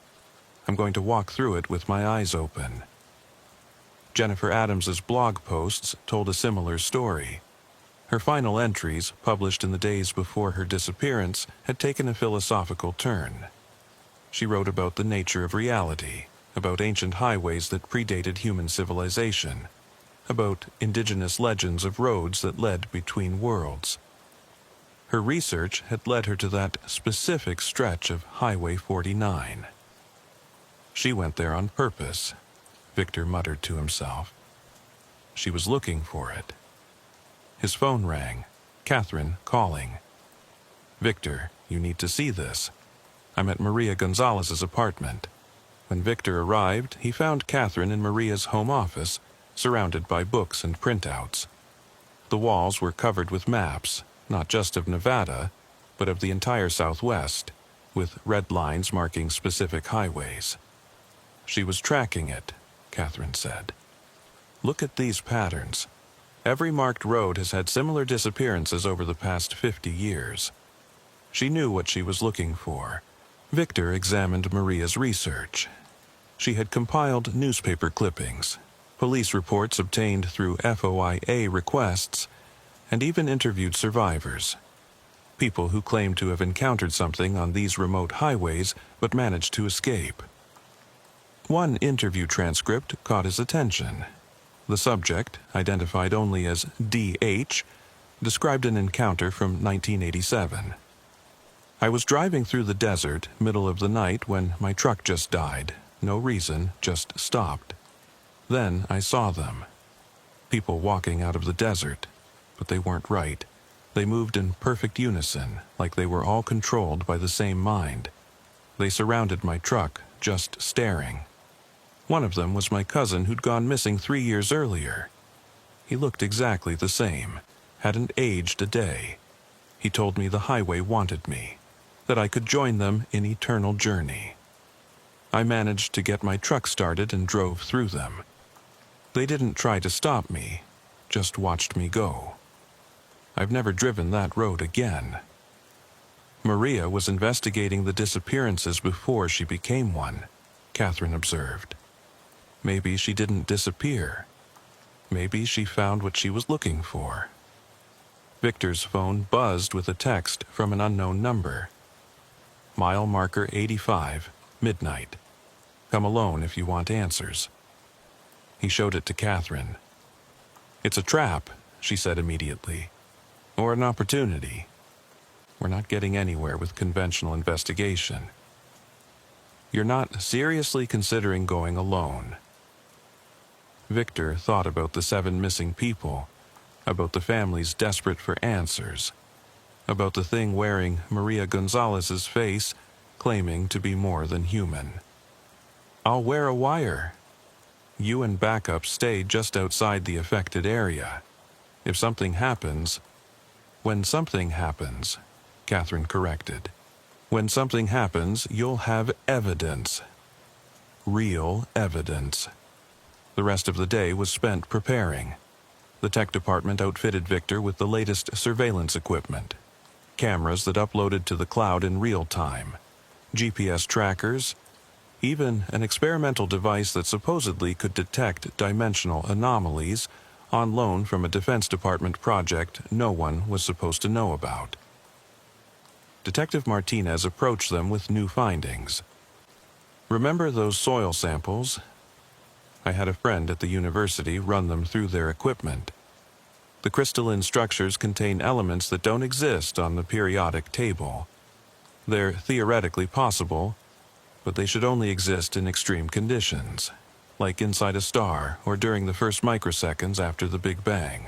S1: I'm going to walk through it with my eyes open." Jennifer Adams's blog posts told a similar story. Her final entries, published in the days before her disappearance, had taken a philosophical turn. She wrote about the nature of reality, about ancient highways that predated human civilization, about indigenous legends of roads that led between worlds. Her research had led her to that specific stretch of Highway 49. She went there on purpose, Victor muttered to himself. She was looking for it. His phone rang. Catherine calling. "Victor, you need to see this. I'm at Maria Gonzalez's apartment." When Victor arrived, he found Catherine in Maria's home office, surrounded by books and printouts. The walls were covered with maps, not just of Nevada, but of the entire Southwest, with red lines marking specific highways. She was tracking it, Catherine said. Look at these patterns. Every marked road has had similar disappearances over the past 50 years. She knew what she was looking for. Victor examined Maria's research. She had compiled newspaper clippings, police reports obtained through FOIA requests, and even interviewed survivors. People who claimed to have encountered something on these remote highways but managed to escape. One interview transcript caught his attention. The subject, identified only as DH, described an encounter from 1987. I was driving through the desert, middle of the night, when my truck just died. No reason, just stopped. Then I saw them. People walking out of the desert, but they weren't right. They moved in perfect unison, like they were all controlled by the same mind. They surrounded my truck, just staring. One of them was my cousin who'd gone missing 3 years earlier. He looked exactly the same, hadn't aged a day. He told me the highway wanted me, that I could join them in eternal journey. I managed to get my truck started and drove through them. They didn't try to stop me, just watched me go. I've never driven that road again. Maria was investigating the disappearances before she became one, Catherine observed. Maybe she didn't disappear. Maybe she found what she was looking for. Victor's phone buzzed with a text from an unknown number. Mile marker 85, midnight. Come alone if you want answers. He showed it to Catherine. It's a trap, she said immediately. Or an opportunity. We're not getting anywhere with conventional investigation. You're not seriously considering going alone. Victor thought about the 7 missing people, about the families desperate for answers, about the thing wearing Maria Gonzalez's face, claiming to be more than human. I'll wear a wire. You and backup stay just outside the affected area. If something happens... When something happens, Catherine corrected. When something happens, you'll have evidence. Real evidence. The rest of the day was spent preparing. The tech department outfitted Victor with the latest surveillance equipment. Cameras that uploaded to the cloud in real time. GPS trackers. Even an experimental device that supposedly could detect dimensional anomalies, on loan from a Defense Department project no one was supposed to know about. Detective Martinez approached them with new findings. Remember those soil samples? I had a friend at the university run them through their equipment. The crystalline structures contain elements that don't exist on the periodic table. They're theoretically possible, but they should only exist in extreme conditions, like inside a star or during the first microseconds after the Big Bang.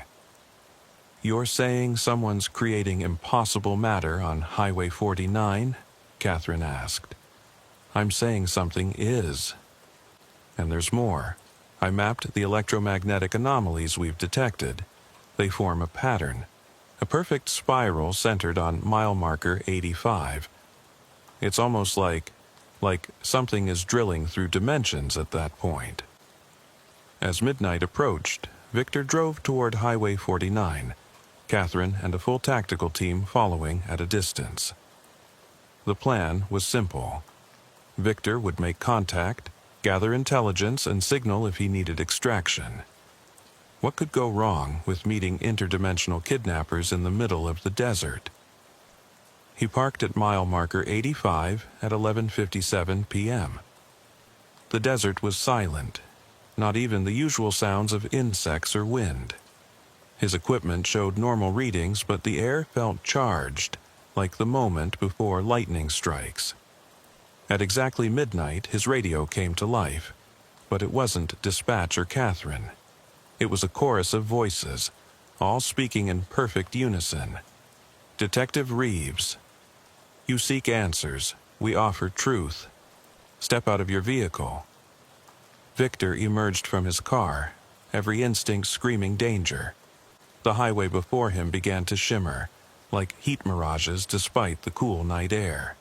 S1: You're saying someone's creating impossible matter on Highway 49? Catherine asked. I'm saying something is. And there's more. I mapped the electromagnetic anomalies we've detected. They form a pattern, a perfect spiral centered on mile marker 85. It's almost like something is drilling through dimensions at that point. As midnight approached, Victor drove toward Highway 49, Catherine and a full tactical team following at a distance. The plan was simple. Victor would make contact, gather intelligence, and signal if he needed extraction. What could go wrong with meeting interdimensional kidnappers in the middle of the desert? He parked at mile marker 85 at 11:57 p.m. The desert was silent, not even the usual sounds of insects or wind. His equipment showed normal readings, but the air felt charged, like the moment before lightning strikes. At exactly midnight, his radio came to life, but it wasn't dispatch or Catherine. It was a chorus of voices, all speaking in perfect unison. Detective Reeves. You seek answers. We offer truth. Step out of your vehicle. Victor emerged from his car, every instinct screaming danger. The highway before him began to shimmer, like heat mirages despite the cool night air.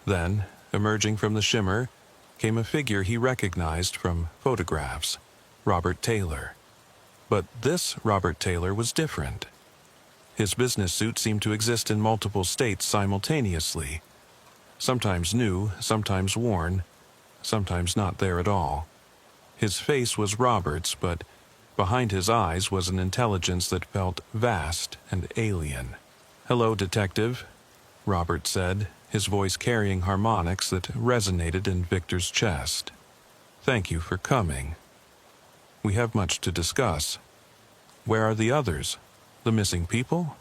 S1: Then, emerging from the shimmer, came a figure he recognized from photographs, Robert Taylor. But this Robert Taylor was different. His business suit seemed to exist in multiple states simultaneously, sometimes new, sometimes worn, sometimes not there at all. His face was Robert's, but behind his eyes was an intelligence that felt vast and alien. "Hello, Detective," Robert said, his voice carrying harmonics that resonated in Victor's chest. "Thank you for coming. We have much to discuss. Where are the others? The missing people?"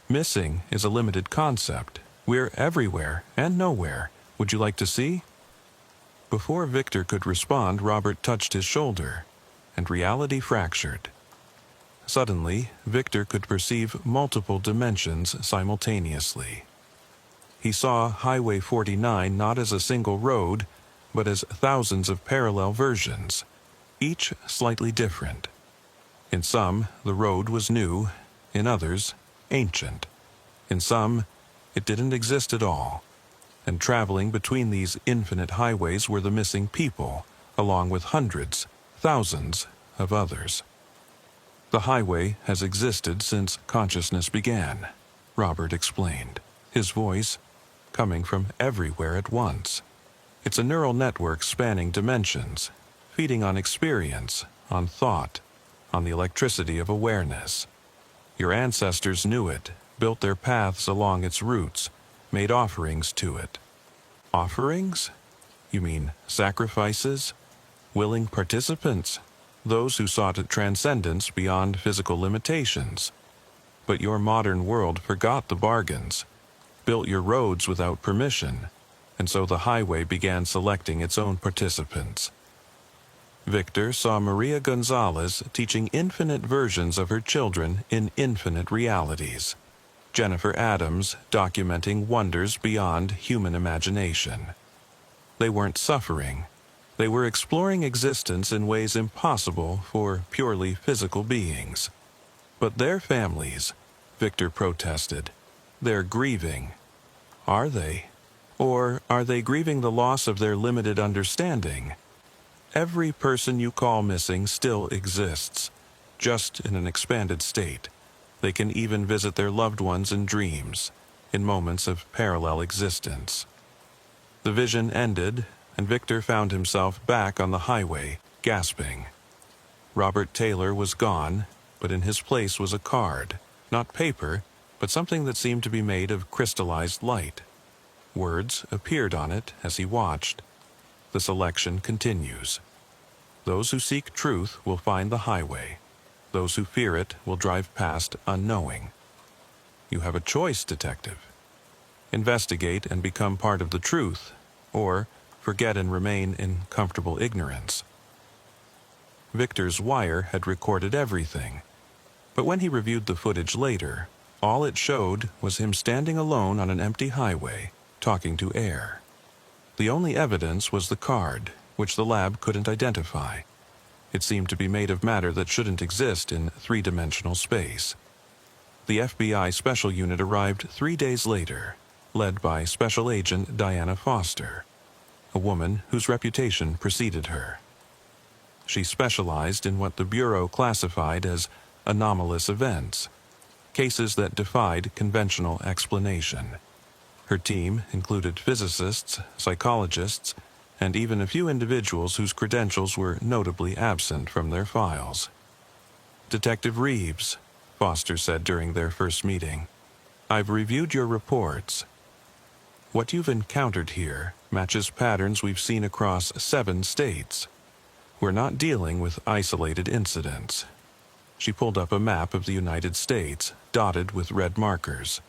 S1: "Missing is a limited concept. We're everywhere and nowhere. Would you like to see?" Before Victor could respond, Robert touched his shoulder, and reality fractured. Suddenly, Victor could perceive multiple dimensions simultaneously. He saw Highway 49 not as a single road, but as thousands of parallel versions, each slightly different. In some, the road was new, in others, ancient. In some, it didn't exist at all. And traveling between these infinite highways were the missing people, along with hundreds, thousands of others. "The highway has existed since consciousness began," Robert explained, his voice coming from everywhere at once. "It's a neural network spanning dimensions, feeding on experience, on thought, on the electricity of awareness. Your ancestors knew it, built their paths along its routes, made offerings to it." "Offerings? You mean sacrifices? Willing participants? Those who sought transcendence beyond physical limitations? But your modern world forgot the bargains, built your roads without permission, and so the highway began selecting its own participants." Victor saw Maria Gonzalez teaching infinite versions of her children in infinite realities. Jennifer Adams documenting wonders beyond human imagination. They weren't suffering. They were exploring existence in ways impossible for purely physical beings. But their families, Victor protested, they're grieving. Are they? Or are they grieving the loss of their limited understanding? Every person you call missing still exists, just in an expanded state. They can even visit their loved ones in dreams, in moments of parallel existence. The vision ended, and Victor found himself back on the highway, gasping. Robert Taylor was gone, but in his place was a card, not paper, but something that seemed to be made of crystallized light. Words appeared on it as he watched. The selection continues. Those who seek truth will find the highway. Those who fear it will drive past unknowing. You have a choice, Detective. Investigate and become part of the truth, or forget and remain in comfortable ignorance. Victor's wire had recorded everything, but when he reviewed the footage later, all it showed was him standing alone on an empty highway, talking to air. The only evidence was the card, which the lab couldn't identify. It seemed to be made of matter that shouldn't exist in three-dimensional space. The FBI Special Unit arrived 3 days later, led by Special Agent Diana Foster, a woman whose reputation preceded her. She specialized in what the Bureau classified as anomalous events, cases that defied conventional explanation. Her team included physicists, psychologists, and even a few individuals whose credentials were notably absent from their files. "Detective Reeves," Foster said during their first meeting, "I've reviewed your reports. What you've encountered here matches patterns we've seen across 7 states. We're not dealing with isolated incidents." She pulled up a map of the United States, dotted with red markers.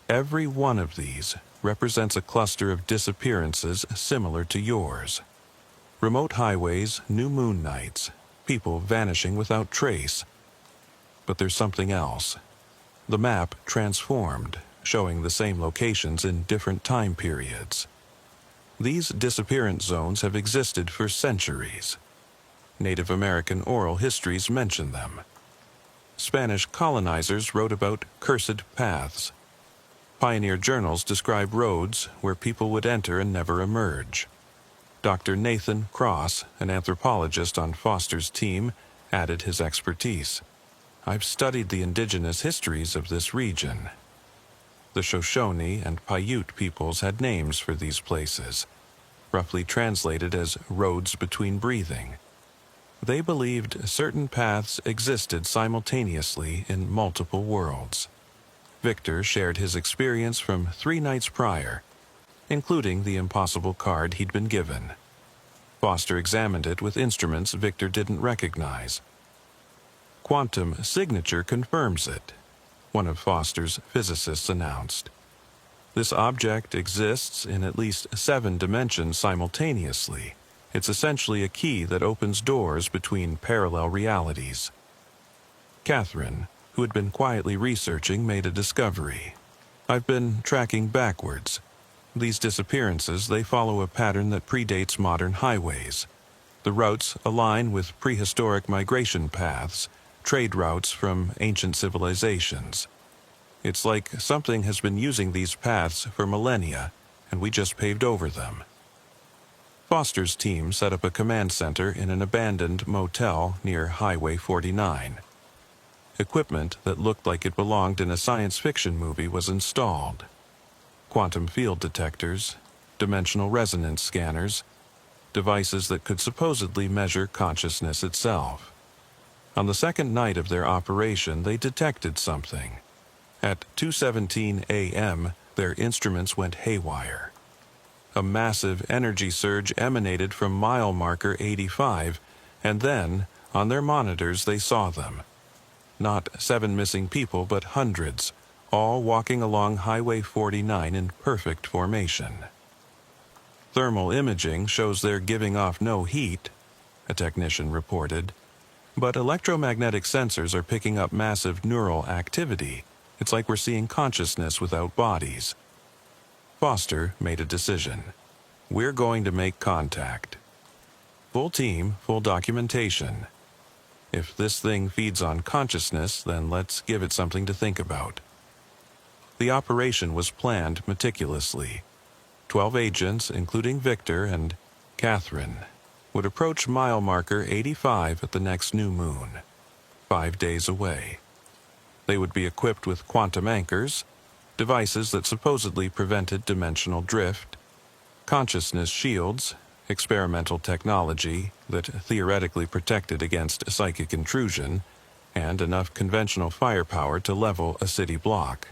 S1: "Every one of these represents a cluster of disappearances similar to yours. Remote highways, new moon nights, people vanishing without trace. But there's something else. The map transformed, showing the same locations in different time periods. These disappearance zones have existed for centuries. Native American oral histories mention them. Spanish colonizers wrote about cursed paths. Pioneer journals describe roads where people would enter and never emerge. Dr. Nathan Cross, an anthropologist on Foster's team, added his expertise. I've studied the indigenous histories of this region. The Shoshone and Paiute peoples had names for these places, roughly translated as roads between breathing. They believed certain paths existed simultaneously in multiple worlds. Victor shared his experience from 3 nights prior, including the impossible card he'd been given. Foster examined it with instruments Victor didn't recognize. Quantum signature confirms it, one of Foster's physicists announced. This object exists in at least 7 dimensions simultaneously. It's essentially a key that opens doors between parallel realities. Catherine, who had been quietly researching, made a discovery. I've been tracking backwards. These disappearances, they follow a pattern that predates modern highways. The routes align with prehistoric migration paths, trade routes from ancient civilizations. It's like something has been using these paths for millennia, and we just paved over them. Foster's team set up a command center in an abandoned motel near Highway 49. Equipment that looked like it belonged in a science fiction movie was installed. Quantum field detectors, dimensional resonance scanners, devices that could supposedly measure consciousness itself. On the second night of their operation, they detected something. At 2:17 a.m., their instruments went haywire. A massive energy surge emanated from mile marker 85, and then, on their monitors, they saw them. Not 7 missing people, but hundreds, all walking along Highway 49 in perfect formation. Thermal imaging shows they're giving off no heat, a technician reported, but electromagnetic sensors are picking up massive neural activity. It's like we're seeing consciousness without bodies. Foster made a decision. We're going to make contact. Full team, full documentation. If this thing feeds on consciousness, then let's give it something to think about. The operation was planned meticulously. 12 agents, including Victor and Catherine, would approach mile marker 85 at the next new moon, 5 days away. They would be equipped with quantum anchors, devices that supposedly prevented dimensional drift, consciousness shields, experimental technology that theoretically protected against psychic intrusion, and enough conventional firepower to level a city block,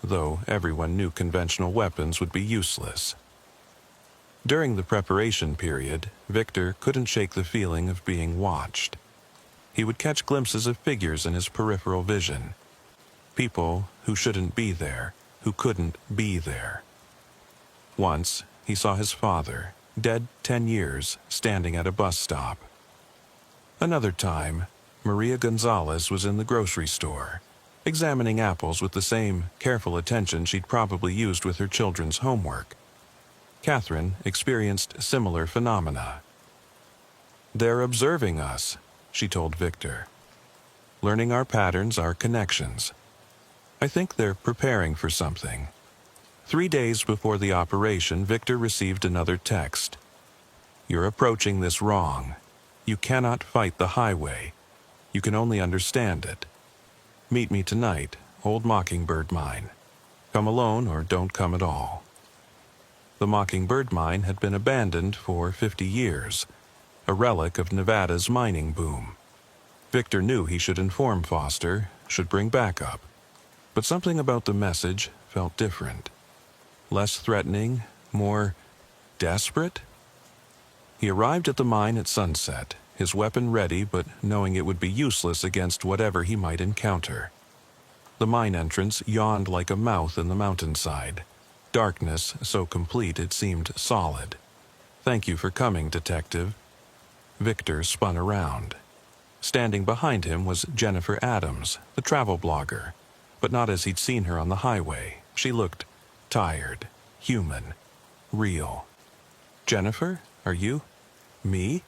S1: though everyone knew conventional weapons would be useless. During the preparation period, Victor couldn't shake the feeling of being watched. He would catch glimpses of figures in his peripheral vision. People who shouldn't be there, who couldn't be there. Once, he saw his father, dead 10 years, standing at a bus stop. Another time, Maria Gonzalez was in the grocery store, examining apples with the same careful attention she'd probably used with her children's homework. Catherine experienced similar phenomena. "They're observing us," she told Victor. "Learning our patterns, our connections. I think they're preparing for something." 3 days before the operation, Victor received another text. "You're approaching this wrong. You cannot fight the highway. You can only understand it. Meet me tonight, Old Mockingbird Mine. Come alone or don't come at all." The Mockingbird Mine had been abandoned for 50 years, a relic of Nevada's mining boom. Victor knew he should inform Foster, should bring backup. But something about the message felt different. Less threatening, more desperate. He arrived at the mine at sunset, his weapon ready but knowing it would be useless against whatever he might encounter. The mine entrance yawned like a mouth in the mountainside, darkness so complete it seemed solid. "Thank you for coming, Detective." Victor spun around. Standing behind him was Jennifer Adams, the travel blogger, but not as he'd seen her on the highway. She looked tired, human, real. "Jennifer, are you?" "Me?"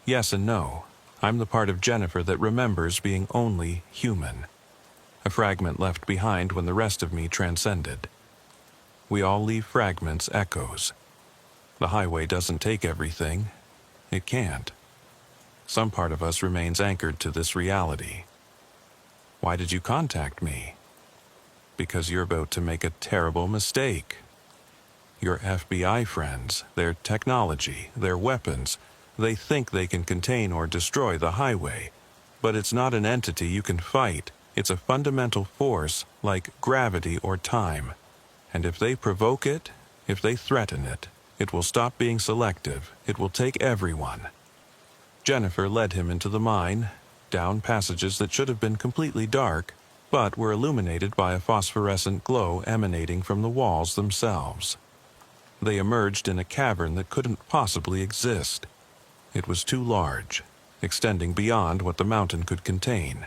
S1: "Yes and no. I'm the part of Jennifer that remembers being only human, a fragment left behind when the rest of me transcended. We all leave fragments, echoes. The highway doesn't take everything. It can't. Some part of us remains anchored to this reality. Why did you contact me? Because you're about to make a terrible mistake. Your FBI friends, their technology, their weapons, they think they can contain or destroy the highway. But it's not an entity you can fight. It's a fundamental force like gravity or time. And if they provoke it, if they threaten it, it will stop being selective. It will take everyone. Jennifer led him into the mine, down passages that should have been completely dark, but were illuminated by a phosphorescent glow emanating from the walls themselves. They emerged in a cavern that couldn't possibly exist. It was too large, extending beyond what the mountain could contain.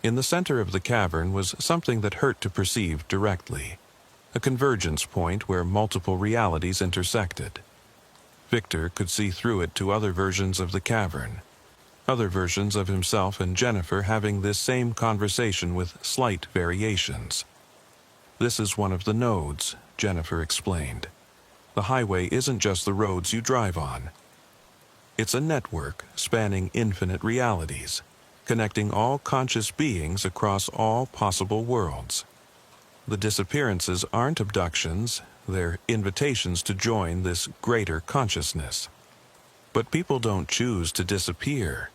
S1: In the center of the cavern was something that hurt to perceive directly, a convergence point where multiple realities intersected. Victor could see through it to other versions of the cavern, other versions of himself and Jennifer having this same conversation with slight variations. This is one of the nodes, Jennifer explained. The highway isn't just the roads you drive on. It's a network spanning infinite realities, connecting all conscious beings across all possible worlds. The disappearances aren't abductions, they're invitations to join this greater consciousness. But people don't choose to disappear.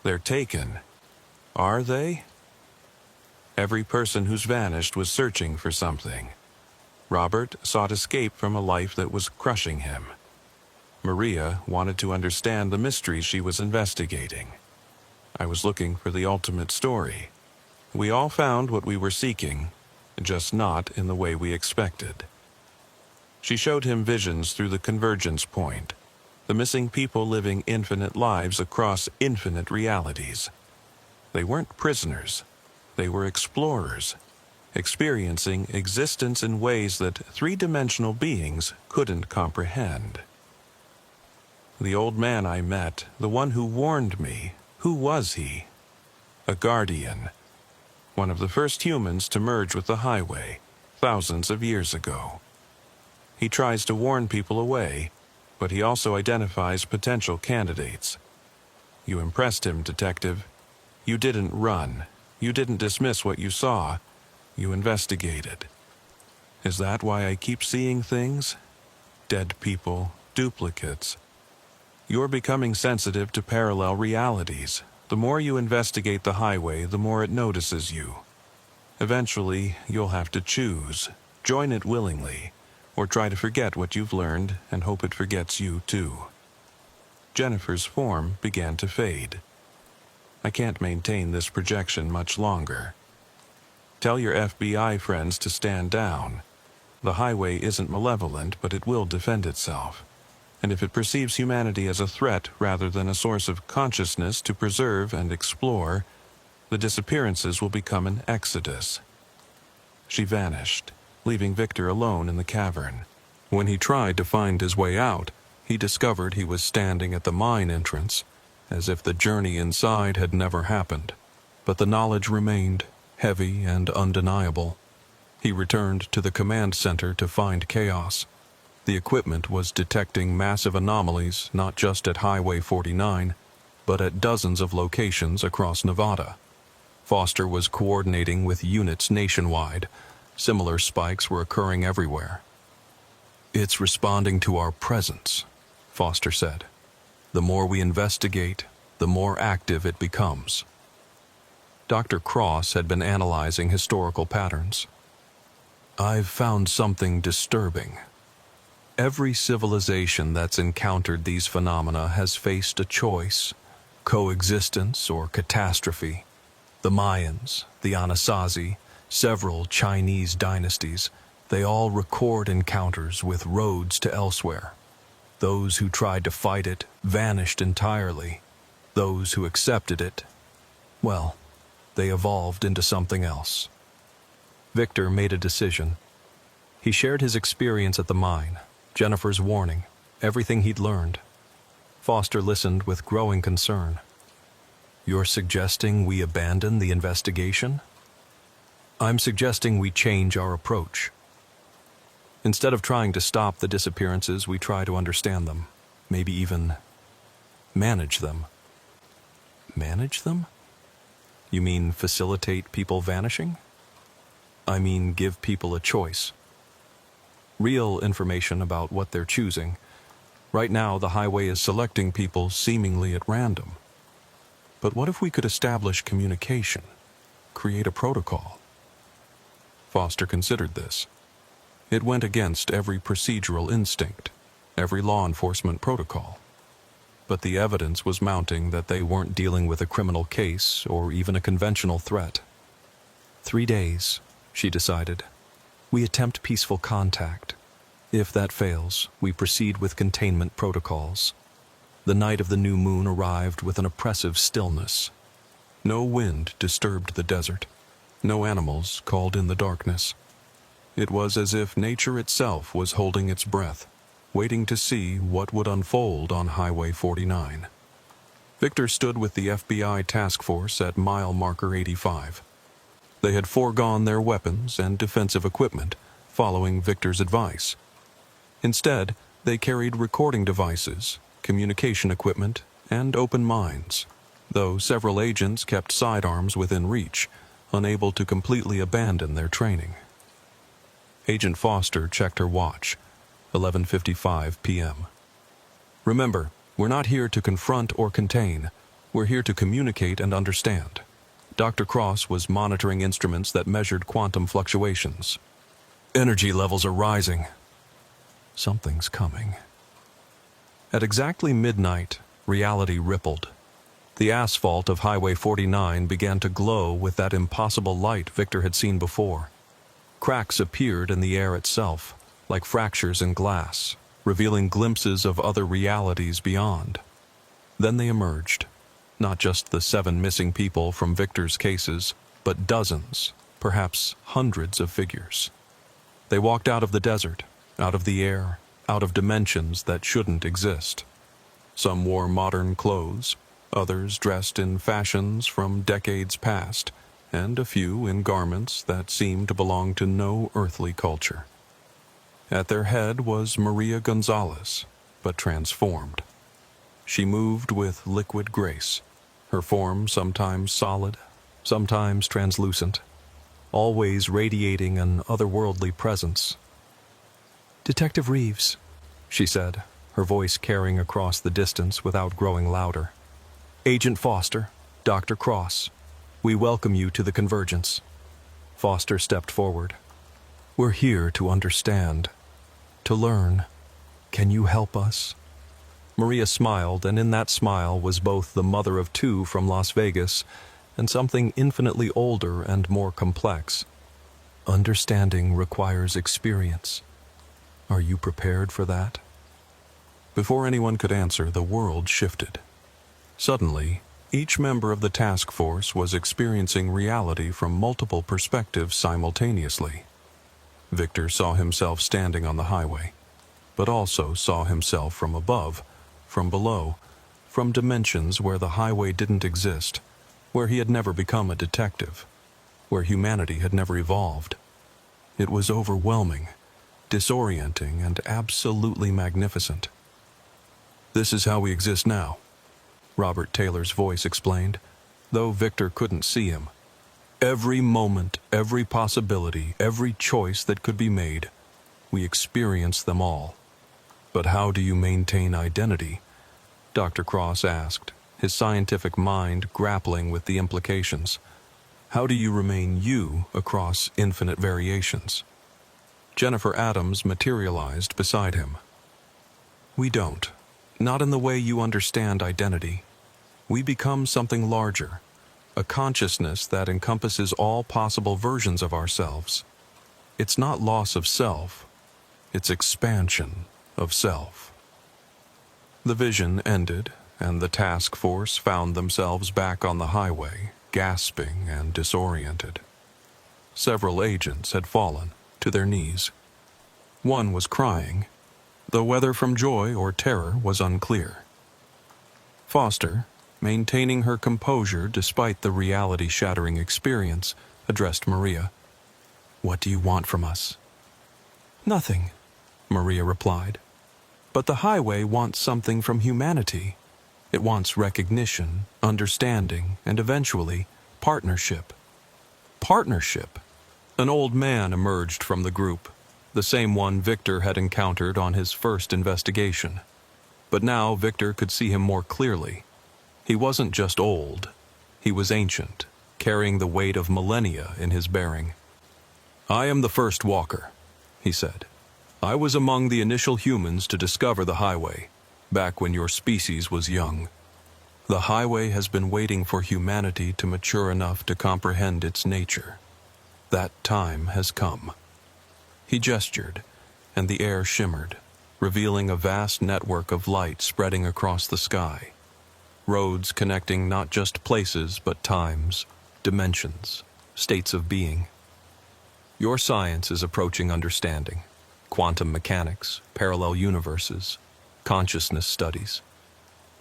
S1: They're taken. Are they? Every person who's vanished was searching for something. Robert sought escape from a life that was crushing him. Maria wanted to understand the mysteries she was investigating. I was looking for the ultimate story. We all found what we were seeking, just not in the way we expected. She showed him visions through the convergence point, the missing people living infinite lives across infinite realities. They weren't prisoners. They were explorers, experiencing existence in ways that three-dimensional beings couldn't comprehend. The old man I met, the one who warned me, who was he? A guardian. One of the first humans to merge with the highway, thousands of years ago. He tries to warn people away, but he also identifies potential candidates. You impressed him, Detective. You didn't run. You didn't dismiss what you saw. You investigated. Is that why I keep seeing things? Dead people, duplicates. You're becoming sensitive to parallel realities. The more you investigate the highway, the more it notices you. Eventually, you'll have to choose. Join it willingly, or try to forget what you've learned and hope it forgets you too. Jennifer's form began to fade. I can't maintain this projection much longer. Tell your FBI friends to stand down. The highway isn't malevolent, but it will defend itself. And if it perceives humanity as a threat rather than a source of consciousness to preserve and explore, the disappearances will become an exodus. She vanished, leaving Victor alone in the cavern. When he tried to find his way out, he discovered he was standing at the mine entrance, as if the journey inside had never happened. But the knowledge remained, heavy and undeniable. He returned to the command center to find chaos. The equipment was detecting massive anomalies not just at Highway 49, but at dozens of locations across Nevada. Foster was coordinating with units nationwide. Similar spikes were occurring everywhere. "It's responding to our presence," Foster said. "The more we investigate, the more active it becomes." Dr. Cross had been analyzing historical patterns. "I've found something disturbing. Every civilization that's encountered these phenomena has faced a choice, coexistence or catastrophe. The Mayans, the Anasazi, several Chinese dynasties, they all record encounters with roads to elsewhere. Those who tried to fight it vanished entirely. Those who accepted it, well, they evolved into something else." Victor made a decision. He shared his experience at the mine, Jennifer's warning, everything he'd learned.
S2: Foster listened with growing concern. "You're suggesting we abandon the investigation?" "I'm suggesting we change our approach. Instead of trying to stop the disappearances, we try to understand them, maybe even manage them." "Manage them? You mean facilitate people vanishing?" "I mean give people a choice. Real information about what they're choosing. Right now, the highway is selecting people seemingly at random. But what if we could establish communication, create a protocol?" Foster considered this. It went against every procedural instinct, every law enforcement protocol. But the evidence was mounting that they weren't dealing with a criminal case or even a conventional threat. 3 days, she decided. We attempt peaceful contact. If that fails, we proceed with containment protocols. The night of the new moon arrived with an oppressive stillness. No wind disturbed the desert. No animals called in the darkness. It was as if nature itself was holding its breath, waiting to see what would unfold on Highway 49. Victor stood with the FBI task force at mile marker 85. They had foregone their weapons and defensive equipment, following Victor's advice. Instead, they carried recording devices, communication equipment, and open minds, though several agents kept sidearms within reach, unable to completely abandon their training. Agent Foster checked her watch, 11:55 p.m. "Remember, we're not here to confront or contain. We're here to communicate and understand." Dr. Cross was monitoring instruments that measured quantum fluctuations. "Energy levels are rising. Something's coming." At exactly midnight, reality rippled. The asphalt of Highway 49 began to glow with that impossible light Victor had seen before. Cracks appeared in the air itself, like fractures in glass, revealing glimpses of other realities beyond. Then they emerged. Not just the 7 missing people from Victor's cases, but dozens, perhaps hundreds of figures. They walked out of the desert, out of the air, out of dimensions that shouldn't exist. Some wore modern clothes, others dressed in fashions from decades past, and a few in garments that seemed to belong to no earthly culture. At their head was Maria Gonzalez, but transformed. She moved with liquid grace, her form sometimes solid, sometimes translucent, always radiating an otherworldly presence. "Detective Reeves," she said, her voice carrying across the distance without growing louder. "Agent Foster, Dr. Cross, we welcome you to the Convergence." Foster stepped forward. "We're here to understand, to learn. Can you help us?" Maria smiled, and in that smile was both the mother of 2 from Las Vegas and something infinitely older and more complex. "Understanding requires experience. Are you prepared for that?" Before anyone could answer, the world shifted. Suddenly, each member of the task force was experiencing reality from multiple perspectives simultaneously. Victor saw himself standing on the highway, but also saw himself from above, from below, from dimensions where the highway didn't exist, where he had never become a detective, where humanity had never evolved. It was overwhelming, disorienting, and absolutely magnificent. "This is how we exist now," Robert Taylor's voice explained, though Victor couldn't see him. "Every moment, every possibility, every choice that could be made, we experience them all. But how do you maintain identity?" Dr. Cross asked, his scientific mind grappling with the implications. "How do you remain you across infinite variations?" Jennifer Adams materialized beside him. "We don't. Not in the way you understand identity. We become something larger, a consciousness that encompasses all possible versions of ourselves. It's not loss of self, it's expansion of self." The vision ended, and the task force found themselves back on the highway, gasping and disoriented. Several agents had fallen to their knees. One was crying, though whether from joy or terror was unclear.
S1: Foster, maintaining her composure despite the reality-shattering experience, addressed Maria.
S2: What do you want from us?
S1: Nothing, Maria replied. But the highway wants something from humanity. It wants recognition, understanding, and eventually, partnership. Partnership? An old man emerged from the group, the same one Victor had encountered on his first investigation. But now Victor could see him more clearly. He wasn't just old. He was ancient, carrying the weight of millennia in his bearing. "I am the first walker," he said. "I was among the initial humans to discover the highway, back when your species was young. The highway has been waiting for humanity to mature enough to comprehend its nature. That time has come." He gestured, and the air shimmered, revealing a vast network of light spreading across the sky. Roads connecting not just places but times, dimensions, states of being. Your science is approaching understanding. Quantum mechanics, parallel universes, consciousness studies.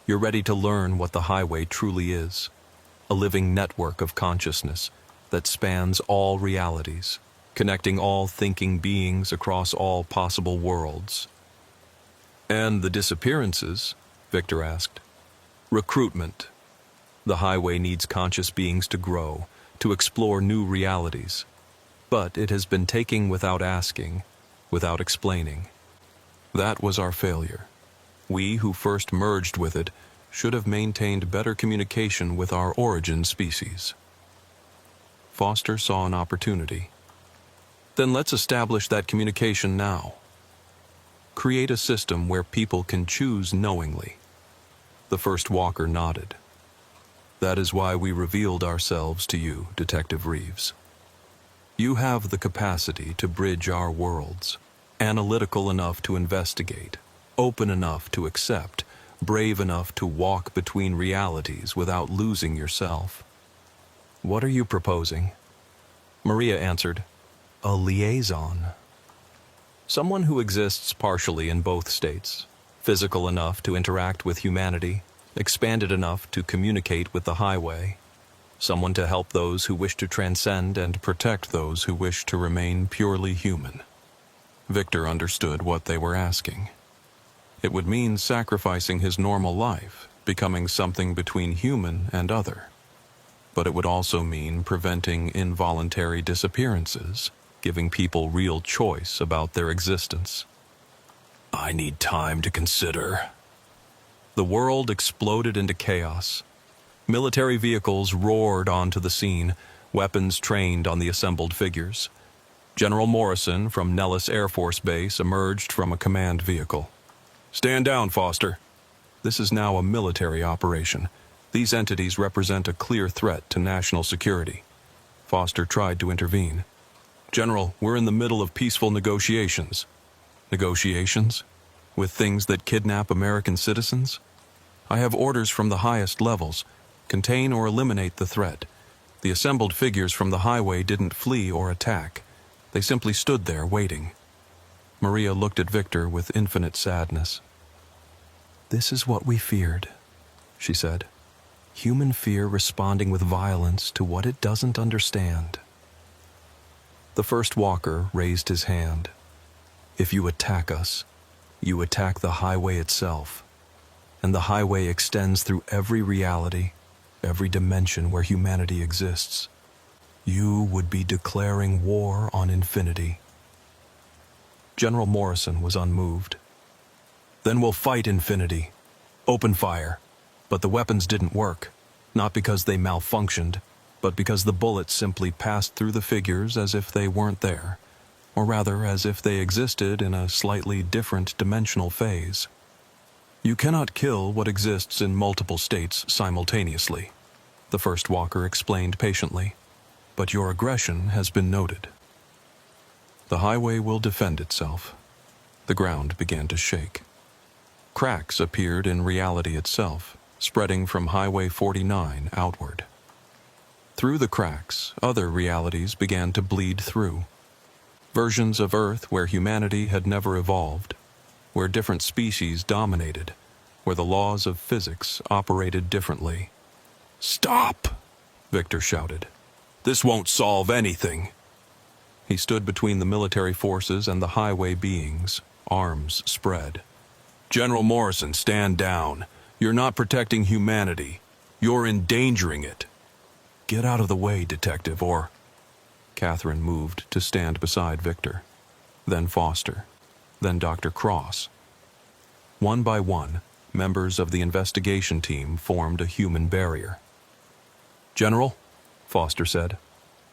S1: You're ready to learn what the highway truly is, a living network of consciousness that spans all realities, connecting all thinking beings across all possible worlds. "And the disappearances?" Victor asked. "Recruitment. The highway needs conscious beings to grow, to explore new realities. But it has been taking without asking, without explaining. That was our failure. We who first merged with it should have maintained better communication with our origin species." Foster saw an opportunity. "Then let's establish that communication now. Create a system where people can choose knowingly." The first walker nodded. "That is why we revealed ourselves to you, Detective Reeves. You have the capacity to bridge our worlds, analytical enough to investigate, open enough to accept, brave enough to walk between realities without losing yourself." "What are you proposing?" Maria answered, "A liaison. Someone who exists partially in both states, physical enough to interact with humanity, expanded enough to communicate with the highway. Someone to help those who wish to transcend and protect those who wish to remain purely human." Victor understood what they were asking. It would mean sacrificing his normal life, becoming something between human and other. But it would also mean preventing involuntary disappearances, giving people real choice about their existence. "I need time to consider." The world exploded into chaos. Military vehicles roared onto the scene, weapons trained on the assembled figures. General Morrison from Nellis Air Force Base emerged from a command vehicle. "Stand down, Foster. This is now a military operation. These entities represent a clear threat to national security." Foster tried to intervene. "General, we're in the middle of peaceful negotiations." "Negotiations? With things that kidnap American citizens? I have orders from the highest levels. Contain or eliminate the threat. The assembled figures from the highway didn't flee or attack. They simply stood there waiting." Maria looked at Victor with infinite sadness. "This is what we feared," she said. "Human fear responding with violence to what it doesn't understand." The first walker raised his hand. "If you attack us, you attack the highway itself. And the highway extends through every reality, every dimension where humanity exists. You would be declaring war on infinity." General Morrison was unmoved. "Then we'll fight infinity. Open fire." But the weapons didn't work, not because they malfunctioned, but because the bullets simply passed through the figures as if they weren't there, or rather as if they existed in a slightly different dimensional phase. "You cannot kill what exists in multiple states simultaneously," the first walker explained patiently. "But your aggression has been noted. The highway will defend itself." The ground began to shake. Cracks appeared in reality itself, spreading from Highway 49 outward. Through the cracks, other realities began to bleed through. Versions of Earth where humanity had never evolved, where different species dominated,
S2: where the laws of physics operated differently. "Stop!" Victor shouted. "This won't solve anything." He stood between the military forces and the highway beings, arms spread. "General Morrison, stand down. You're not protecting humanity. You're endangering it." "Get out of the way, Detective, or—" Catherine moved to stand beside Victor, then Foster, then Dr. Cross. One by one, members of the investigation team formed a human barrier. "General," Foster said,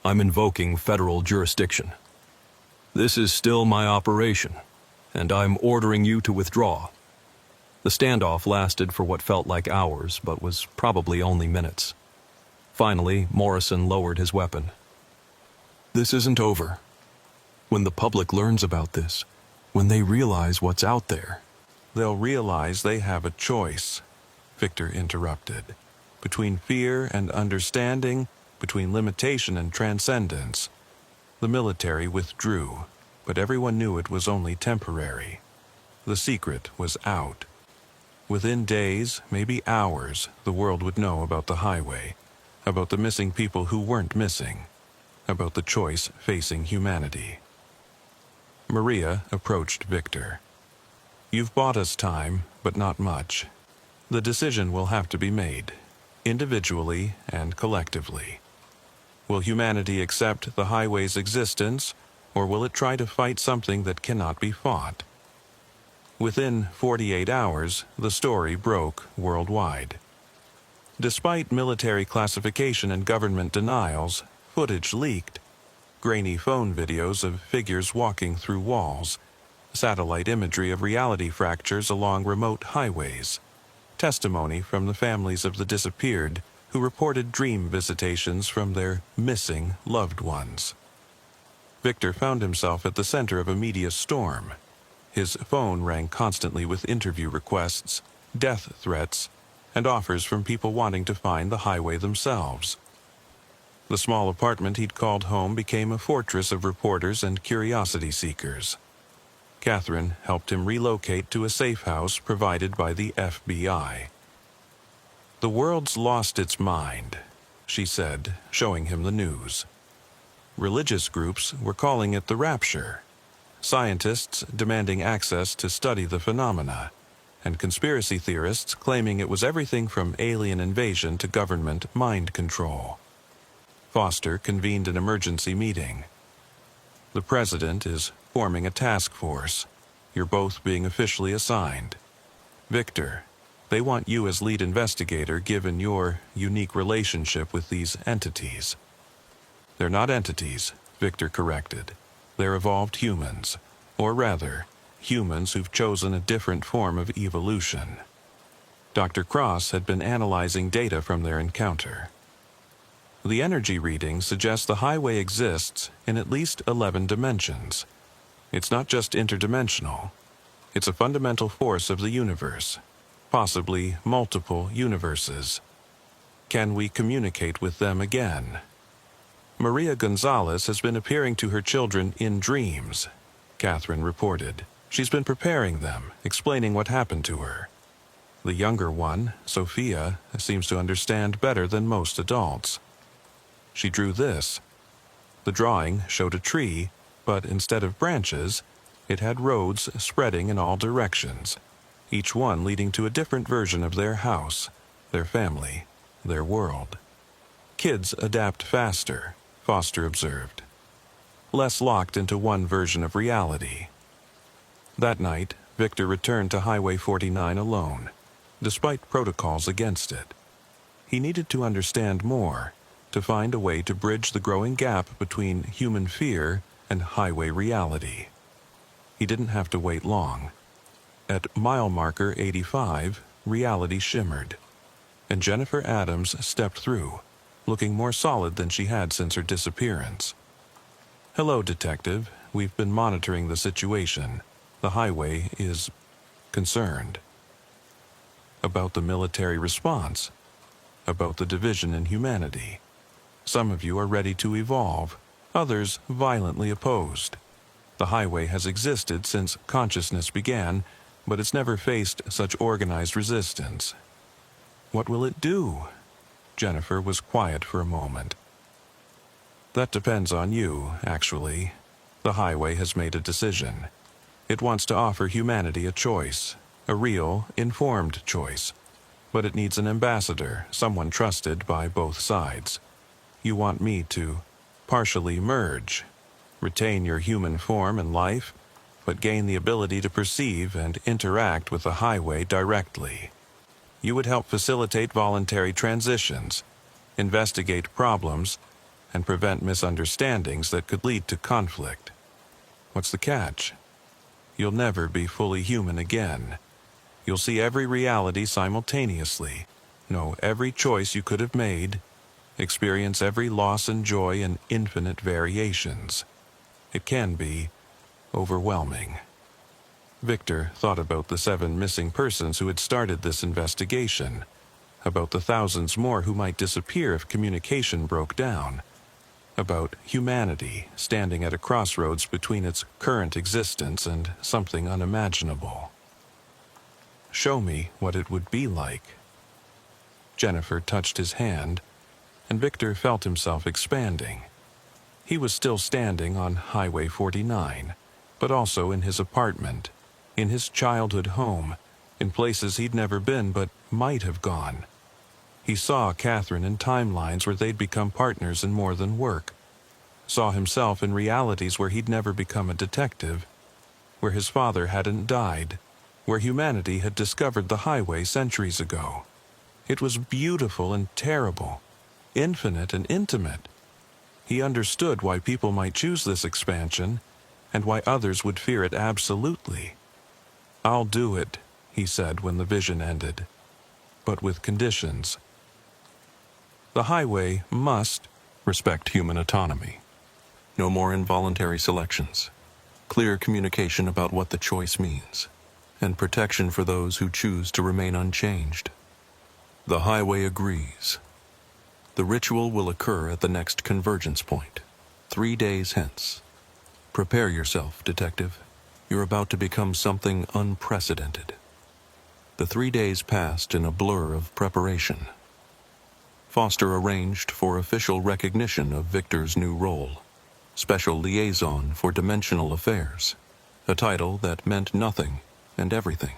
S2: "I'm invoking federal jurisdiction. This is still my operation, and I'm ordering you to withdraw." The standoff lasted for what felt like hours, but was probably only minutes. Finally, Morrison lowered his weapon. "This isn't over. When the public learns about this, when they realize what's out there—"
S1: "They'll realize they have a choice," Victor interrupted. "Between fear and understanding, between limitation and transcendence." The military withdrew, but everyone knew it was only temporary. The secret was out. Within days, maybe hours, the world would know about the highway, about the missing people who weren't missing, about the choice facing humanity. Maria approached Victor. "You've bought us time, but not much. The decision will have to be made, individually and collectively. Will humanity accept the highway's existence, or will it try to fight something that cannot be fought?" Within 48 hours, the story broke worldwide. Despite military classification and government denials, footage leaked. Grainy phone videos of figures walking through walls, satellite imagery of reality fractures along remote highways, testimony from the families of the disappeared who reported dream visitations from their missing loved ones. Victor found himself at the center of a media storm. His phone rang constantly with interview requests, death threats, and offers from people wanting to find the highway themselves. The small apartment he'd called home became a fortress of reporters and curiosity seekers. Catherine helped him relocate to a safe house provided by the FBI. "The world's lost its mind," she said, showing him the news. Religious groups were calling it the rapture, scientists demanding access to study the phenomena, and conspiracy theorists claiming it was everything from alien invasion to government mind control. Foster convened an emergency meeting. "The president is forming a task force. You're both being officially assigned. Victor, they want you as lead investigator given your unique relationship with these entities." "They're not entities," Victor corrected. "They're evolved humans, or rather, humans who've chosen a different form of evolution." Dr. Cross had been analyzing data from their encounter. "The energy reading suggests the highway exists in at least 11 dimensions. It's not just interdimensional. It's a fundamental force of the universe, possibly multiple universes. Can we communicate with them again?" "Maria Gonzalez has been appearing to her children in dreams," Catherine reported. "She's been preparing them, explaining what happened to her. The younger one, Sophia, seems to understand better than most adults. She drew this. The drawing showed a tree, but instead of branches, it had roads spreading in all directions, each one leading to a different version of their house, their family, their world. Kids adapt faster, Foster observed. Less locked into one version of reality." That night, Victor returned to Highway 49 alone, despite protocols against it. He needed to understand more, to find a way to bridge the growing gap between human fear and highway reality. He didn't have to wait long. At mile marker 85, reality shimmered, and Jennifer Adams stepped through, looking more solid than she had since her disappearance. "Hello, Detective. We've been monitoring the situation. The highway is concerned." "About the military response, about the division in humanity. Some of you are ready to evolve, others violently opposed. The highway has existed since consciousness began, but it's never faced such organized resistance. What will it do? Jennifer was quiet for a moment. That depends on you, actually. The highway has made a decision. It wants to offer humanity a choice, a real, informed choice. But it needs an ambassador, someone trusted by both sides. You want me to partially merge, retain your human form and life, but gain the ability to perceive and interact with the highway directly. You would help facilitate voluntary transitions, investigate problems, and prevent misunderstandings that could lead to conflict. What's the catch? You'll never be fully human again. You'll see every reality simultaneously, know every choice you could have made, experience every loss and joy in infinite variations. It can be overwhelming. Victor thought about the 7 missing persons who had started this investigation, about the thousands more who might disappear if communication broke down, about humanity standing at a crossroads between its current existence and something unimaginable. Show me what it would be like. Jennifer touched his hand, and Victor felt himself expanding. He was still standing on Highway 49, but also in his apartment, in his childhood home, in places he'd never been but might have gone. He saw Catherine in timelines where they'd become partners in more than work, saw himself in realities where he'd never become a detective, where his father hadn't died, where humanity had discovered the highway centuries ago. It was beautiful and terrible, infinite and intimate. He understood why people might choose this expansion, and why others would fear it absolutely. "I'll do it," he said when the vision ended, "but with conditions. The highway must respect human autonomy. No more involuntary selections. Clear communication about what the choice means, and protection for those who choose to remain unchanged." The highway agrees. The ritual will occur at the next convergence point, 3 days hence. Prepare yourself, detective. You're about to become something unprecedented. The 3 days passed in a blur of preparation. Foster arranged for official recognition of Victor's new role, Special Liaison for Dimensional Affairs, a title that meant nothing and everything.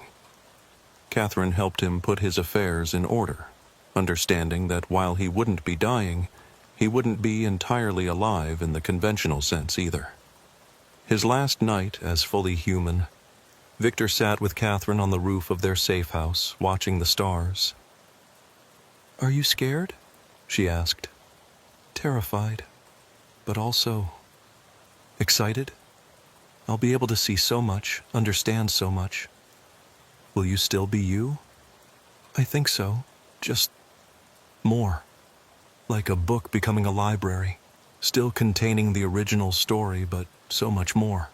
S1: Catherine helped him put his affairs in order, understanding that while he wouldn't be dying, he wouldn't be entirely alive in the conventional sense either. His last night as fully human, Victor sat with Catherine on the roof of their safe house, watching the stars. "Are you scared?" she asked. "Terrified, but also excited. I'll be able to see so much, understand so much. Will you still be you?" "I think so, just more. Like a book becoming a library, still containing the original story, but so much more.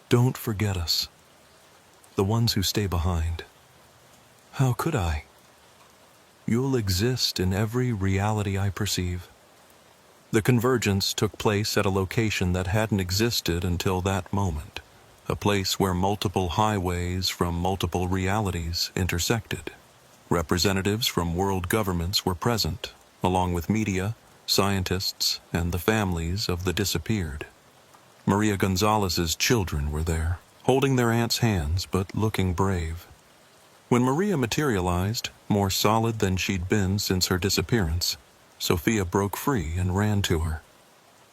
S1: Don't forget us, the ones who stay behind." "How could I?" "You'll exist in every reality I perceive." The convergence took place at a location that hadn't existed until that moment, a place where multiple highways from multiple realities intersected. Representatives from world governments were present, along with media, scientists, and the families of the disappeared. Maria Gonzalez's children were there, holding their aunt's hands but looking brave. When Maria materialized, more solid than she'd been since her disappearance, Sophia broke free and ran to her.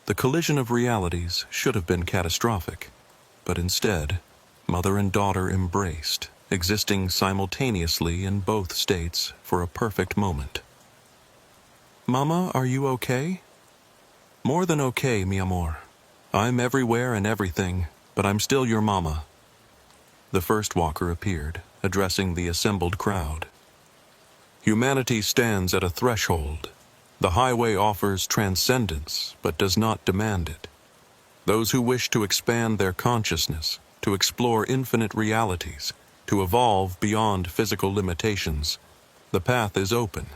S1: The collision of realities should have been catastrophic, but instead, mother and daughter embraced, existing simultaneously in both states for a perfect moment. "Mama, are you okay?" "More than okay, mi amor. I'm everywhere and everything, but I'm still your mama." The first walker appeared, addressing the assembled crowd. "Humanity stands at a threshold. The highway offers transcendence, but does not demand it. Those who wish to expand their consciousness, to explore infinite realities, to evolve beyond physical limitations, the path is open.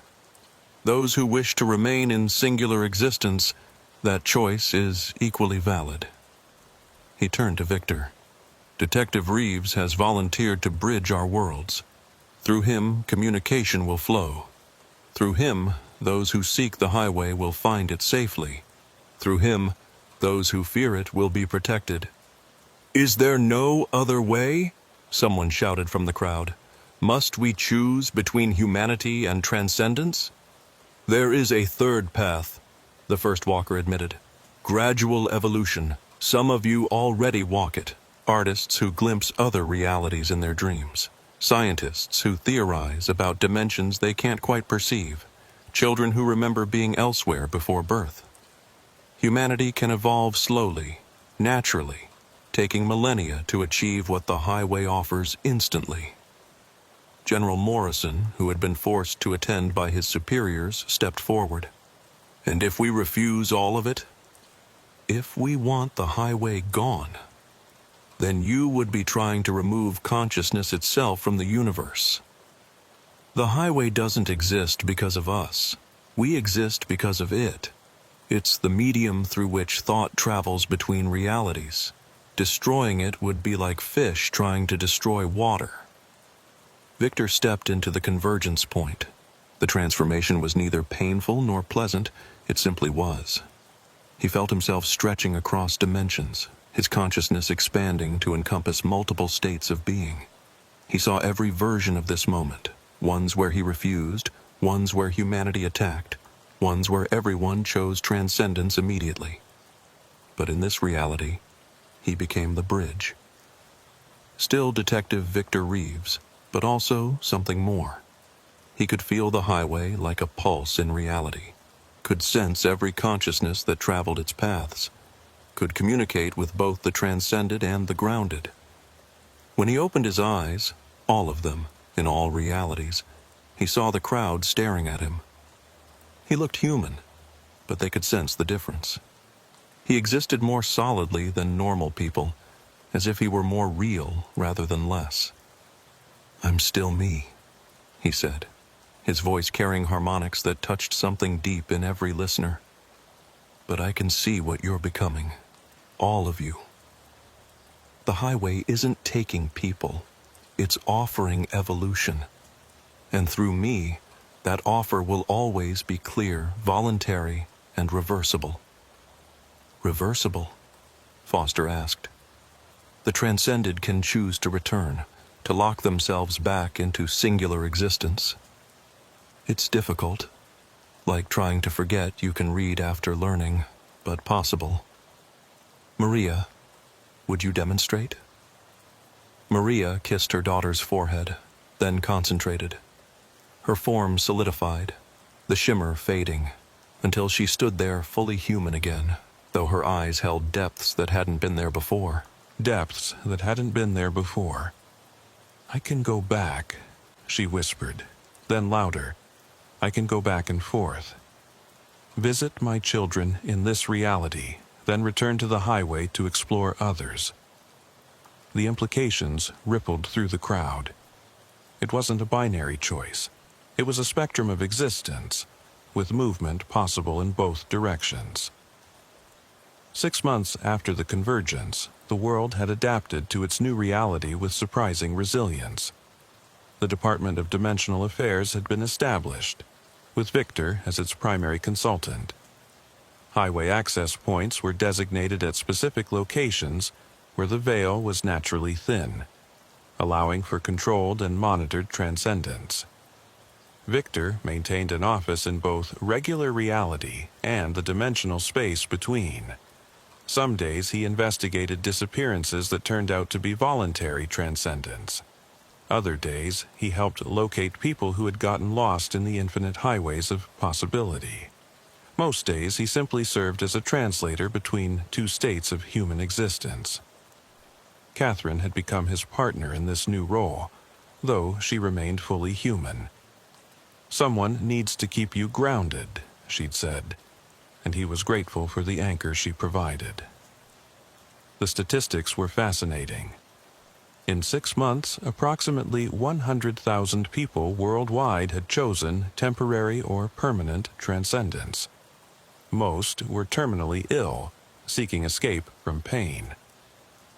S1: Those who wish to remain in singular existence, that choice is equally valid." He turned to Victor. Detective Reeves has volunteered to bridge our worlds. Through him, communication will flow. Through him, those who seek the highway will find it safely. Through him, those who fear it will be protected. Is there no other way? Someone shouted from the crowd. Must we choose between humanity and transcendence? There is a third path, the first walker admitted. Gradual evolution. Some of you already walk it. Artists who glimpse other realities in their dreams. Scientists who theorize about dimensions they can't quite perceive. Children who remember being elsewhere before birth. Humanity can evolve slowly, naturally, taking millennia to achieve what the highway offers instantly. General Morrison, who had been forced to attend by his superiors, stepped forward. And if we refuse all of it, if we want the highway gone, then you would be trying to remove consciousness itself from the universe. The highway doesn't exist because of us. We exist because of it. It's the medium through which thought travels between realities. Destroying it would be like fish trying to destroy water. Victor stepped into the convergence point. The transformation was neither painful nor pleasant, it simply was. He felt himself stretching across dimensions, his consciousness expanding to encompass multiple states of being. He saw every version of this moment, ones where he refused, ones where humanity attacked, ones where everyone chose transcendence immediately. But in this reality, he became the bridge. Still Detective Victor Reeves, but also something more. He could feel the highway like a pulse in reality, could sense every consciousness that traveled its paths, could communicate with both the transcended and the grounded. When he opened his eyes, all of them, in all realities, he saw the crowd staring at him. He looked human, but they could sense the difference. He existed more solidly than normal people, as if he were more real rather than less. "I'm still me," he said, his voice carrying harmonics that touched something deep in every listener. "But I can see what you're becoming, all of you. The highway isn't taking people, it's offering evolution. And through me, that offer will always be clear, voluntary, and reversible." "Reversible?" Foster asked. "The transcended can choose to return, to lock themselves back into singular existence. It's difficult, like trying to forget you can read after learning, but possible. Maria, would you demonstrate?" Maria kissed her daughter's forehead, then concentrated. Her form solidified, the shimmer fading, until she stood there fully human again, though her eyes held depths that hadn't been there before. Depths that hadn't been there before. "I can go back," she whispered, then louder. "I can go back and forth. Visit my children in this reality, then return to the highway to explore others." The implications rippled through the crowd. It wasn't a binary choice. It was a spectrum of existence, with movement possible in both directions. 6 months after the convergence, the world had adapted to its new reality with surprising resilience. The Department of Dimensional Affairs had been established, with Victor as its primary consultant. Highway access points were designated at specific locations where the veil was naturally thin, allowing for controlled and monitored transcendence. Victor maintained an office in both regular reality and the dimensional space between. Some days he investigated disappearances that turned out to be voluntary transcendence. Other days he helped locate people who had gotten lost in the infinite highways of possibility. Most days he simply served as a translator between two states of human existence. Catherine had become his partner in this new role, though she remained fully human. "Someone needs to keep you grounded," she'd said, and he was grateful for the anchor she provided. The statistics were fascinating. In 6 months, approximately 100,000 people worldwide had chosen temporary or permanent transcendence. Most were terminally ill, seeking escape from pain.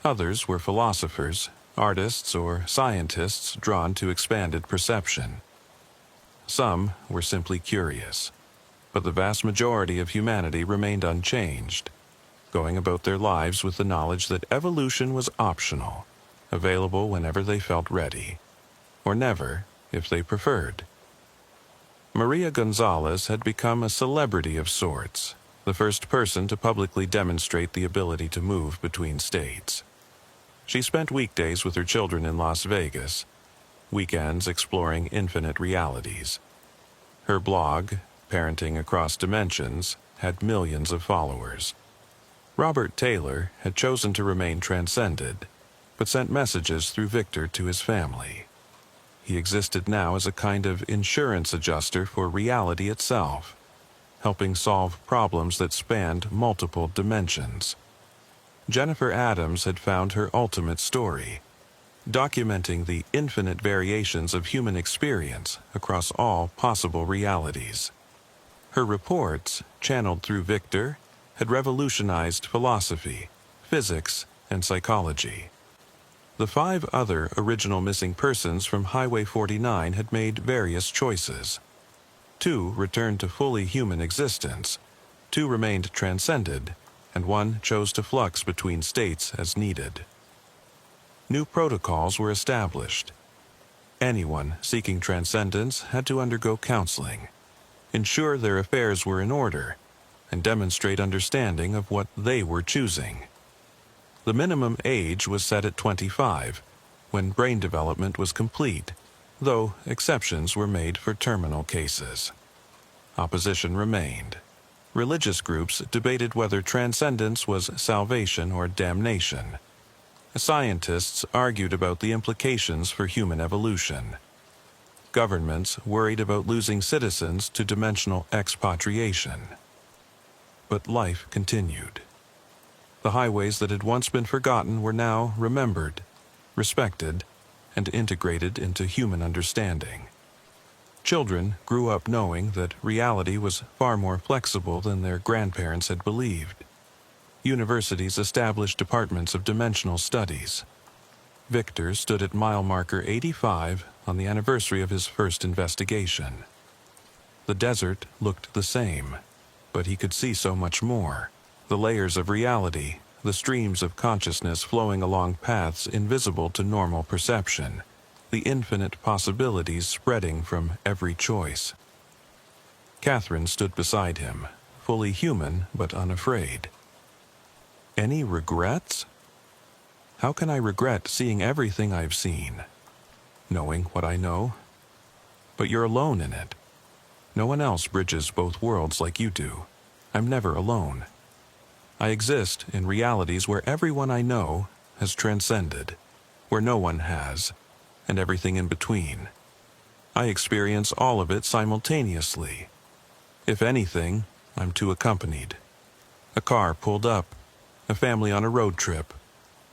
S1: Others were philosophers, artists, or scientists drawn to expanded perception. Some were simply curious, but the vast majority of humanity remained unchanged, going about their lives with the knowledge that evolution was optional, available whenever they felt ready, or never if they preferred. Maria Gonzalez had become a celebrity of sorts, the first person to publicly demonstrate the ability to move between states. She spent weekdays with her children in Las Vegas, weekends exploring infinite realities. Her blog, Parenting Across Dimensions, had millions of followers. Robert Taylor had chosen to remain transcended, but sent messages through Victor to his family. He existed now as a kind of insurance adjuster for reality itself, helping solve problems that spanned multiple dimensions. Jennifer Adams had found her ultimate story, documenting the infinite variations of human experience across all possible realities. Her reports, channeled through Victor, had revolutionized philosophy, physics, and psychology. The 5 other original missing persons from Highway 49 had made various choices. 2 returned to fully human existence, 2 remained transcended, and 1 chose to flux between states as needed. New protocols were established. Anyone seeking transcendence had to undergo counseling, ensure their affairs were in order, and demonstrate understanding of what they were choosing. The minimum age was set at 25, when brain development was complete, though exceptions were made for terminal cases. Opposition remained. Religious groups debated whether transcendence was salvation or damnation. Scientists argued about the implications for human evolution. Governments worried about losing citizens to dimensional expatriation. But life continued. The highways that had once been forgotten were now remembered, respected, and integrated into human understanding. Children grew up knowing that reality was far more flexible than their grandparents had believed. Universities established departments of dimensional studies. Victor stood at mile marker 85 on the anniversary of his first investigation. The desert looked the same, but he could see so much more. The layers of reality, the streams of consciousness flowing along paths invisible to normal perception, the infinite possibilities spreading from every choice. Catherine stood beside him, fully human but unafraid. Any regrets? How can I regret seeing everything I've seen, knowing what I know? But you're alone in it. No one else bridges both worlds like you do. I'm never alone. I exist in realities where everyone I know has transcended, where no one has, and everything in between. I experience all of it simultaneously. If anything, I'm too accompanied. A car pulled up, a family on a road trip,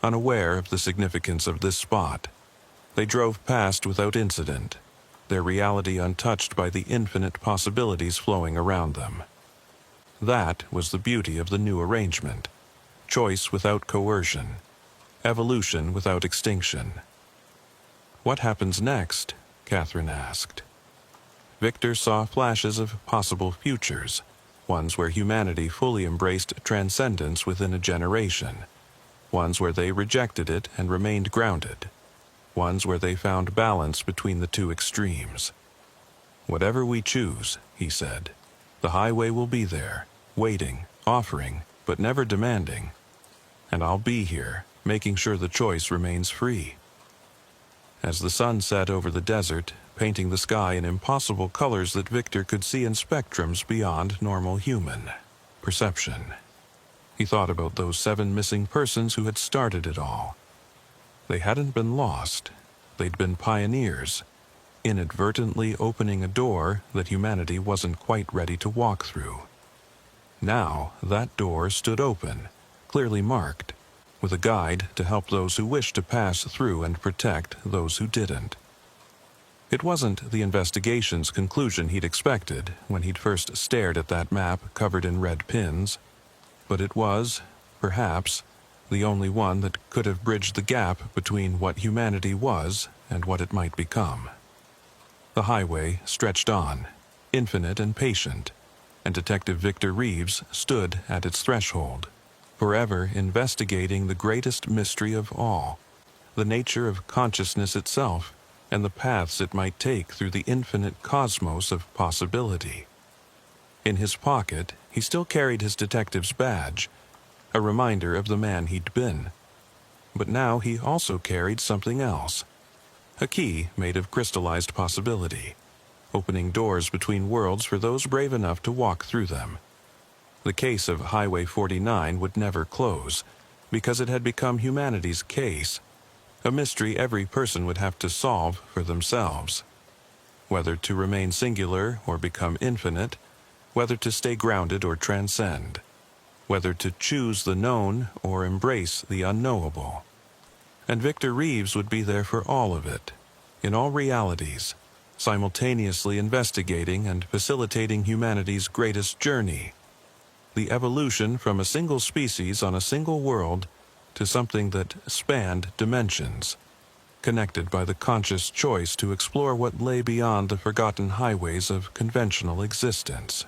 S1: unaware of the significance of this spot. They drove past without incident, their reality untouched by the infinite possibilities flowing around them. That was the beauty of the new arrangement. Choice without coercion. Evolution without extinction. What happens next? Catherine asked. Victor saw flashes of possible futures, ones where humanity fully embraced transcendence within a generation, ones where they rejected it and remained grounded, ones where they found balance between the two extremes. Whatever we choose, he said, the highway will be there, waiting, offering, but never demanding. And I'll be here, making sure the choice remains free. As the sun set over the desert, painting the sky in impossible colors that Victor could see in spectrums beyond normal human perception, he thought about those 7 missing persons who had started it all. They hadn't been lost. They'd been pioneers, inadvertently opening a door that humanity wasn't quite ready to walk through. Now that door stood open, clearly marked, with a guide to help those who wished to pass through and protect those who didn't. It wasn't the investigation's conclusion he'd expected when he'd first stared at that map covered in red pins, but it was, perhaps, the only one that could have bridged the gap between what humanity was and what it might become. The highway stretched on, infinite and patient, and Detective Victor Reeves stood at its threshold, forever investigating the greatest mystery of all, the nature of consciousness itself and the paths it might take through the infinite cosmos of possibility. In his pocket, he still carried his detective's badge, a reminder of the man he'd been. But now he also carried something else, a key made of crystallized possibility, opening doors between worlds for those brave enough to walk through them. The case of Highway 49 would never close, because it had become humanity's case, a mystery every person would have to solve for themselves. Whether to remain singular or become infinite, whether to stay grounded or transcend, whether to choose the known or embrace the unknowable. And Victor Reeves would be there for all of it, in all realities, simultaneously investigating and facilitating humanity's greatest journey, the evolution from a single species on a single world to something that spanned dimensions, connected by the conscious choice to explore what lay beyond the forgotten highways of conventional existence.